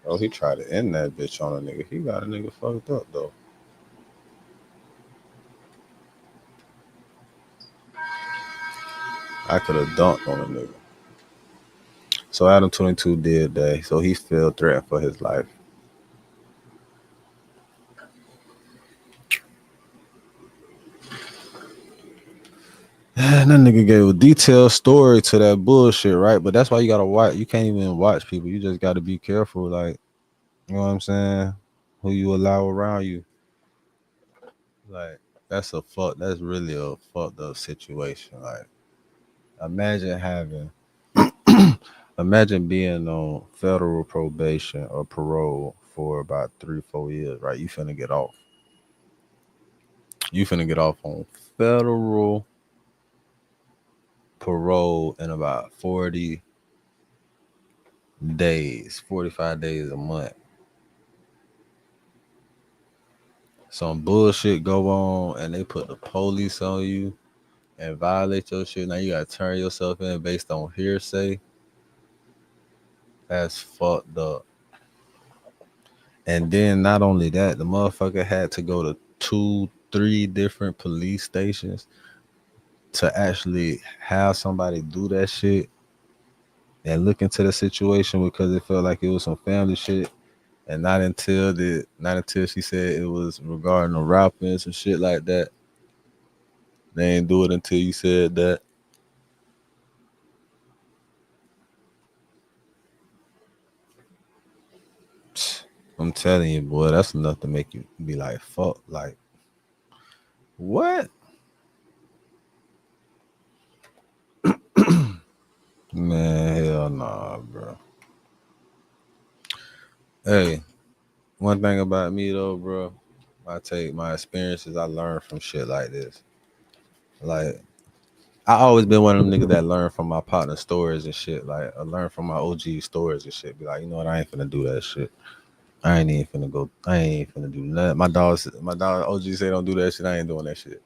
Oh, he tried to end that bitch on a nigga. He got a nigga fucked up though. I could have dunked on a nigga. So Adam 22 did that. So he felt threatened for his life. And that nigga gave a detailed story to that bullshit, right? But that's why you gotta watch. You can't even watch people. You just gotta be careful, like, you know what I'm saying? Who you allow around you. Like, that's really a fucked up situation. Like, imagine being on federal probation or parole for about 3-4 years, right? You finna get off. You finna get off on federal parole in about 40 days, 45 days a month. Some bullshit go on and they put the police on you and violate your shit. Now you gotta turn yourself in based on hearsay. That's fucked up. And then not only that, the motherfucker had to go to 2-3 different police stations to actually have somebody do that shit and look into the situation because it felt like it was some family shit. And not until she said it was regarding the rapping and some shit like that. They ain't do it until you said that. I'm telling you, boy, that's enough to make you be like, fuck, like, what? Man, hell nah, bro. Hey, one thing about me though, bro, I take my experiences, I learn from shit like this. Like, I always been one of them niggas that learn from my partner stories and shit. Like, I learn from my OG stories and shit. Be like, you know what, I ain't finna do that shit. I ain't even finna do nothing. My dog OG say don't do that shit. I ain't doing that shit.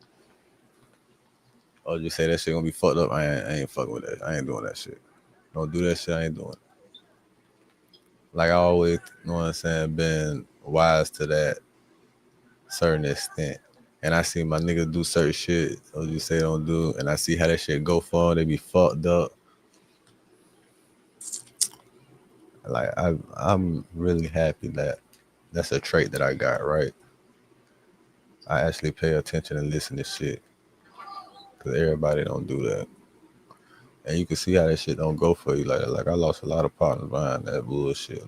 OG say that shit gonna be fucked up. I ain't fucking with that. I ain't doing that shit. Don't do that shit. I ain't doing it. Like, I always, you know what I'm saying, been wise to that certain extent. And I see my niggas do certain shit OG say don't do, and I see how that shit go for them. They be fucked up. Like, I'm really happy that that's a trait that I got, right? I actually pay attention and listen to shit. Cause everybody don't do that. And you can see how that shit don't go for you. Like I lost a lot of partners behind that bullshit.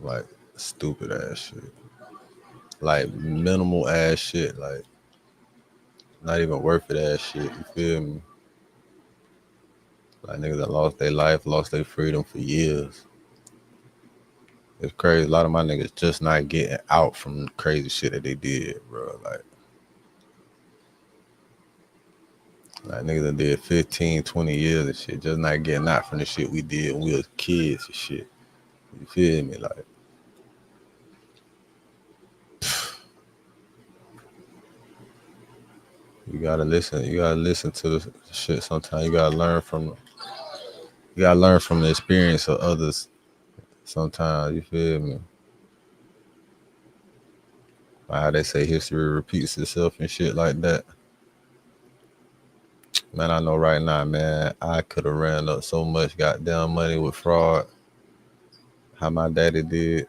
Like stupid ass shit. Like minimal ass shit. Like not even worth it ass shit. You feel me? Like niggas that lost their life, lost their freedom for years. It's crazy. A lot of my niggas just not getting out from the crazy shit that they did, bro. Like niggas that did 15, 20 years and shit, just not getting out from the shit we did when we was kids and shit. You feel me? Like, you gotta listen to the shit sometimes. You gotta learn from the experience of others sometimes, you feel me? Like how they say history repeats itself and shit like that. Man, I know right now, man, I could have ran up so much goddamn money with fraud. How my daddy did.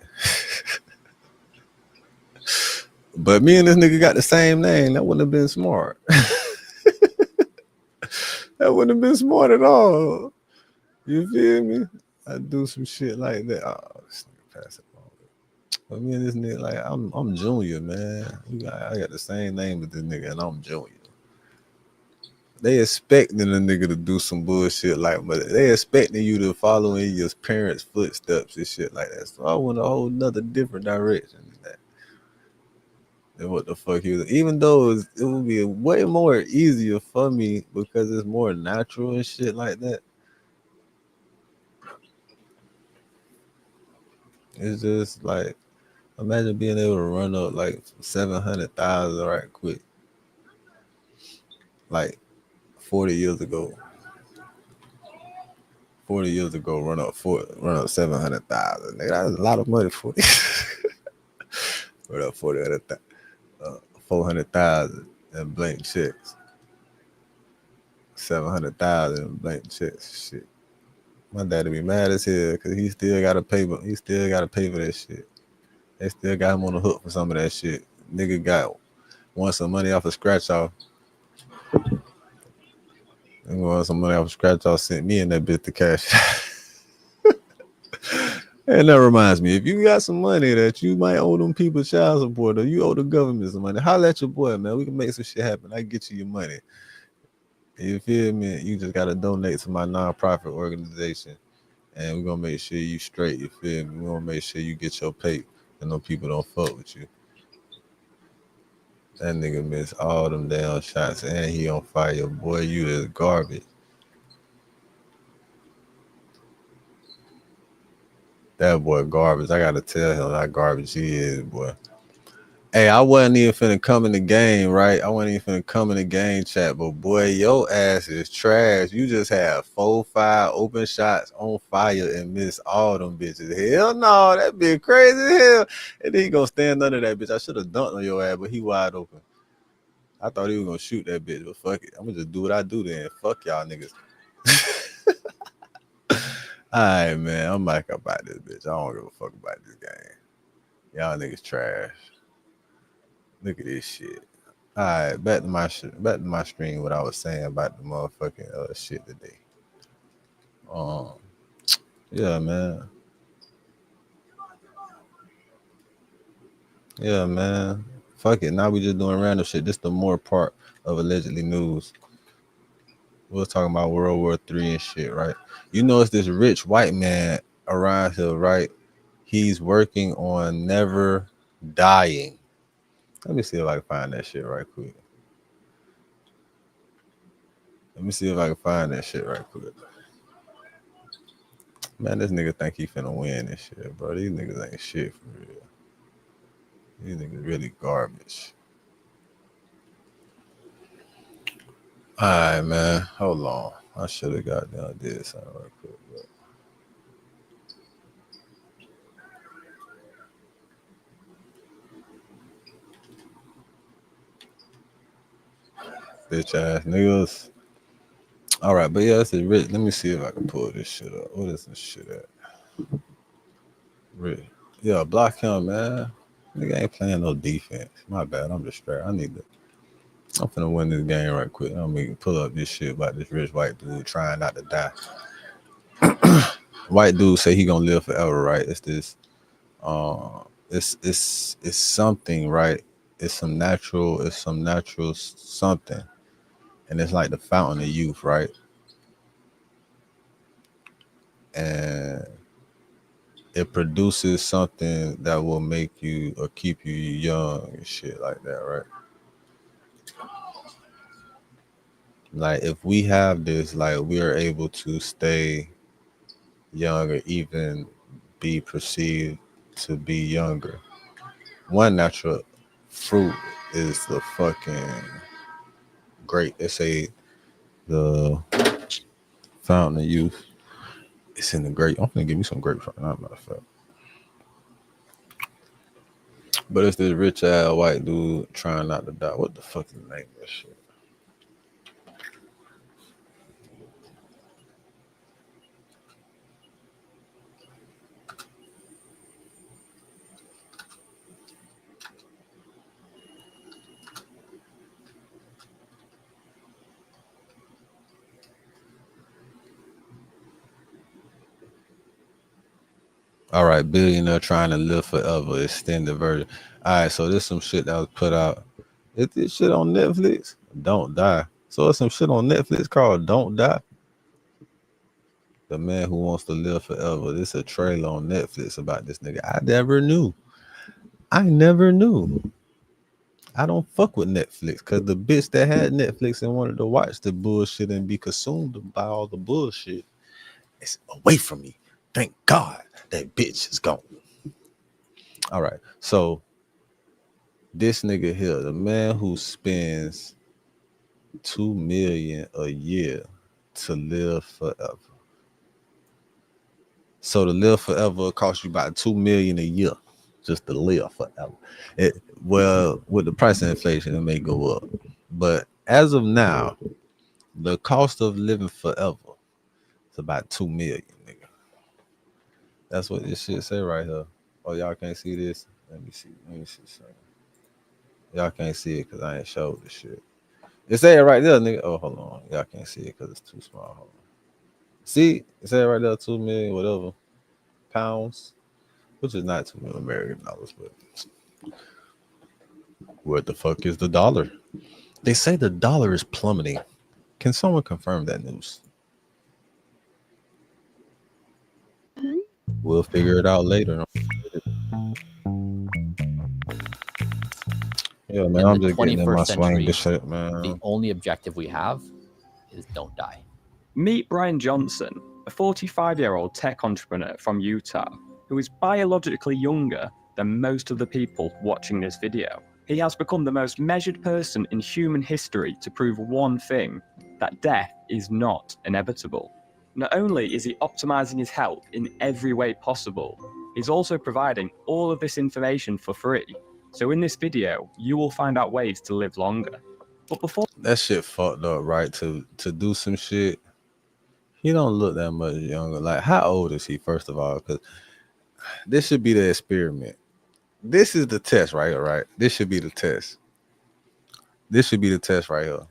But me and this nigga got the same name. That wouldn't have been smart. That wouldn't have been smart at all. You feel me? I do some shit like that. Oh, this nigga pass it on. But me and this nigga, like, I'm Junior, man. I got the same name with this nigga, and I'm Junior. They expecting a nigga to do some bullshit like, but they expecting you to follow in your parents' footsteps and shit like that. So I went a whole nother different direction than that. Than what the fuck he was. Even though it would be way more easier for me because it's more natural and shit like that. It's just like, imagine being able to run up like 700,000 right quick. like 40 years ago. 40 years ago, run up 700,000. Nigga, that's a lot of money for you. Run up 400,000 in blank checks. 700,000 in blank checks. Shit. My daddy be mad as hell because he still gotta pay. He still gotta pay for that shit. They still got him on the hook for some of that shit. Nigga want some money off a scratch off. And want some money off a scratch off. Sent me in that bitch to cash. And that reminds me, if you got some money that you might owe them people child support or you owe the government some money, holla at your boy, man. We can make some shit happen. I can get you your money. You feel me? You just gotta donate to my nonprofit organization, and we're gonna make sure you straight. You feel me? We're gonna make sure you get your pay, and them people don't fuck with you. That nigga missed all them damn shots, and he on fire. Boy, you is garbage. That boy garbage. I gotta tell him how garbage he is, boy. Hey, I wasn't even finna come in the game, right? I wasn't even finna come in the game chat, but boy, your ass is trash. You just had 4-5 open shots on fire and missed all them bitches. Hell no, that bitch crazy as hell. And then he gonna stand under that bitch. I should have dunked on your ass, but he wide open. I thought he was gonna shoot that bitch, but fuck it. I'm gonna just do what I do then. Fuck y'all niggas. All right, man. I'm back about this bitch. I don't give a fuck about this game. Y'all niggas trash. Look at this shit. All right, back to my stream. What I was saying about the motherfucking shit today. Yeah, man. Yeah, man. Fuck it. Now we just doing random shit. This the more part of allegedly news. We're talking about World War III and shit, right? You know, it's this rich white man around here, right? He's working on never dying. Let me see if I can find that shit right quick. Man, this nigga think he finna win this shit, bro. These niggas ain't shit for real. These niggas really garbage. All right, man. Hold on. I should have got down did something right quick, but. Bitch ass niggas. All right, but yeah, this is rich. Let me see if I can pull this shit up. What is this shit at? Rich. Yeah, block him, man. Nigga ain't playing no defense. My bad. I'm distracted. I'm finna win this game right quick. I'm gonna pull up this shit about this rich white dude trying not to die. White dude say he gonna live forever, right? It's this. It's something, right? It's some natural something. And it's like the fountain of youth, right? And it produces something that will make you or keep you young and shit like that, right? Like if we have this, like we are able to stay young or even be perceived to be younger. One natural fruit is the fucking grape. They say the fountain of youth. It's in the grape. I'm gonna give me some grapes right now, matter of fact. But it's this rich ass white dude trying not to die. What the fuck is the name of this shit? All right, billionaire trying to live forever, extended version. All right, so there's some shit that was put out. Is this shit on Netflix? Don't Die. So there's some shit on Netflix called Don't Die. The man who wants to live forever. This is a trailer on Netflix about this nigga. I never knew. I don't fuck with Netflix because the bitch that had Netflix and wanted to watch the bullshit and be consumed by all the bullshit is away from me. Thank God that bitch is gone. All right. So this nigga here, the man who spends $2 million a year to live forever. So to live forever costs you about $2 million a year just to live forever. Well, with the price of inflation, it may go up. But as of now, the cost of living forever is about $2 million, nigga. That's what this shit say right here. Oh, y'all can't see this? Let me see something. Y'all can't see it because I ain't showed this shit. It say it right there, nigga. Oh, hold on. Y'all can't see it because it's too small. Hold on. See? It say it right there, 2 million, whatever, pounds, which is not 2 million American dollars, but where the fuck is the dollar? They say the dollar is plummeting. Can someone confirm that news? We'll figure it out later. Yeah, man, I'm just getting in my swing this shit, man. The only objective we have is don't die. Meet Brian Johnson, a 45-year-old tech entrepreneur from Utah who is biologically younger than most of the people watching this video. He has become the most measured person in human history to prove one thing, that death is not inevitable. Not only is he optimizing his health in every way possible, he's also providing all of this information for free. So in this video, you will find out ways to live longer. But before that shit fucked up, right? To do some shit, he don't look that much younger. Like, how old is he, first of all? Because this should be the experiment. This is the test right here, right? This should be the test. This should be the test right here.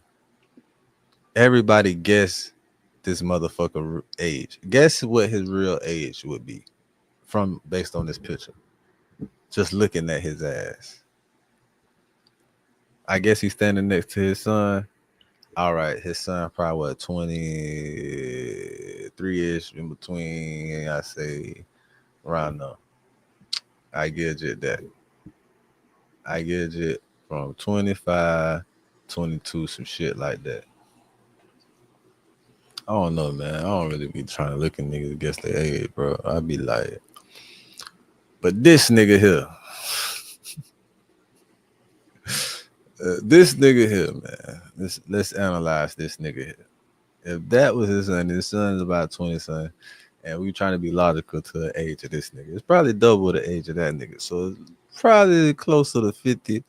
Everybody guess this motherfucker age. Guess what his real age would be from based on this picture. Just looking at his ass. I guess he's standing next to his son. All right, his son probably what, 23-ish in between, I say, around there. I get it that. I get it from 25, 22, some shit like that. I don't know, man. I don't really be trying to look at niggas against their age, bro. I be like, but this nigga here, this nigga here, man. Let's analyze this nigga here. If that was his son is about 20, son, and we trying to be logical to the age of this nigga, it's probably double the age of that nigga. So it's probably closer to 50.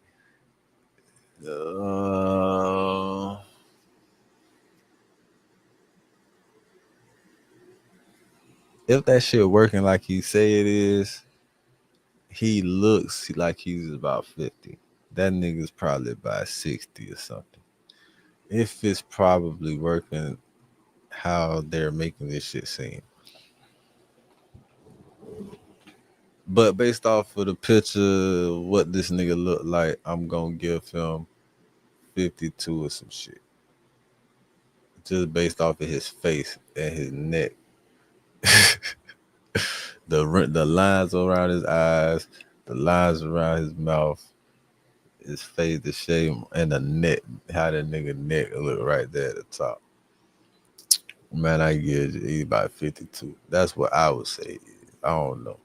If that shit working like he say it is, he looks like he's about 50. That nigga's probably about 60 or something. If it's probably working how they're making this shit seem. But based off of the picture, what this nigga look like, I'm gonna give him 52 or some shit. Just based off of his face and his neck. The lines around his eyes, the lines around his mouth, his face, the shape, and the neck, how that nigga neck look right there at the top. Man, I get you. He's about 52. That's what I would say. I don't know.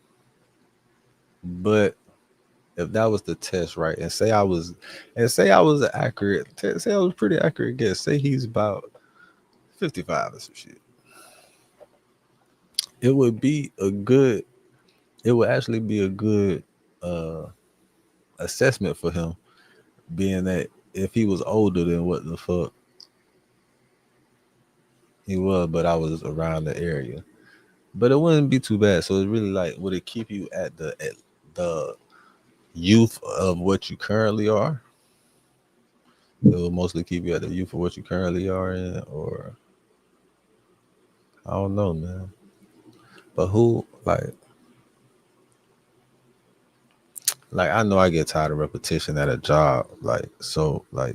But if that was the test, right, and say I was accurate, say I was pretty accurate guess, say he's about 55 or some shit. It would actually be a good assessment for him, being that if he was older than what the fuck he was, but I was around the area. But it wouldn't be too bad. So it's really like, would it keep you at the youth of what you currently are? It will mostly keep you at the youth of what you currently are in, or I don't know, man. But who, like I know I get tired of repetition at a job, like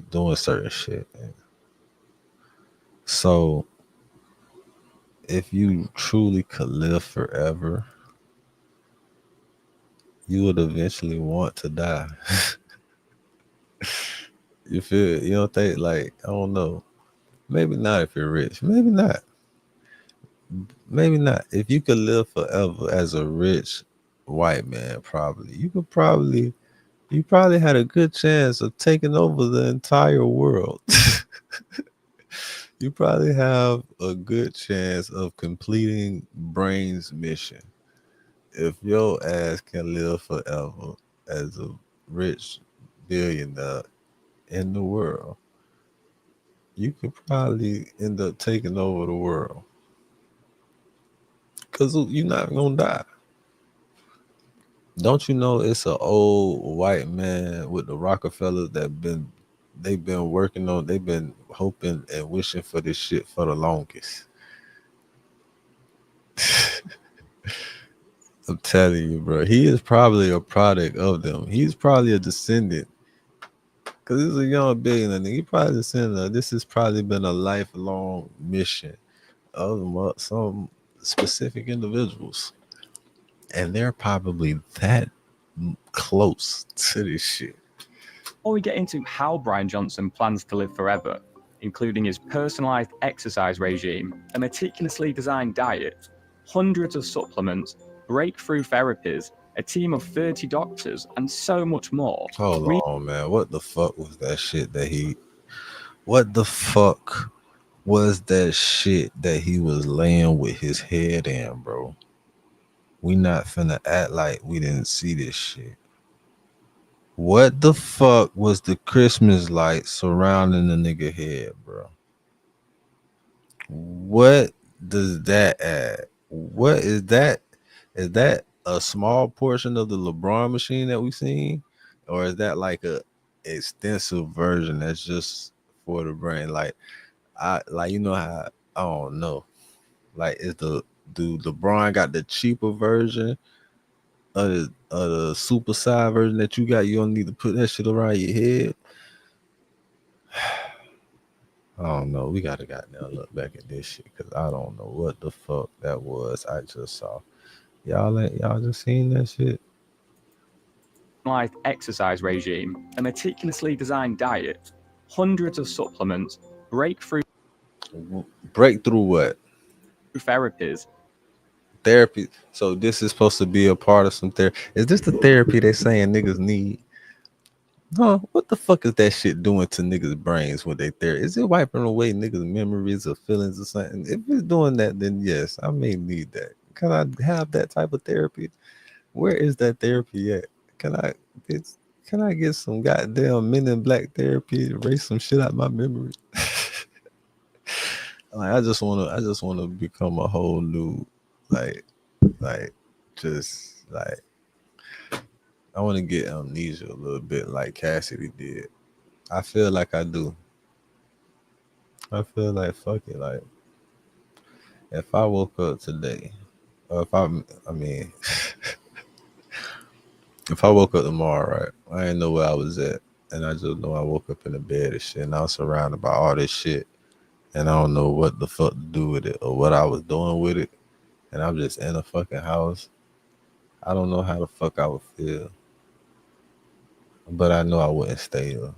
doing certain shit. So if you truly could live forever, you would eventually want to die. You feel, you don't think, like, I don't know. Maybe not if you're rich. Maybe not. Maybe not. If you could live forever as a rich white man, you probably had a good chance of taking over the entire world. You probably have a good chance of completing Brain's mission if your ass can live forever as a rich billionaire in the world. You could probably end up taking over the world because you're not gonna die. Don't you know it's an old white man with the Rockefellers they've been working on, they've been hoping and wishing for this shit for the longest. I'm telling you, bro. He is probably a product of them. He's probably a descendant. Cause he's a young billionaire. He probably a descendant. This has probably been a lifelong mission of some specific individuals. And they're probably that close to this shit. Before we get into how Brian Johnson plans to live forever, including his personalized exercise regime, a meticulously designed diet, hundreds of supplements, breakthrough therapies, a team of 30 doctors, and so much more. Hold on, man. What the fuck was that shit what the fuck was that shit that he was laying with his head in, bro? We not finna act like we didn't see this shit. What the fuck was the Christmas light surrounding the nigga head, bro? What does that add? What is that? Is that a small portion of the LeBron machine that we seen? Or is that like a extensive version that's just for the brain? Like you know how I don't know. Like do LeBron got the cheaper version of the super size version that you got? You don't need to put that shit around your head. I don't know. We gotta goddamn look back at this shit because I don't know what the fuck that was I just saw. Y'all just seen that shit? Personalized exercise regime, a meticulously designed diet, hundreds of supplements, breakthrough what? Therapies. Therapy. So this is supposed to be a part of some therapy. Is this the therapy they saying niggas need? Huh? What the fuck is that shit doing to niggas' brains when they therapy? Is it wiping away niggas' memories or feelings or something? If it's doing that, then yes, I may need that. Can I have that type of therapy? Where is that therapy at? Can I get some goddamn Men in Black therapy to erase some shit out my memory? Like I just wanna become a whole new just like I want to get amnesia a little bit like Cassidy did. I feel like I do. I feel like fuck it. Like if I woke up today, or if if I woke up tomorrow, right? I didn't know where I was at, and I just know I woke up in the bed and shit, and I was surrounded by all this shit, and I don't know what the fuck to do with it or what I was doing with it, and I'm just in a fucking house. I don't know how the fuck I would feel. But I know I wouldn't stay there.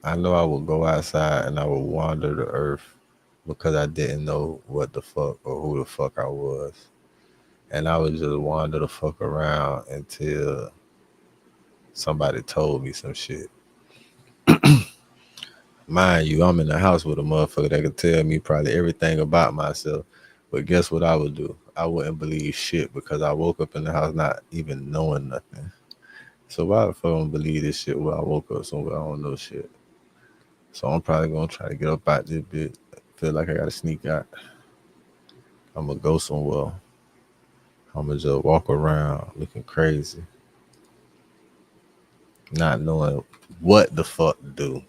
I know I would go outside and I would wander the earth because I didn't know what the fuck or who the fuck I was. And I would just wander the fuck around until somebody told me some shit. Mind you, I'm in the house with a motherfucker that could tell me probably everything about myself. But guess what I would do? I wouldn't believe shit because I woke up in the house not even knowing nothing. So why the fuck I don't believe this shit where I woke up somewhere I don't know shit? So I'm probably gonna try to get up out this bit. Feel like I gotta sneak out. I'm gonna go somewhere. I'm gonna just walk around looking crazy, not knowing what the fuck to do.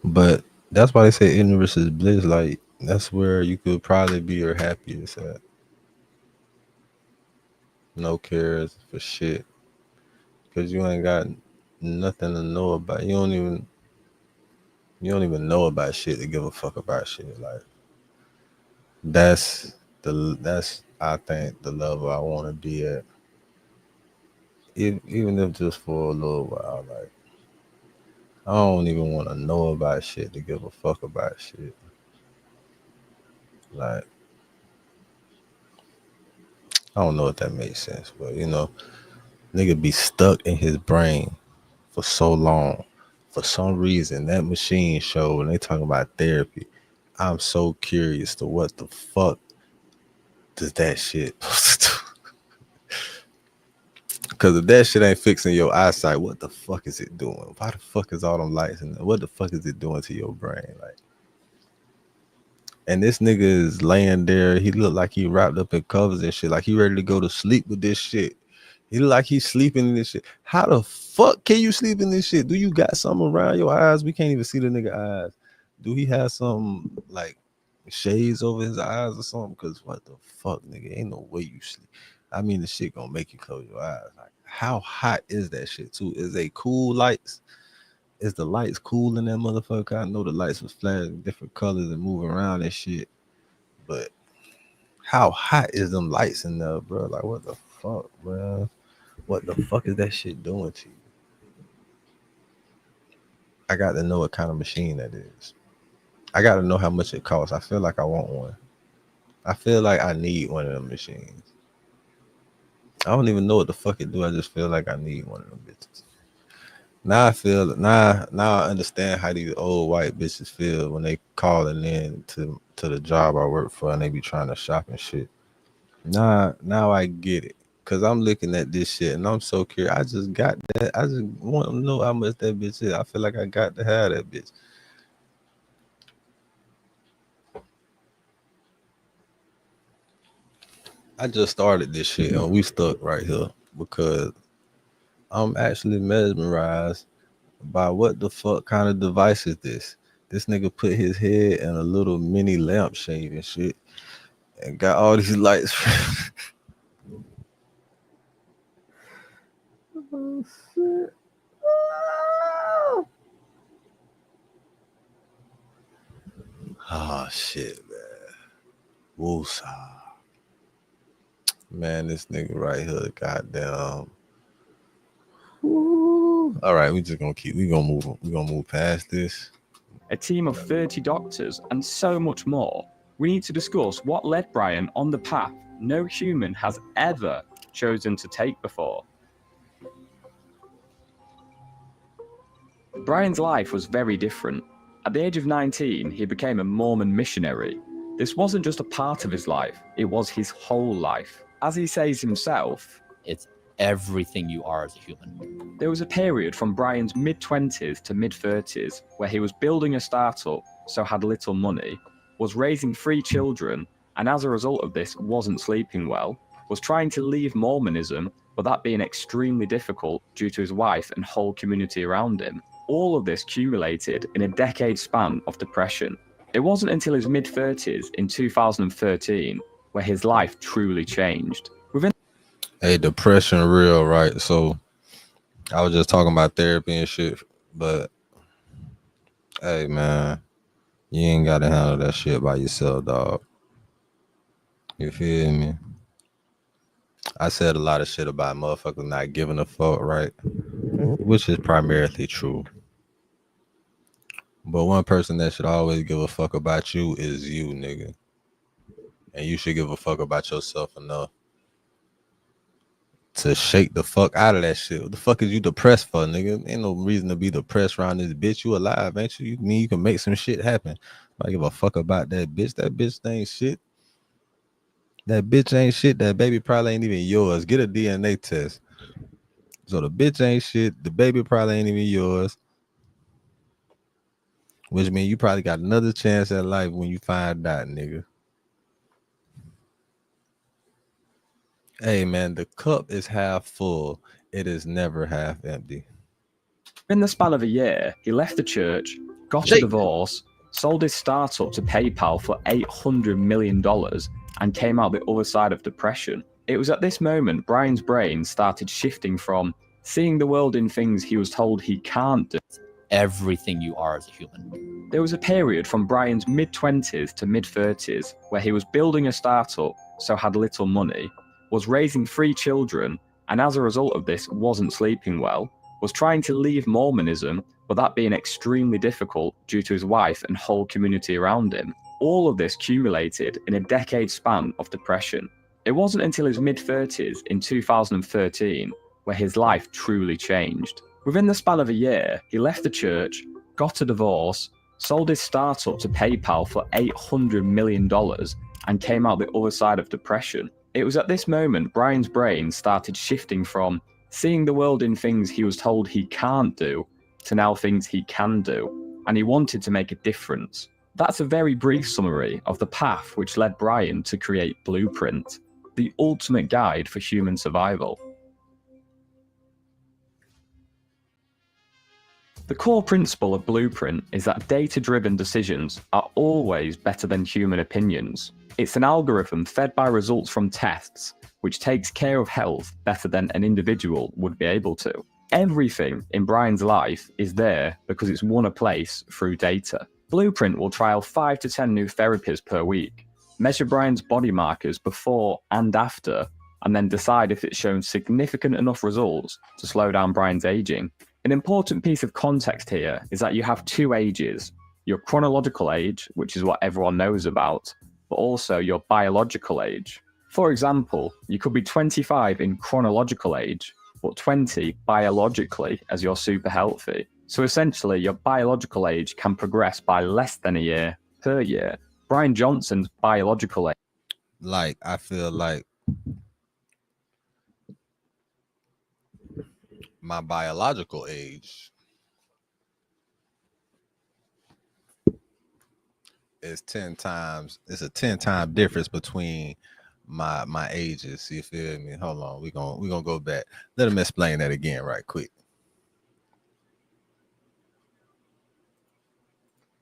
But that's why they say ignorance is bliss. Like that's where you could probably be your happiest at. No cares for shit. Cause you ain't got nothing to know about. You don't even know about shit to give a fuck about shit. Like that's I think the level I want to be at. Even if just for a little while. Like I don't even want to know about shit to give a fuck about shit. Like I don't know if that makes sense, but you know, nigga be stuck in his brain for so long. For some reason, that machine show, when they talking about therapy, I'm so curious to what the fuck does that shit supposed to do? Because if that shit ain't fixing your eyesight, what the fuck is it doing? Why the fuck is all them lights in there? What the fuck is it doing to your brain? Like, and this nigga is laying there. He look like he wrapped up in covers and shit. Like he ready to go to sleep with this shit. He look like he's sleeping in this shit. How the fuck can you sleep in this shit? Do you got something around your eyes? We can't even see the nigga eyes. Do he have some like shades over his eyes or something? Because what the fuck, nigga? Ain't no way you sleep. I mean, the shit gonna make you close your eyes. Like, how hot is that shit too? Is they cool lights? Is the lights cool in that motherfucker? I know the lights was flashing different colors and moving around and shit, but how hot is them lights in there, bro? Like, what the fuck, bro? What the fuck is that shit doing to you? I got to know what kind of machine that is. I got to know how much it costs. I feel like I want one. I feel like I need one of them machines. I don't even know what the fuck it do. I just feel like I need one of them bitches. Now I feel now I understand how these old white bitches feel when they calling in to the job I work for and they be trying to shop and shit. Now I get it. Cause I'm looking at this shit and I'm so curious. I just got that. I just want to know how much that bitch is. I feel like I got to have that bitch. I just started this shit and we stuck right here because I'm actually mesmerized by what the fuck kind of device is this. This nigga put his head in a little mini lampshade and shit and got all these lights. Oh, shit. Oh shit, man. Woosah. Man, this nigga right here, goddamn. Woo. All right, we gonna move past this. A team of 30 doctors and so much more. We need to discuss what led Brian on the path no human has ever chosen to take before. Brian's life was very different. At the age of 19, he became a Mormon missionary. This wasn't just a part of his life, it was his whole life. As he says himself, it's everything you are as a human. There was a period from Brian's mid-20s to mid-30s where he was building a startup, so had little money, was raising 3 children, and as a result of this wasn't sleeping well, was trying to leave Mormonism, but that being extremely difficult due to his wife and whole community around him. All of this accumulated in a decade span of depression. It wasn't until his mid-30s in 2013 where his life truly changed. Hey, depression real, right? So I was just talking about therapy and shit, but hey, man, you ain't got to handle that shit by yourself, dog. You feel me? I said a lot of shit about motherfuckers not giving a fuck, right? Which is primarily true. But one person that should always give a fuck about you is you, nigga. And you should give a fuck about yourself enough to shake the fuck out of that shit. What the fuck is you depressed for, nigga? Ain't no reason to be depressed around this bitch. You alive, ain't you? You mean you can make some shit happen. I give a fuck about that bitch. That bitch ain't shit. That bitch ain't shit. That baby probably ain't even yours. Get a DNA test. So the bitch ain't shit. The baby probably ain't even yours. Which means you probably got another chance at life when you find out, nigga. Hey, man, the cup is half full. It is never half empty. In the span of a year, he left the church, got a divorce, sold his startup to PayPal for $800 million, and came out the other side of depression. It was at this moment Brian's brain started shifting from seeing the world in things he was told he can't do. Everything you are as a human. There was a period from Brian's mid-20s to mid-30s where he was building a startup, so had little money, was raising 3 children, and as a result of this wasn't sleeping well, was trying to leave Mormonism, but that being extremely difficult due to his wife and whole community around him. All of this accumulated in a decade span of depression. It wasn't until his mid-30s in 2013 where his life truly changed. Within the span of a year, he left the church, got a divorce, sold his startup to PayPal for $800 million, and came out the other side of depression. It was at this moment Brian's brain started shifting from seeing the world in things he was told he can't do to now things he can do, and he wanted to make a difference. That's a very brief summary of the path which led Brian to create Blueprint, the ultimate guide for human survival. The core principle of Blueprint is that data-driven decisions are always better than human opinions. It's an algorithm fed by results from tests, which takes care of health better than an individual would be able to. Everything in Brian's life is there because it's won a place through data. Blueprint will trial 5 to 10 new therapies per week, measure Brian's body markers before and after, and then decide if it's shown significant enough results to slow down Brian's aging. An important piece of context here is that you have two ages, your chronological age, which is what everyone knows about, but also your biological age. For example, you could be 25 in chronological age, but 20 biologically as you're super healthy. So essentially, your biological age can progress by less than a year per year. Brian Johnson's biological age. Like, I feel like my biological age is 10 times, it's a 10-time difference between my ages. You feel me? Hold on, we're gonna go back. Let him explain that again right quick.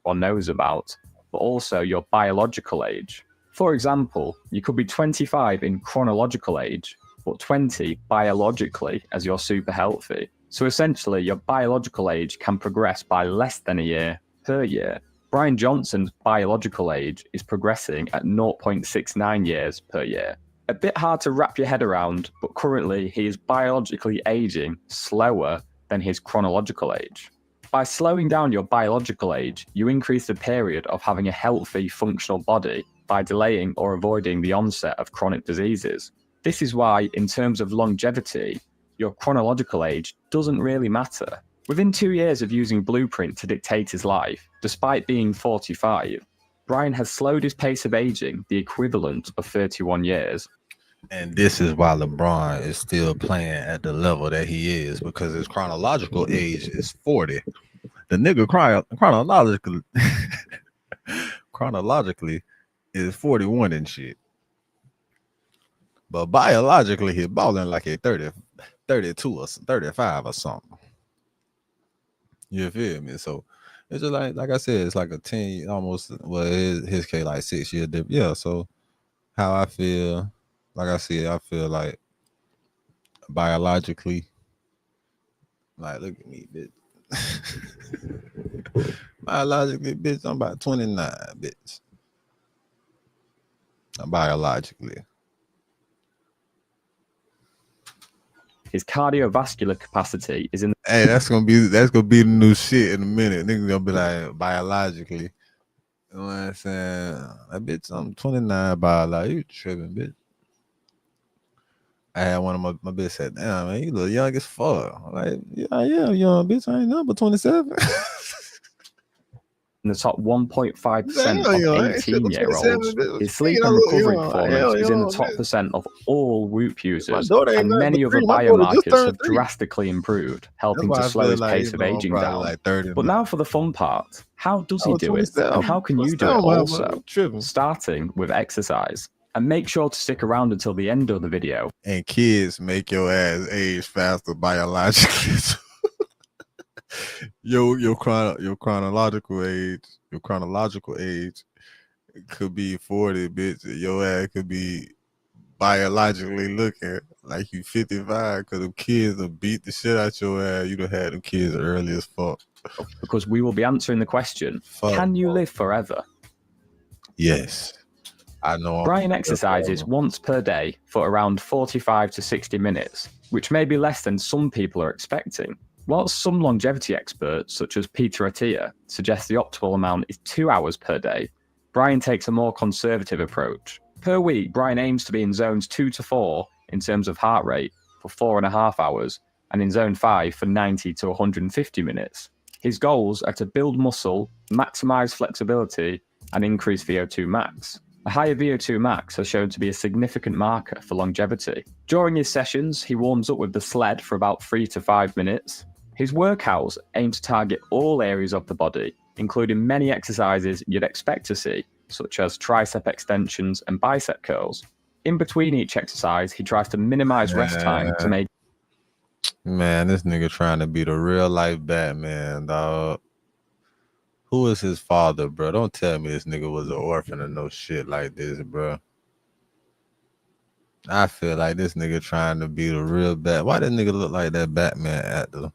Or knows about, but also your biological age. For example, you could be 25 in chronological age, but 20 biologically as you're super healthy. So essentially, your biological age can progress by less than a year per year. Brian Johnson's biological age is progressing at 0.69 years per year. A bit hard to wrap your head around, but currently he is biologically aging slower than his chronological age. By slowing down your biological age, you increase the period of having a healthy, functional body by delaying or avoiding the onset of chronic diseases. This is why, in terms of longevity, your chronological age doesn't really matter. Within 2 years of using Blueprint to dictate his life, despite being 45, Brian has slowed his pace of aging the equivalent of 31 years. And this is why LeBron is still playing at the level that he is, because his chronological age is 40. The nigga chronologically is 41 and shit. But biologically, he's balling like a 32 or 35 or something. You feel me? So it's just like I said, it's like a 10, almost, well, his case like 6 year difference. Yeah, so how I feel, like I said, I feel like biologically, like, look at me, bitch. Biologically, bitch, I'm about 29, bitch. Biologically. His cardiovascular capacity is in. Hey, that's gonna be the new shit in a minute. Niggas gonna be like, biologically. You know what I'm saying? That bitch, I'm 29 biologically. You tripping, bitch. I had one of my bitch said, damn, man, you look young as fuck. I'm like, yeah, I am young, bitch. I ain't nothing but 27. In the top 1.5% of 18-year-olds. His sleep and recovery performance is in the top % of all Whoop users, and many other biomarkers have drastically improved, helping to slow his pace of aging down. But now for the fun part. How does he do it, and how can you do it also? Starting with exercise. And make sure to stick around until the end of the video. And kids make your ass age faster biologically. Your chronological age could be 40, bitch. Your ass could be biologically looking like you 55, because them kids will beat the shit out your ass. You done had them kids early as fuck. Because we will be answering the question, can you live forever? Yes. I know. Brian exercises once per day for around 45 to 60 minutes, which may be less than some people are expecting. Whilst some longevity experts, such as Peter Attia, suggest the optimal amount is 2 hours per day, Brian takes a more conservative approach. Per week, Brian aims to be in zones 2 to 4 in terms of heart rate for 4.5 hours, and in zone 5 for 90 to 150 minutes. His goals are to build muscle, maximize flexibility, and increase VO2 max. A higher VO2 max has shown to be a significant marker for longevity. During his sessions, he warms up with the sled for about 3 to 5 minutes. His workouts aim to target all areas of the body, including many exercises you'd expect to see, such as tricep extensions and bicep curls. In between each exercise, he tries to minimize rest time to make... Man, this nigga trying to be the real life Batman, dog. Who is his father, bro? Don't tell me this nigga was an orphan or no shit like this, bro. I feel like this nigga trying to be the real Bat. Why does nigga look like that Batman actor?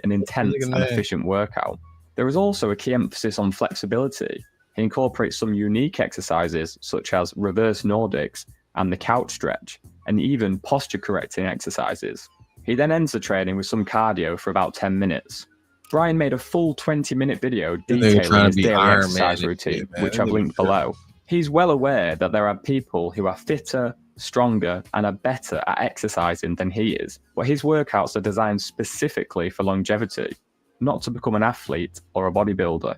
An intense and efficient workout. There is also a key emphasis on flexibility. He incorporates some unique exercises such as reverse Nordics and the couch stretch, and even posture correcting exercises. He then ends the training with some cardio for about 10 minutes. Brian made a full 20-minute video detailing his daily exercise routine, which I've linked below. He's well aware that there are people who are fitter, stronger, and are better at exercising than he is, but his workouts are designed specifically for longevity, not to become an athlete or a bodybuilder.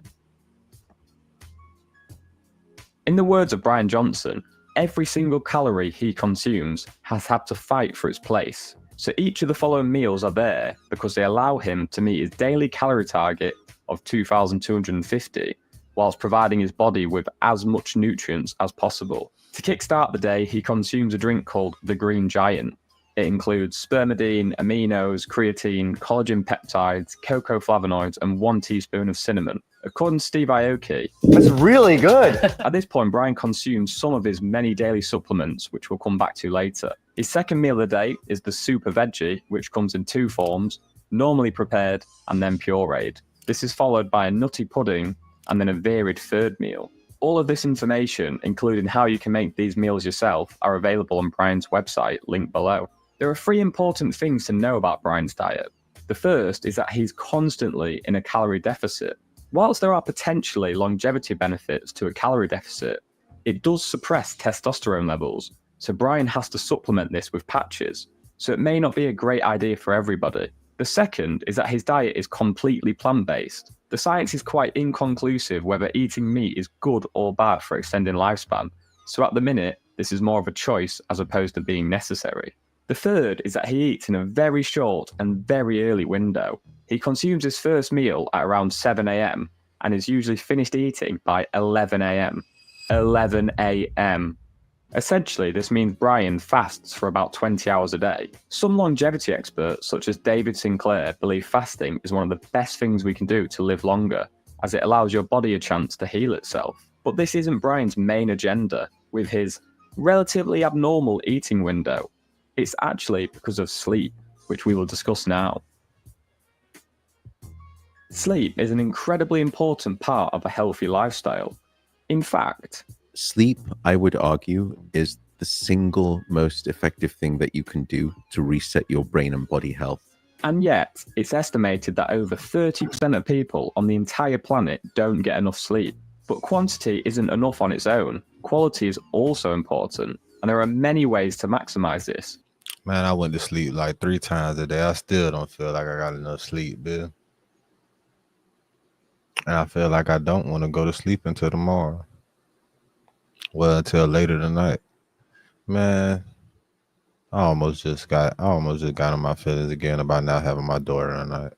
In the words of Brian Johnson, every single calorie he consumes has had to fight for its place. So each of the following meals are there because they allow him to meet his daily calorie target of 2,250, whilst providing his body with as much nutrients as possible. To kickstart the day, he consumes a drink called the Green Giant. It includes spermidine, aminos, creatine, collagen peptides, cocoa flavonoids, and 1 teaspoon of cinnamon. According to Steve Aoki, that's really good. At this point, Brian consumes some of his many daily supplements, which we'll come back to later. His second meal of the day is the Super Veggie, which comes in 2 forms, normally prepared and then pureed. This is followed by a nutty pudding and then a varied third meal. All of this information, including how you can make these meals yourself, are available on Brian's website, linked below. There are 3 important things to know about Brian's diet. The first is that he's constantly in a calorie deficit. Whilst there are potentially longevity benefits to a calorie deficit, it does suppress testosterone levels, so Brian has to supplement this with patches, so it may not be a great idea for everybody. The second is that his diet is completely plant-based. The science is quite inconclusive whether eating meat is good or bad for extending lifespan, so at the minute, this is more of a choice as opposed to being necessary. The third is that he eats in a very short and very early window. He consumes his first meal at around 7 AM and is usually finished eating by 11 AM. 11 AM. Essentially, this means Brian fasts for about 20 hours a day. Some longevity experts, such as David Sinclair, believe fasting is one of the best things we can do to live longer, as it allows your body a chance to heal itself. But this isn't Brian's main agenda, with his relatively abnormal eating window. It's actually because of sleep, which we will discuss now. Sleep is an incredibly important part of a healthy lifestyle. In fact, sleep, I would argue, is the single most effective thing that you can do to reset your brain and body health. And yet, it's estimated that over 30% of people on the entire planet don't get enough sleep. But quantity isn't enough on its own. Quality is also important, and there are many ways to maximize this. Man, I went to sleep like 3 times a day. I still don't feel like I got enough sleep, Bill. And I feel like I don't want to go to sleep until tomorrow. Well, until later tonight. Man, I almost just got on my feelings again about not having my daughter tonight.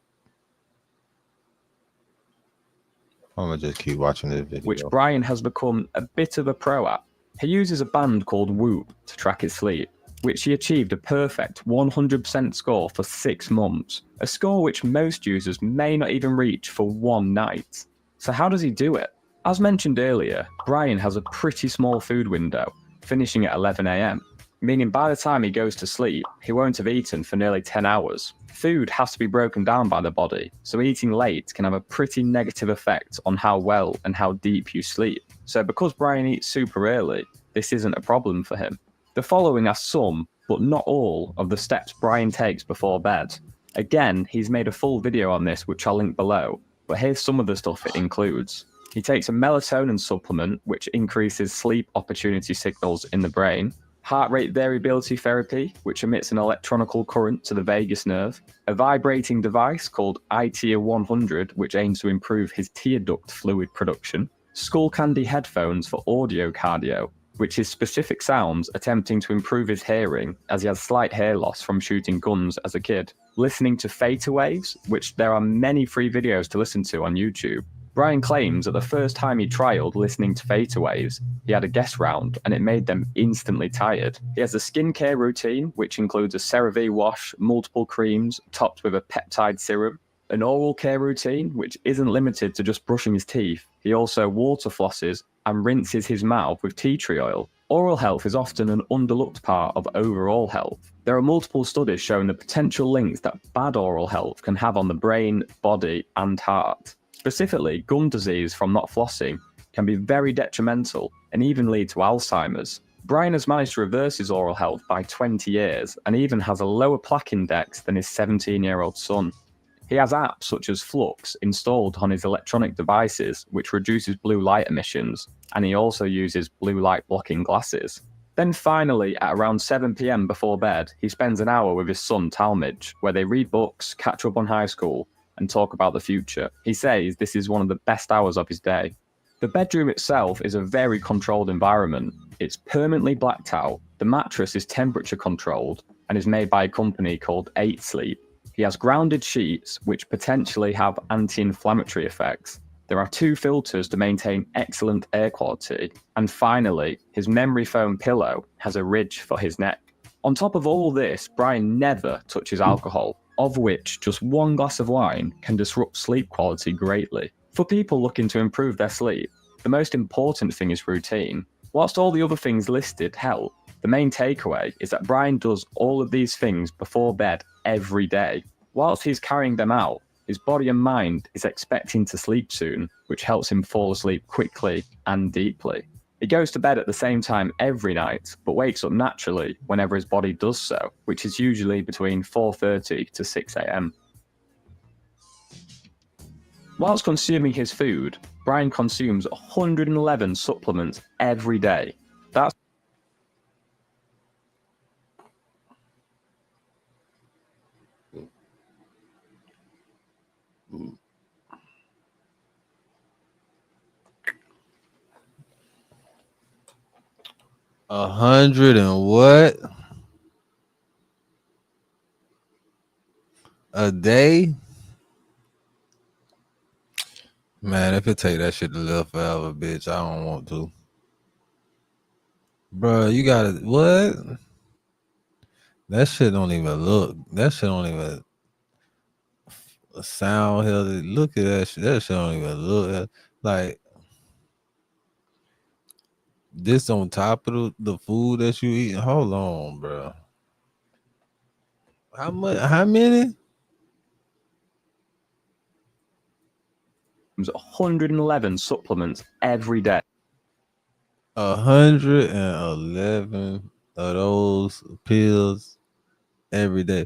I'm gonna just keep watching this video. Which Brian has become a bit of a pro at. He uses a band called Whoop to track his sleep, which he achieved a perfect 100% score for 6 months, a score which most users may not even reach for 1 night. So how does he do it? As mentioned earlier, Brian has a pretty small food window, finishing at 11 AM, meaning by the time he goes to sleep, he won't have eaten for nearly 10 hours. Food has to be broken down by the body, so eating late can have a pretty negative effect on how well and how deep you sleep. So because Brian eats super early, this isn't a problem for him. The following are some, but not all, of the steps Brian takes before bed. Again, he's made a full video on this, which I'll link below, but here's some of the stuff it includes. He takes a melatonin supplement, which increases sleep opportunity signals in the brain, heart rate variability therapy, which emits an electronical current to the vagus nerve, a vibrating device called ITIA 100, which aims to improve his tear duct fluid production, Skull Candy headphones for audio cardio, which is specific sounds attempting to improve his hearing as he has slight hair loss from shooting guns as a kid, listening to theta waves, which there are many free videos to listen to on YouTube. Brian claims that the first time he trialed listening to theta waves, he had a guess round and it made them instantly tired. He has a skincare routine, which includes a CeraVe wash, multiple creams, topped with a peptide serum, an oral care routine, which isn't limited to just brushing his teeth. He also water flosses and rinses his mouth with tea tree oil. Oral health is often an underlooked part of overall health. There are multiple studies showing the potential links that bad oral health can have on the brain, body, and heart. Specifically, gum disease from not flossing can be very detrimental and even lead to Alzheimer's. Brian has managed to reverse his oral health by 20 years and even has a lower plaque index than his 17-year-old son. He has apps such as Flux installed on his electronic devices, which reduces blue light emissions, and he also uses blue light blocking glasses. Then finally, at around 7 PM before bed, he spends an hour with his son Talmage, where they read books, catch up on high school, and talk about the future. He says this is one of the best hours of his day. The bedroom itself is a very controlled environment. It's permanently blacked out, the mattress is temperature controlled, and is made by a company called 8 Sleep. He has grounded sheets, which potentially have anti-inflammatory effects. There are 2 filters to maintain excellent air quality. And finally, his memory foam pillow has a ridge for his neck. On top of all this, Brian never touches alcohol, of which just 1 glass of wine can disrupt sleep quality greatly. For people looking to improve their sleep, the most important thing is routine. Whilst all the other things listed help, the main takeaway is that Brian does all of these things before bed every day. Whilst he's carrying them out, his body and mind is expecting to sleep soon, which helps him fall asleep quickly and deeply. He goes to bed at the same time every night, but wakes up naturally whenever his body does so, which is usually between 4:30 to 6 AM. Whilst consuming his food, Brian consumes 111 supplements every day. That's A 100 and what? A day? Man, if it take that shit to live forever, bitch, I don't want to. Bruh, you gotta, what? That shit don't even look, that shit don't even sound healthy. Look at that shit. That shit don't even look like this on top of the food that you eat. Hold on, bro. How much? How many? 111 supplements every day. 111 of those pills every day.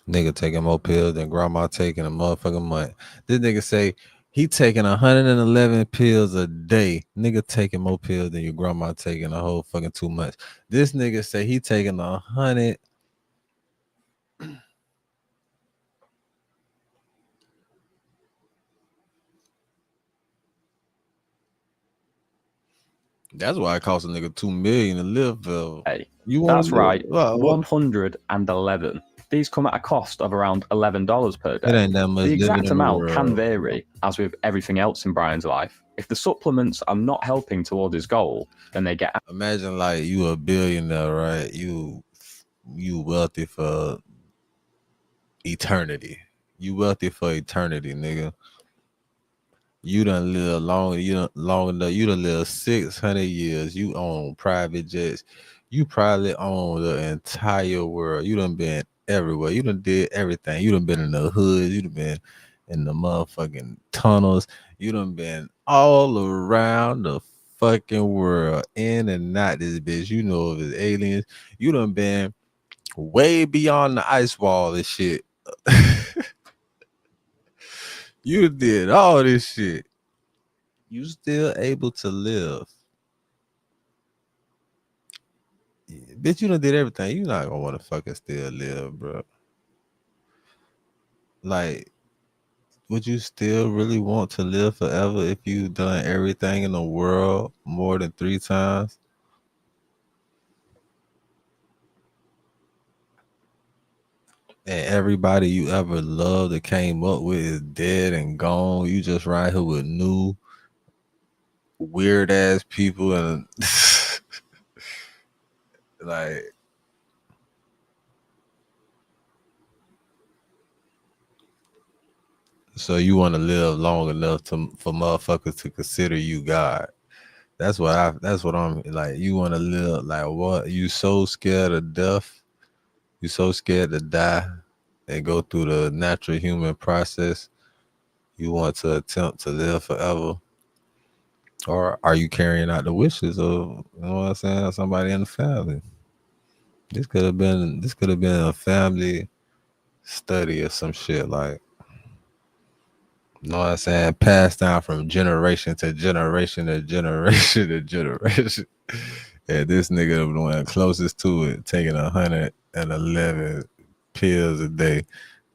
Nigga taking more pills than grandma taking a motherfucking month. This nigga say he taking 111 pills a day. Nigga taking more pills than your grandma taking a whole fucking 2 months. This nigga say he taking 100. That's why it costs a nigga $2 million to live. Hey, that's right. 111. These come at a cost of around $11 per day. It ain't that much. The exact amount can vary, as with everything else in Brian's life. If the supplements are not helping towards his goal, then they get. Imagine like you a billionaire, right? You wealthy for eternity. You wealthy for eternity, nigga. You done live long. You done long enough. You done live 600 years. You own private jets. You probably own the entire world. You done been everywhere. You done did everything. You done been in the hood. You done been in the motherfucking tunnels. You done been all around the fucking world, in and out this bitch. You know if it's aliens. You done been way beyond the ice wall and shit. You did all this shit. You still able to live. Bitch, you done did everything. You not gonna want to fucking still live, bro. Like, would you still really want to live forever if you done everything in the world more than 3 times? And everybody you ever loved or came up with is dead and gone. You just right here with new weird ass people and like, so you want to live long enough for motherfuckers to consider you God. That's what I'm like. You want to live like what? You so scared of death. You so scared to die and go through the natural human process. You want to attempt to live forever. Or are you carrying out the wishes of, you know what I'm saying, somebody in the family? This could have been a family study or some shit, like, you know what I'm saying, passed down from generation to generation to generation to generation. And this nigga the one closest to it, taking 111 pills a day.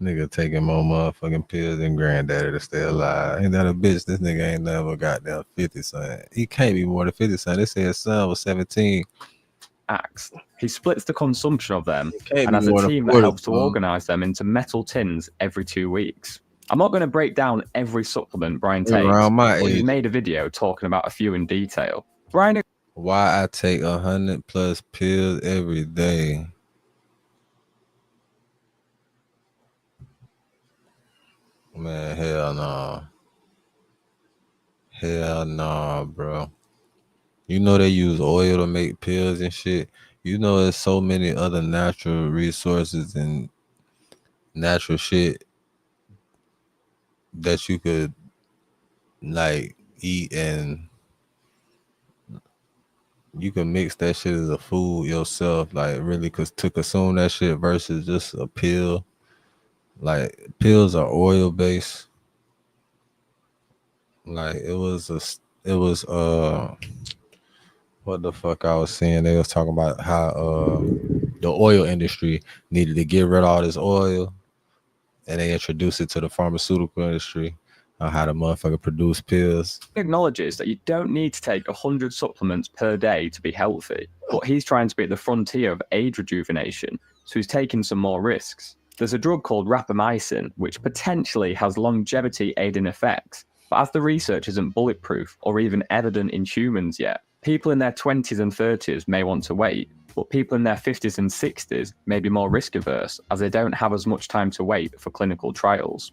Nigga taking more motherfucking pills than granddaddy to stay alive. Ain't that a bitch? This nigga ain't never goddamn 50, son. He can't be more than 50, son. They say his son was 17. Acts. He splits the consumption of them can't and be has a more than team that 40, helps to son. organize them into metal tins every 2 weeks. I'm not going to break down every supplement Brian They're takes, around my but he's age. made a video talking about a few in detail. Brian, Why I take 100 plus pills every day? Man, hell no. Hell no, bro. You know they use oil to make pills and shit. You know there's so many other natural resources and natural shit that you could like eat, and you can mix that shit as a food yourself, like really, cause to consume that shit versus just a pill. Like pills are oil based. Like it was what the fuck I was saying. They was talking about how the oil industry needed to get rid of all this oil, and they introduced it to the pharmaceutical industry on how the motherfucker produce pills. acknowledges that you don't need to take 100 supplements per day to be healthy, but he's trying to be at the frontier of age rejuvenation, so he's taking some more risks. There's a drug called rapamycin, which potentially has longevity aiding effects, but as the research isn't bulletproof or even evident in humans yet, people in their 20s and 30s may want to wait, but people in their 50s and 60s may be more risk averse as they don't have as much time to wait for clinical trials.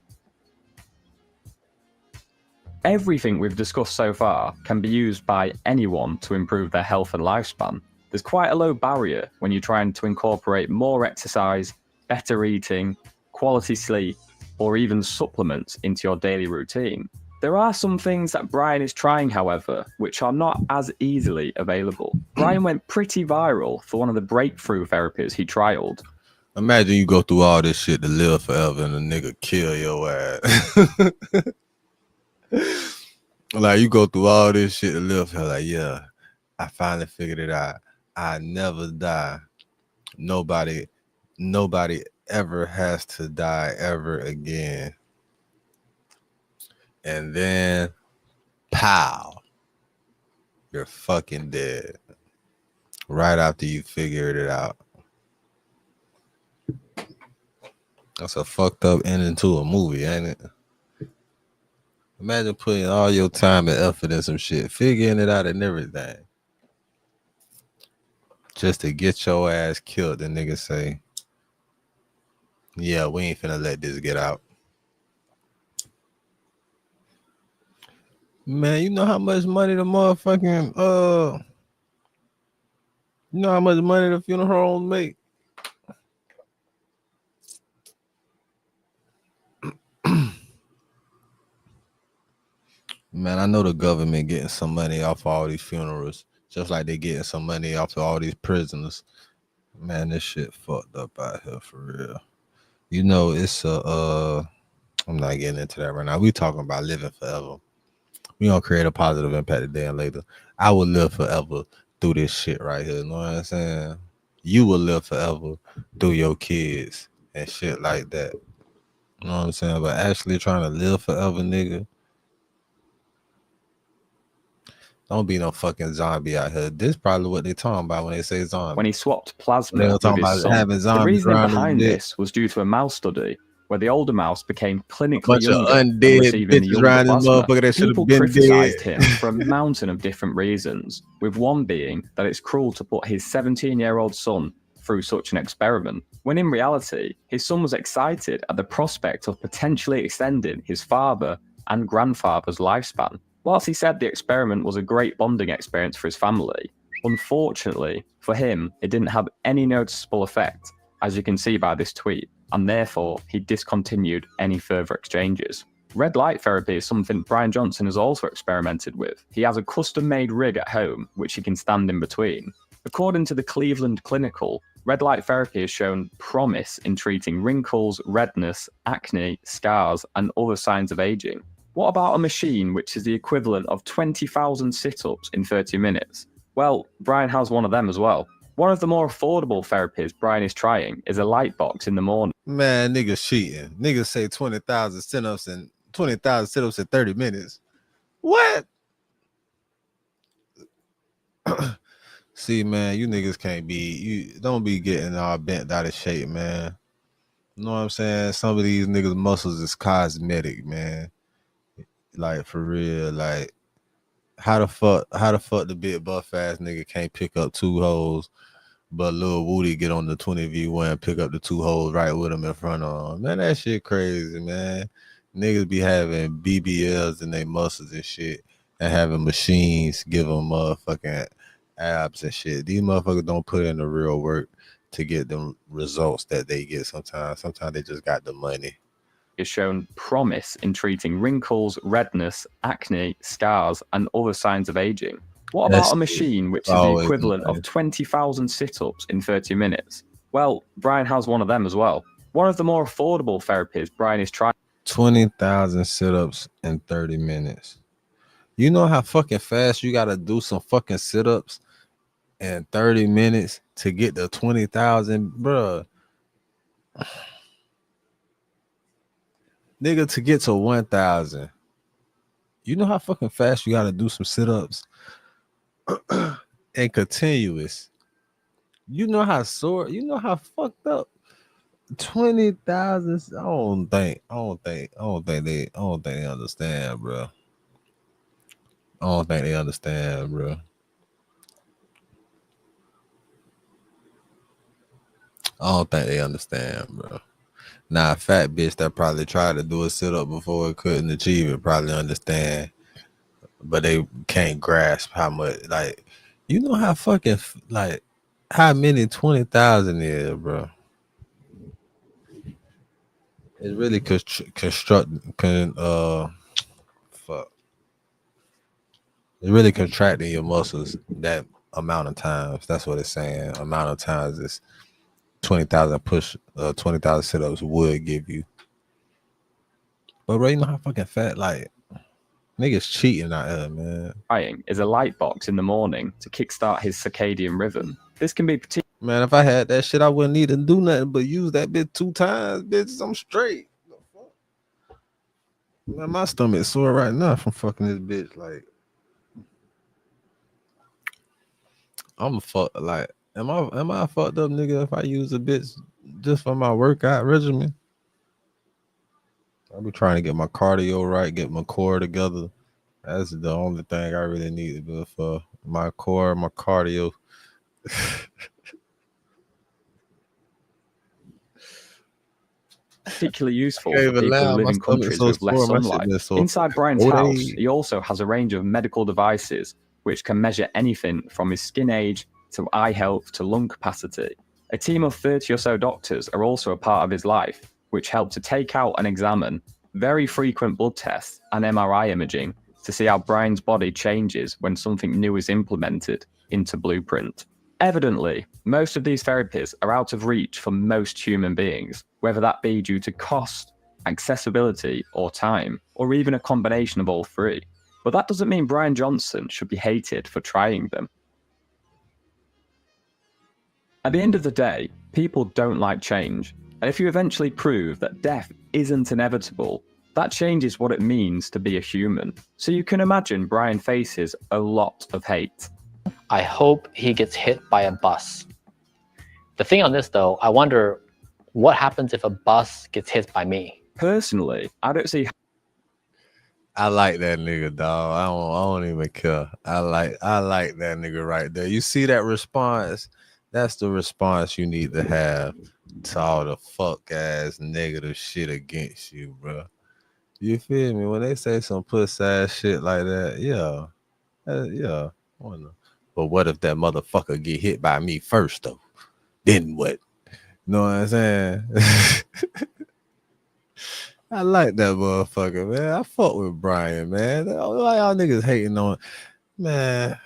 Everything we've discussed so far can be used by anyone to improve their health and lifespan. There's quite a low barrier when you're trying to incorporate more exercise, better eating, quality sleep, or even supplements into your daily routine. There are some things that Brian is trying, however, which are not as easily available. Brian went pretty viral for one of the breakthrough therapies he trialed. Imagine you go through all this shit to live forever and a nigga kill your ass. Like you go through all this shit to live forever. Like, yeah, I finally figured it out. I never die. Nobody ever has to die ever again. And then, pow, you're fucking dead. Right after you figured it out. That's a fucked up ending to a movie, ain't it? Imagine putting all your time and effort in some shit, figuring it out and everything, just to get your ass killed. The nigga say, yeah, we ain't finna let this get out. Man, you know how much money the motherfucking you know how much money the funeral homes make? Man, I know the government getting some money off of all these funerals, just like they getting some money off of all these prisoners. Man, this shit fucked up out here for real. You know, it's a I'm not getting into that right now. We talking about living forever. We gonna create a positive impact today and later. I will live forever through this shit right here. You know what I'm saying? You will live forever through your kids and shit like that. You know what I'm saying? But actually trying to live forever, nigga. Don't be no fucking zombie out here. This probably what they talking about when they say zombie. When he swapped They plasma were with talking his about son. having The zombies reasoning around behind this this was due to a mouse study where the older mouse became a clinically bunch of younger when undead receiving the bitches younger around this plasma. motherfucker that should People have been criticised dead. him for a mountain of different reasons, with one being that it's cruel to put his 17-year-old son through such an experiment, when in reality, his son was excited at the prospect of potentially extending his father and grandfather's lifespan. Whilst he said the experiment was a great bonding experience for his family, unfortunately for him, it didn't have any noticeable effect, as you can see by this tweet, and therefore he discontinued any further exchanges. Red light therapy is something Brian Johnson has also experimented with. He has a custom-made rig at home, which he can stand in between. According to the Cleveland Clinical, red light therapy has shown promise in treating wrinkles, redness, acne, scars, and other signs of aging. What about a machine which is the equivalent of 20,000 sit-ups in 30 minutes? Well, Brian has one of them as well. One of the more affordable therapies Brian is trying is a light box in the morning. Man, niggas cheating. Niggas say 20,000 sit-ups and 20,000 sit-ups in 30 minutes. What? See, man, you niggas can't be, you don't be getting all bent out of shape, man. You know what I'm saying? Some of these niggas' muscles is cosmetic, man. Like, for real, like, how the fuck the big buff ass nigga can't pick up 2 hoes, but Lil Woody get on the 20v1 and pick up the 2 hoes right with him in front of him? Man, that shit crazy, man. Niggas be having BBLs in their muscles and shit, and having machines give them motherfucking abs and shit. These motherfuckers don't put in the real work to get them results that they get sometimes. Sometimes they just got the money. Has shown promise in treating wrinkles, redness, acne, scars, and other signs of aging. What about a machine which is the equivalent of 20,000 sit-ups in 30 minutes? Well, Brian has one of them as well. One of the more affordable therapies Brian is trying. 20,000 sit-ups in 30 minutes. You know how fucking fast you gotta do some fucking sit-ups in 30 minutes to get to 20,000, bruh. Nigga, to get to 1,000. You know how fucking fast you gotta do some sit-ups and continuous. You know how sore, you know how fucked up 20,000. I don't think they understand, bro. I don't think they understand, bro. I don't think they understand, bro. Now, a fat bitch that probably tried to do a sit-up before it couldn't achieve it probably understand, but they can't grasp how much, like, you know how fucking, like, how many 20,000 is, bro. It's really it's really contracting your muscles that amount of times. That's what it's saying. Amount of times is 20,000 push, 20,000 sit-ups would give you. But bro, you know how fucking fat, like, niggas cheating out here, man. Trying is a light box in the morning to kickstart his circadian rhythm. This can be particularly. Man, if I had that shit, I wouldn't need to do nothing but use that bitch 2 times, bitch. I'm straight. Man, my stomach sore right now from fucking this bitch. Like, I'm fuck. Like, am I a fucked up nigga if I use a bitch just for my workout regimen? I be trying to get my cardio right, get my core together. That's the only thing I really need to do for my core, my cardio. Particularly useful for people who live in countries with less sunlight. Inside Brian's house, he also has a range of medical devices which can measure anything from his skin age to eye health to lung capacity. A team of 30 or so doctors are also a part of his life, which help to take out and examine very frequent blood tests and MRI imaging to see how Brian's body changes when something new is implemented into Blueprint. Evidently, most of these therapies are out of reach for most human beings, whether that be due to cost, accessibility, or time, or even a combination of all three. But that doesn't mean Brian Johnson should be hated for trying them. At the end of the day, people don't like change, and if you eventually prove that death isn't inevitable, that changes what it means to be a human. So you can imagine Brian faces a lot of hate. I hope he gets hit by a bus. The thing on this though, I wonder what happens if a bus gets hit by me? Personally, I don't see. I like that nigga, dog. I don't even care. I like that nigga right there. You see that response? That's the response you need to have to all the fuck ass negative shit against you, bro. You feel me? When they say some puss ass shit like that, yeah, yeah. But what if that motherfucker get hit by me first though? Then what? Know what I'm saying? I like that motherfucker, man. I fuck with Brian, man. Why y'all niggas hating on, man?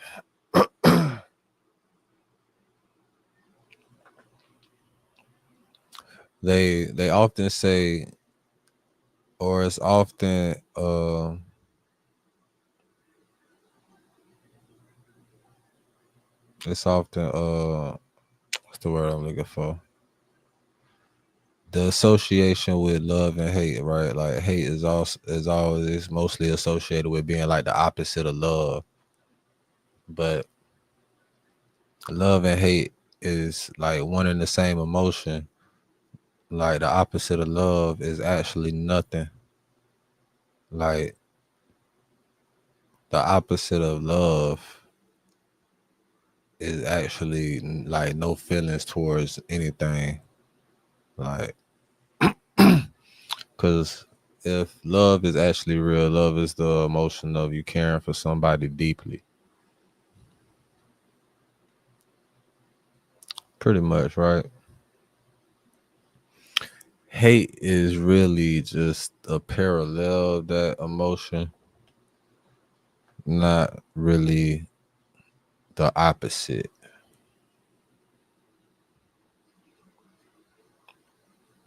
They often say, or it's often what's the word I'm looking for? The association with love and hate, right? Like hate is always mostly associated with being like the opposite of love. But love and hate is like one and the same emotion. Like the opposite of love is actually nothing. Like the opposite of love is actually like no feelings towards anything. Like, because if love is actually real, love is the emotion of you caring for somebody deeply. Pretty much, right? Hate is really just a parallel of that emotion, not really the opposite.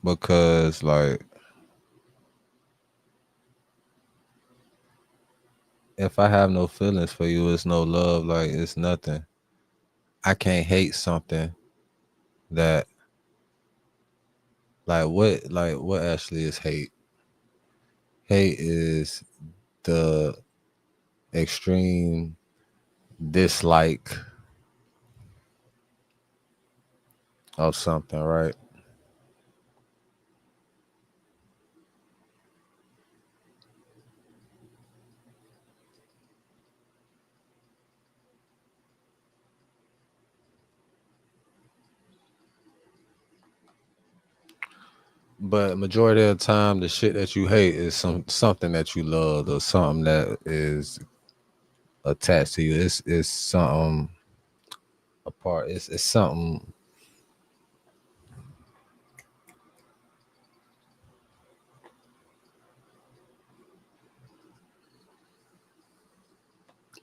Because like if I have no feelings for you, it's no love, like it's nothing. I can't hate something that what actually is hate? Hate is the extreme dislike of something, right? But majority of the time, the shit that you hate is something that you love or something that is attached to you. It's something apart. It's something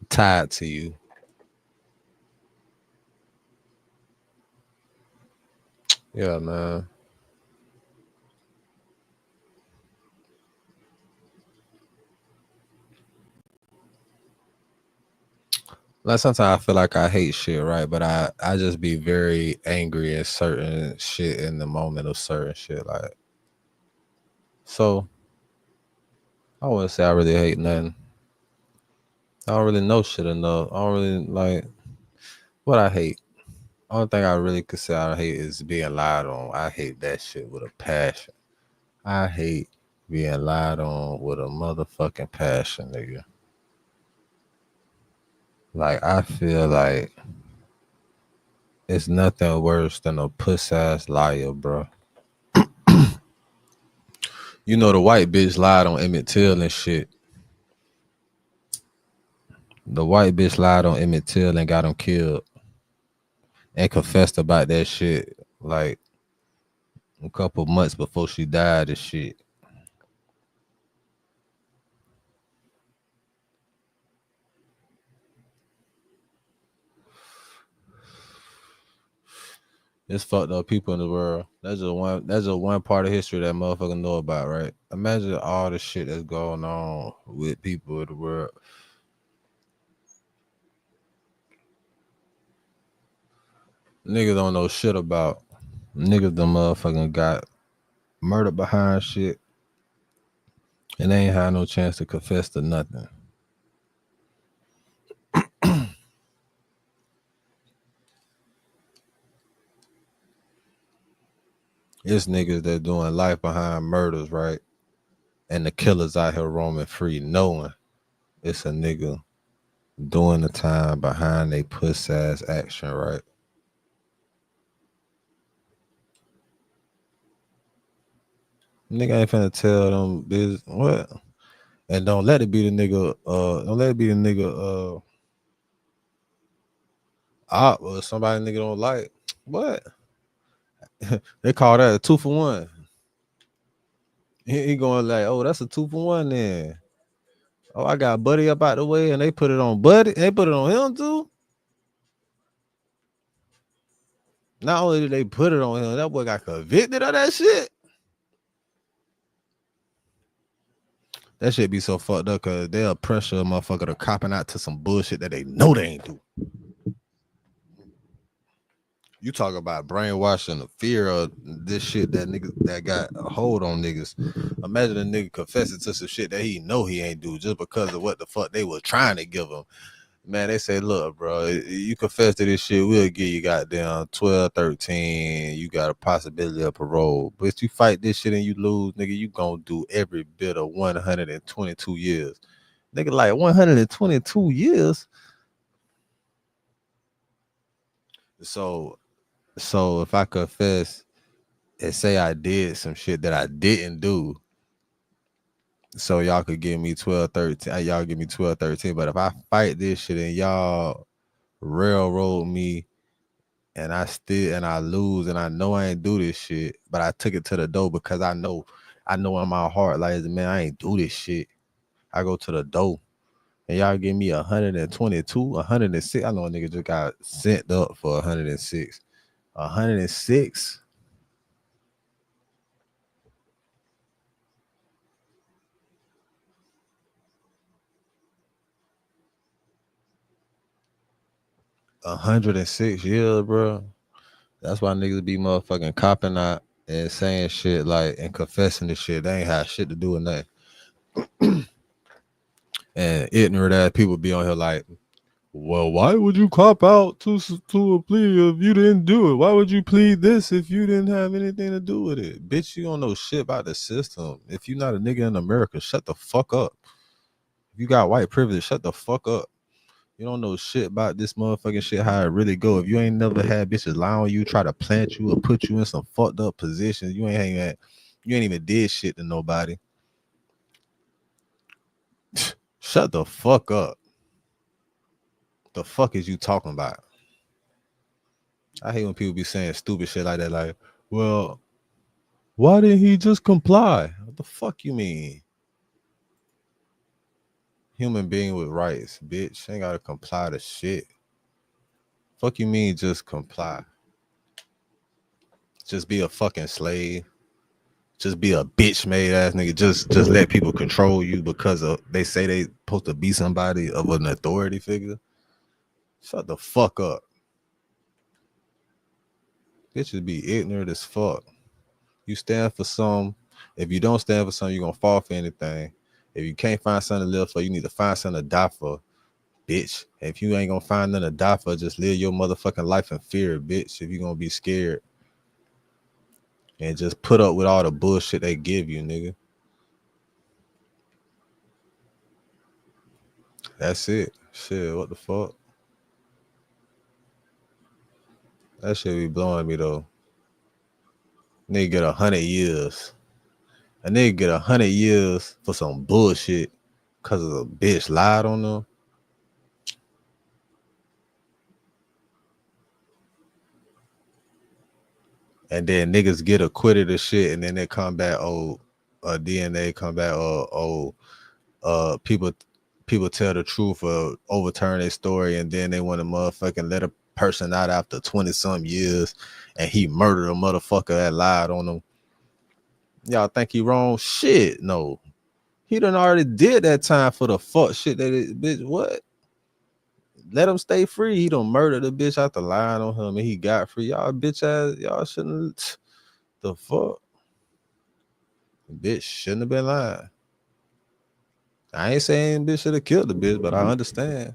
tied to you. Yeah, man. Like sometimes I feel like I hate shit, right? But I just be very angry at certain shit in the moment of certain shit. Like, so I wouldn't say I really hate nothing. I don't really know shit enough. I don't really like what I hate. Only thing I really could say I hate is being lied on. I hate that shit with a passion. I hate being lied on with a motherfucking passion, nigga. Like I feel like it's nothing worse than a puss ass liar, bro. You know the white bitch lied on Emmett Till and shit. The white bitch lied on Emmett Till and got him killed. And confessed about that shit like a couple months before she died and shit. It's fucked up people in the world. That's just one part of history that motherfucker know about, right? Imagine all the shit that's going on with people in the world. Niggas don't know shit about. Niggas the motherfucking got murdered behind shit, and they ain't had no chance to confess to nothing. It's niggas that doing life behind murders, right? And the killers out here roaming free, knowing it's a nigga doing the time behind they puss ass action, right? Nigga ain't finna tell them this what, and don't let it be the nigga. Don't let it be the nigga. Op or somebody nigga don't like. What? They call that a 2 for 1. He going like, oh, that's a 2 for 1 then. Oh, I got Buddy up out the way, and they put it on Buddy. They put it on him too. Not only did they put it on him, that boy got convicted of that shit. That shit be so fucked up because they'll pressure a motherfucker to copping out to some bullshit that they know they ain't do. You talk about brainwashing the fear of this shit that niggas that got a hold on niggas. Imagine a nigga confessing to some shit that he know he ain't do just because of what the fuck they was trying to give him. Man, they say, look, bro, you confess to this shit, we'll give you goddamn 12, 13. You got a possibility of parole. But if you fight this shit and you lose, nigga, you gonna do every bit of 122 years. Nigga, like 122 years. So if I confess and say I did some shit that I didn't do, so y'all could give me 12, 13. Y'all give me 12, 13. But if I fight this shit and y'all railroad me and I lose and I know I ain't do this shit, but I took it to the door because I know in my heart, like, man, I ain't do this shit. I go to the door and y'all give me 122, 106. I know a nigga just got sent up for 106. 106. $106, bro. That's why niggas be motherfucking copping out and saying shit like and confessing this shit. They ain't have shit to do with nothing. And ignorant ass people be on here like, well, why would you cop out to a plea if you didn't do it? Why would you plead this if you didn't have anything to do with it? Bitch, you don't know shit about the system. If you're not a nigga in America, shut the fuck up. If you got white privilege, shut the fuck up. You don't know shit about this motherfucking shit, how it really go. If you ain't never had bitches lie on you, try to plant you or put you in some fucked up positions, you ain't even did shit to nobody. Shut the fuck up. The fuck is you talking about? I hate when people be saying stupid shit like that. Like, well, why didn't he just comply? What the fuck you mean? Human being with rights, bitch. Ain't gotta comply to shit. Fuck you mean just comply? Just be a fucking slave. Just be a bitch made ass nigga. Just let people control you because of they say they supposed to be somebody of an authority figure. Shut the fuck up. Bitches be ignorant as fuck. You stand for some. If you don't stand for something, you're gonna fall for anything. If you can't find something to live for, you need to find something to die for, bitch. If you ain't gonna find nothing to die for, just live your motherfucking life in fear, bitch. If you're gonna be scared. And just put up with all the bullshit they give you, nigga. That's it. Shit, what the fuck? That shit be blowing me though. Nigga get 100 years. A nigga get 100 years for some bullshit because of a bitch lied on them. And then niggas get acquitted of shit, and then they come back, DNA come back, people tell the truth or overturn their story, and then they want to motherfucking person out after 20-some years and he murdered a motherfucker that lied on him. Y'all think he wrong? Shit, no. He done already did that time for the fuck shit that it, bitch, what? Let him stay free. He done murdered the bitch after lying on him and he got free. Y'all bitch ass, y'all shouldn't, the fuck? Bitch shouldn't have been lying. I ain't saying bitch should have killed the bitch, but I understand.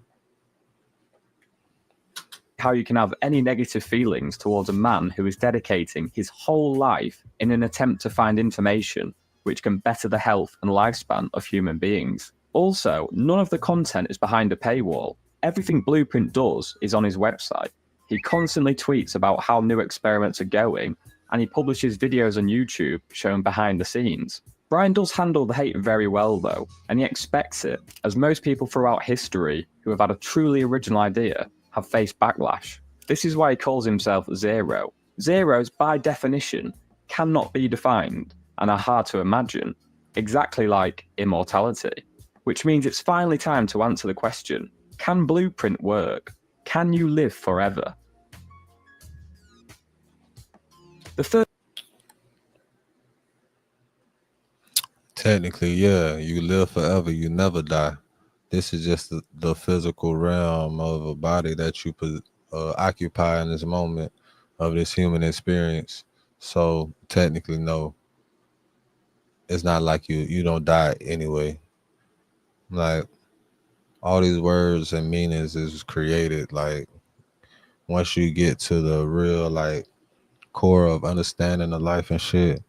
How you can have any negative feelings towards a man who is dedicating his whole life in an attempt to find information which can better the health and lifespan of human beings. Also, none of the content is behind a paywall. Everything Blueprint does is on his website. He constantly tweets about how new experiments are going, and he publishes videos on YouTube showing behind the scenes. Brian does handle the hate very well though, and he expects it, as most people throughout history who have had a truly original idea have faced backlash. This is why he calls himself Zero. Zeros, by definition, cannot be defined and are hard to imagine, exactly like immortality. Which means it's finally time to answer the question, can Blueprint work? Can you live forever? The first... Technically, yeah, you live forever, you never die. This is just the physical realm of a body that you occupy in this moment of this human experience. So technically, no. It's not like you don't die anyway. Like, all these words and meanings is created. Like, once you get to the real, like, core of understanding the life and shit.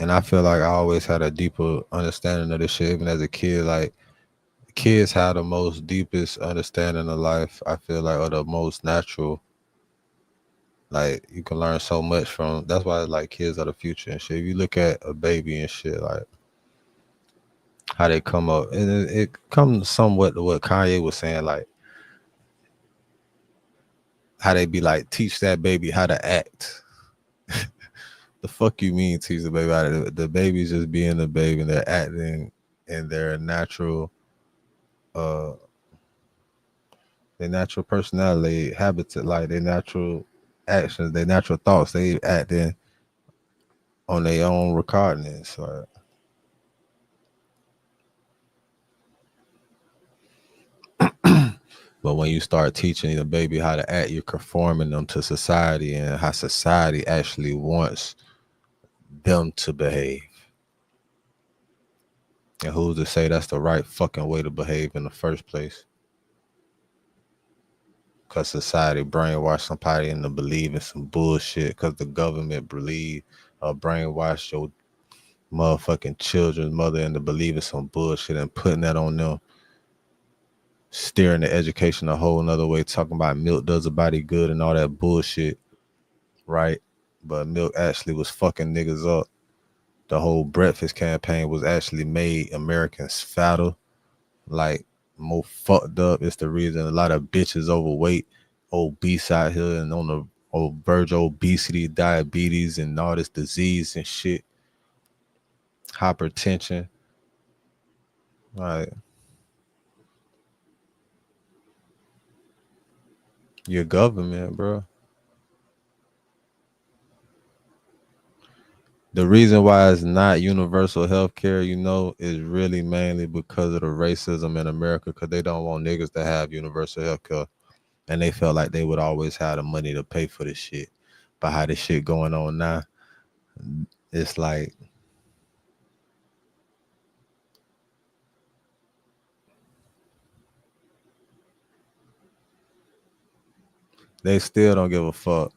And I feel like I always had a deeper understanding of this shit, even as a kid. Like, kids have the most deepest understanding of life, I feel like, or the most natural. Like, you can learn so much from, that's why, like, kids are the future and shit. If you look at a baby and shit, like, how they come up, and it comes somewhat to what Kanye was saying, like, how they be like, teach that baby how to act. The fuck you mean teach the baby how to? The baby's just being the baby and they're acting in their natural personality, habitat, like their natural actions, their natural thoughts. They acting on their own recordings. Like, but when you start teaching the baby how to act, you're conforming them to society and how society actually wants them to behave. And who's to say that's the right fucking way to behave in the first place? Because society brainwashed somebody into believing some bullshit because the government brainwash your motherfucking children's mother into believing some bullshit and putting that on them. Steering the education a whole nother way, talking about milk does a body good and all that bullshit, right? But milk actually was fucking niggas up. The whole breakfast campaign was actually made Americans fatter, like more fucked up. It's the reason a lot of bitches overweight, obese out here and on the verge of obesity, diabetes, and all this disease and shit. Hypertension. Like, your government, bro. The reason why it's not universal health care, you know, is really mainly because of the racism in America, because they don't want niggas to have universal health care. And they felt like they would always have the money to pay for this shit. But how this shit going on now, it's like, they still don't give a fuck.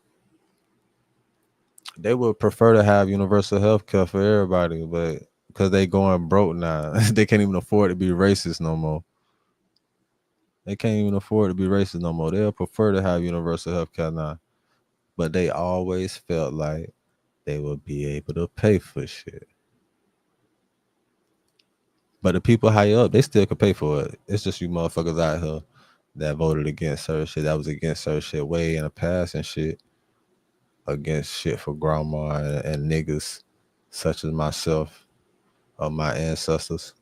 They would prefer to have universal health care for everybody, but because they going broke now, they can't even afford to be racist no more. They can't even afford to be racist no more. They'll prefer to have universal health care now. But they always felt like they would be able to pay for shit. But the people higher up, they still could pay for it. It's just you motherfuckers out here that voted against certain shit, that was against certain shit way in the past and shit. Against shit for grandma and niggas such as myself or my ancestors.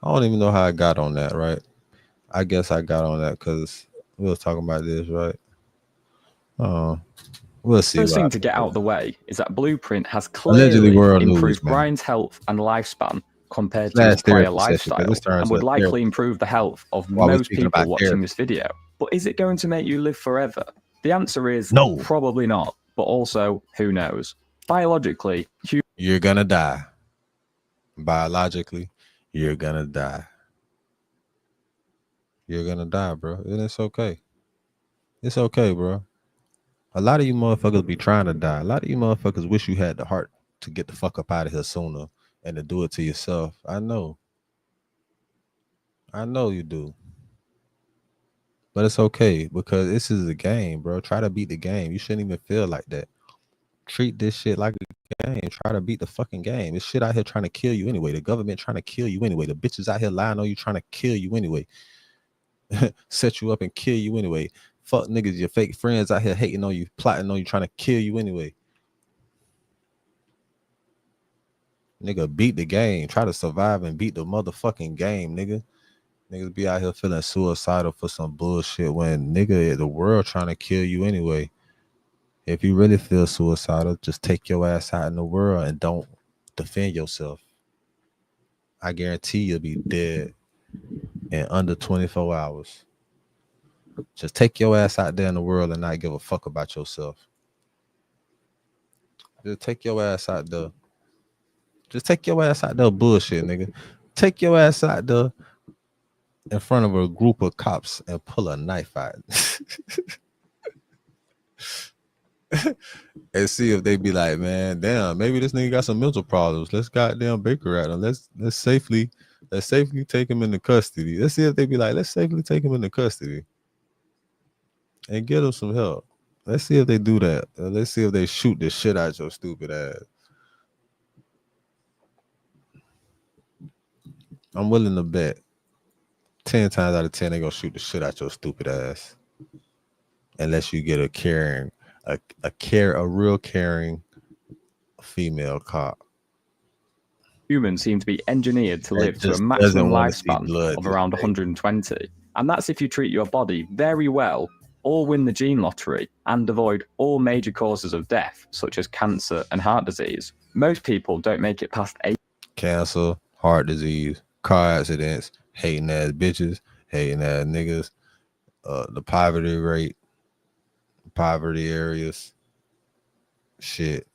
I don't even know how I got on that, right? I guess I got on that because we was talking about this, right? We'll see. First thing to get out of the way is that Blueprint has Allegedly clearly world news, improved man. Brian's health and lifespan compared to Slash his prior therapy session, 'cause lifestyle, this turns and would to likely therapy. improve the health of While we're most speaking people about watching therapy. this video. But is it going to make you live forever? The answer is no, probably not. But also, who knows? Biologically, you're gonna die. Biologically, you're gonna die. You're gonna die, bro. And it's okay. It's okay, bro. A lot of you motherfuckers be trying to die. A lot of you motherfuckers wish you had the heart to get the fuck up out of here sooner and to do it to yourself. I know. I know you do. But it's okay because this is a game, bro. Try to beat the game. You shouldn't even feel like that. Treat this shit like a game. Try to beat the fucking game. This shit out here trying to kill you anyway. The government trying to kill you anyway. The bitches out here lying on you trying to kill you anyway. Set you up and kill you anyway. Fuck niggas, your fake friends out here hating on you, plotting on you, trying to kill you anyway. Nigga, beat the game. Try to survive and beat the motherfucking game, nigga. Niggas be out here feeling suicidal for some bullshit when, nigga, the world trying to kill you anyway. If you really feel suicidal, just take your ass out in the world and don't defend yourself. I guarantee you'll be dead in under 24 hours. Just take your ass out there in the world and not give a fuck about yourself. Just take your ass out there. Just take your ass out there bullshit, nigga. Take your ass out there in front of a group of cops and pull a knife out. And see if they be like, man, damn, maybe this nigga got some mental problems. Let's goddamn Baker at him. Let's safely take him into custody. Let's see if they be like, let's safely take him into custody and get him some help. Let's see if they do that. Let's see if they shoot the shit out your stupid ass. I'm willing to bet 10 times out of 10 they gonna shoot the shit out your stupid ass. Unless you get a real caring female cop. Humans seem to be engineered to live to a maximum lifespan of around 120. And that's if you treat your body very well, or win the gene lottery, and avoid all major causes of death, such as cancer and heart disease. Most people don't make it past 8. Cancer, heart disease, car accidents, hating ass bitches, hating ass niggas, the poverty rate, poverty areas, shit.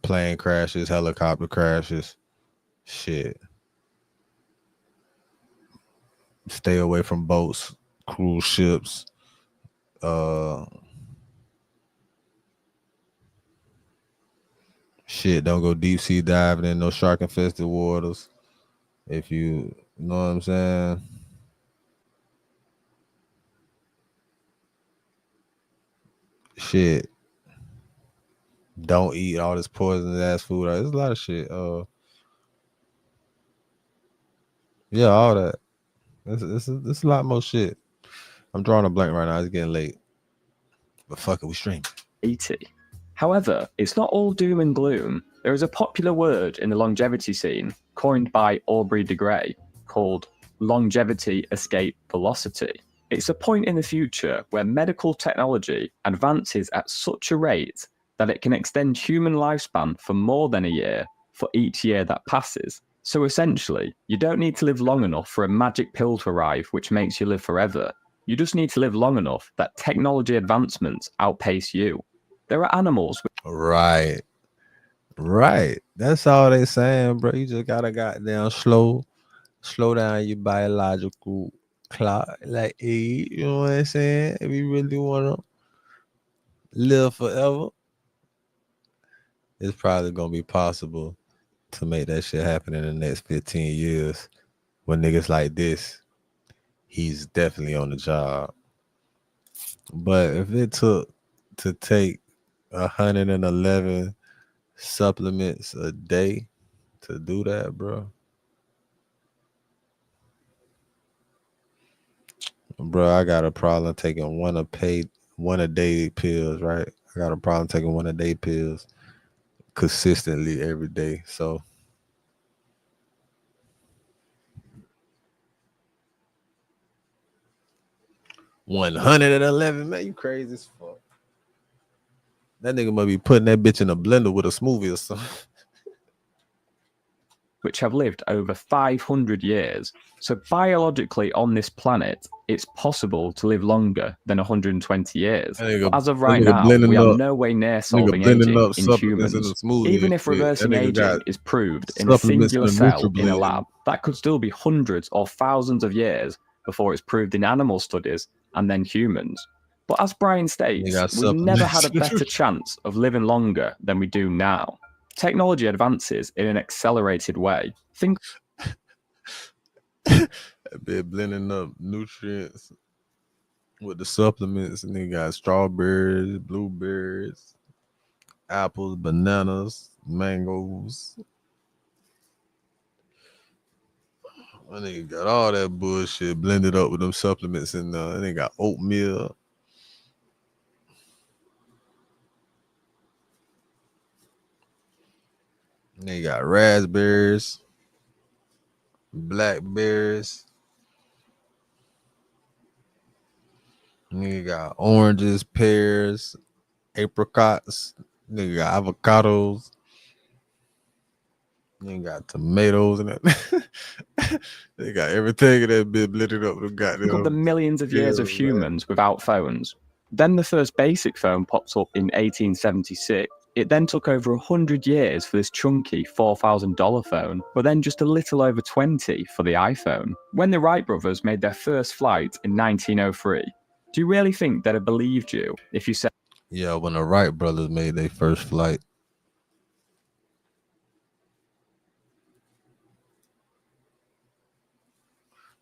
Plane crashes, helicopter crashes, shit. Stay away from boats, cruise ships, shit. Don't go deep sea diving in no shark infested waters. If you know what I'm saying. Shit. Don't eat all this poisonous ass food. There's a lot of shit. Yeah, all that. This is a lot more shit. I'm drawing a blank right now. It's getting late. But fuck it, we stream. 80. However, it's not all doom and gloom. There is a popular word in the longevity scene, coined by Aubrey de Grey, called longevity escape velocity. It's a point in the future where medical technology advances at such a rate that it can extend human lifespan for more than a year for each year that passes. So essentially, you don't need to live long enough for a magic pill to arrive which makes you live forever. You just need to live long enough that technology advancements outpace you. There are animals with... Right. That's all they saying, bro. You just gotta goddamn slow down your biological clock, like age. You know what I'm saying? If you really wanna live forever, it's probably gonna be possible to make that shit happen in the next 15 years. When niggas like this, he's definitely on the job. But if it took to take 111 supplements a day to do that, bro, I got a problem taking one a day pills, right? I got a problem taking one a day pills consistently every day. So 111, man. You crazy as fuck. That nigga might be putting that bitch in a blender with a smoothie or something. Which have lived over 500 years. So biologically on this planet, it's possible to live longer than 120 years. But as of right now, we are no way near solving aging in humans. Even if reversing aging is proved in a singular cell in a lab, that could still be hundreds or thousands of years before it's proved in animal studies and then humans. But as Brian states, we've never had a better chance of living longer than we do now. Technology advances in an accelerated way. Think that bit blending up nutrients with the supplements, and they got strawberries, blueberries, apples, bananas, mangoes. And they got all that bullshit blended up with them supplements, and they got oatmeal. And they got raspberries, blackberries. And they got oranges, pears, apricots. They got avocados. They got tomatoes and that. They got everything in that bit blended up with goddamn. of the millions of years of humans without phones. Then the first basic phone popped up in 1876. It then took over 100 years for this chunky $4,000 phone, but then just a little over 20 for the iPhone. When the Wright brothers made their first flight in 1903, do you really think they'd have believed you if you said... Yeah, when the Wright brothers made their first flight.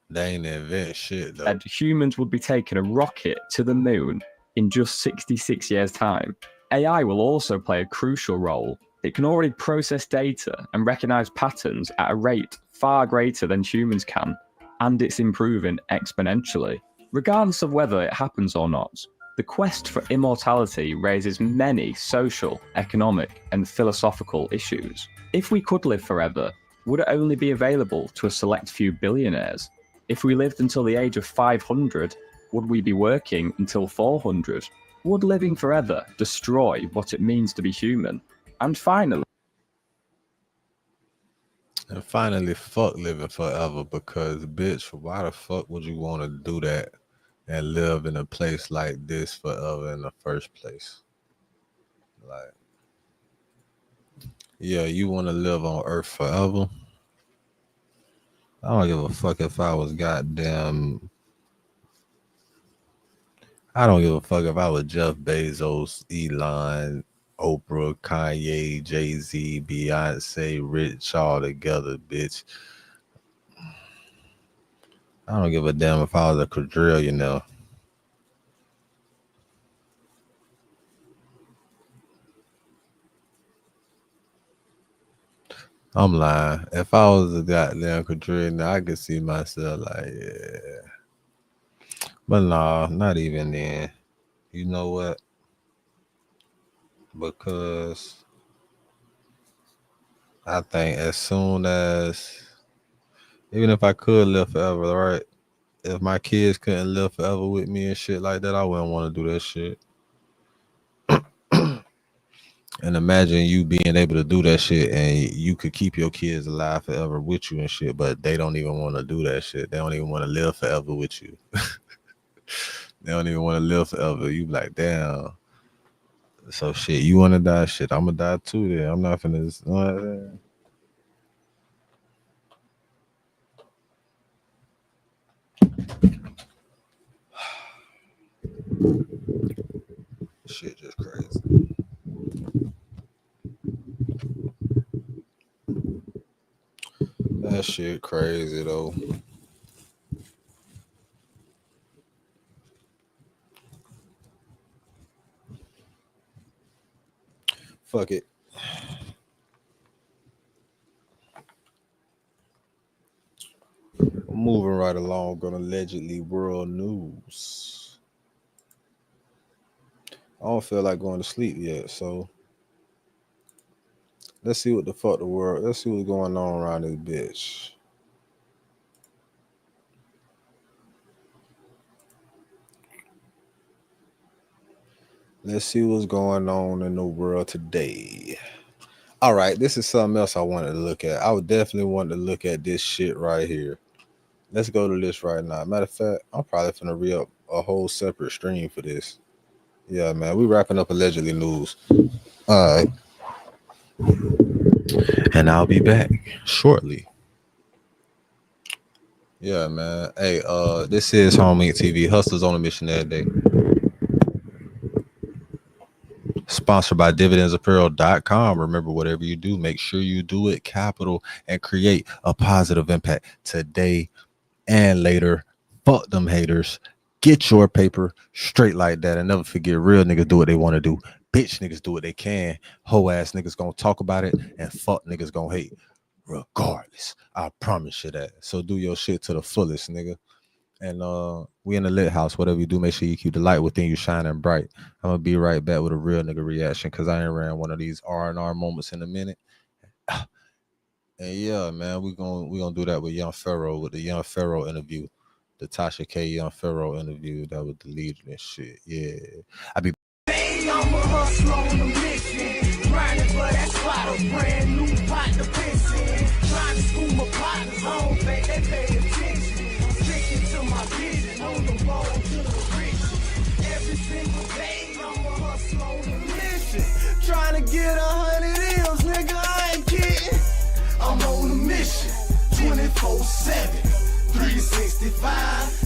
They ain't invent shit, though. That humans would be taking a rocket to the moon in just 66 years' time. AI will also play a crucial role. It can already process data and recognize patterns at a rate far greater than humans can, and it's improving exponentially. Regardless of whether it happens or not, the quest for immortality raises many social, economic, and philosophical issues. If we could live forever, would it only be available to a select few billionaires? If we lived until the age of 500, would we be working until 400? Would living forever destroy what it means to be human? And finally, fuck living forever, because, bitch, why the fuck would you want to do that and live in a place like this forever in the first place? Like, yeah, you want to live on Earth forever? I don't give a fuck if I was goddamn... I don't give a fuck if I was Jeff Bezos, Elon, Oprah, Kanye, Jay-Z, Beyonce, Rich, all together, bitch. I don't give a damn if I was a quadrillionaire. I'm lying. If I was a goddamn quadrillionaire, I could see myself like, yeah. But nah, not even then. You know what? Because I think as soon as, even if I could live forever, right? If my kids couldn't live forever with me and shit like that, I wouldn't want to do that shit. And imagine you being able to do that shit and you could keep your kids alive forever with you and shit, but they don't even want to do that shit. They don't even want to live forever with you. They don't even want to live forever. You be like, damn. So shit, you want to die? Shit, I'm going to die too then. I'm not finna... You know what I'm saying? Shit just crazy. That shit crazy though. Fuck it. Moving right along on allegedly world news. I don't feel like going to sleep yet, so let's see what the fuck the world. Let's see what's going on around this bitch. Let's see what's going on in the world today. All right, this is something else I wanted to look at. I would definitely want to look at this shit right here. Let's go to this right now. Matter of fact, I'm probably finna re-up a whole separate stream for this. Yeah, man, we wrapping up allegedly news. All right. And I'll be back shortly. Yeah, man. Hey, this is Home Inc. TV. Hustlers on a mission that day. Sponsored by dividendsapparel.com. Remember, whatever you do, make sure you do it capital and create a positive impact today and later. Fuck them haters. Get your paper straight like that. And never forget, real niggas do what they want to do. Bitch niggas do what they can. Hoe ass niggas gonna talk about it, and fuck niggas gonna hate regardless. I promise you that. So do your shit to the fullest, nigga. And we in the lit house. Whatever you do, make sure you keep the light within you shining bright. I'm gonna be right back with a real nigga reaction, because I ain't ran one of these R&R moments in a minute. And yeah, man, we gonna do that with Young Pharaoh, with the Young Pharaoh interview, the Tasha K Young Pharaoh interview that was deleted and shit. Yeah, I be. I'm a hustler on a mission, grinding for that spot, a brand new pot to piss in. Trying to school my partners, I don't think they pay attention. I'm sticking to my vision, on the road to the riches. Every single day, I'm a hustler on a mission, trying to get 100 M's, nigga, I ain't kidding. I'm on a mission, 24/7, 365.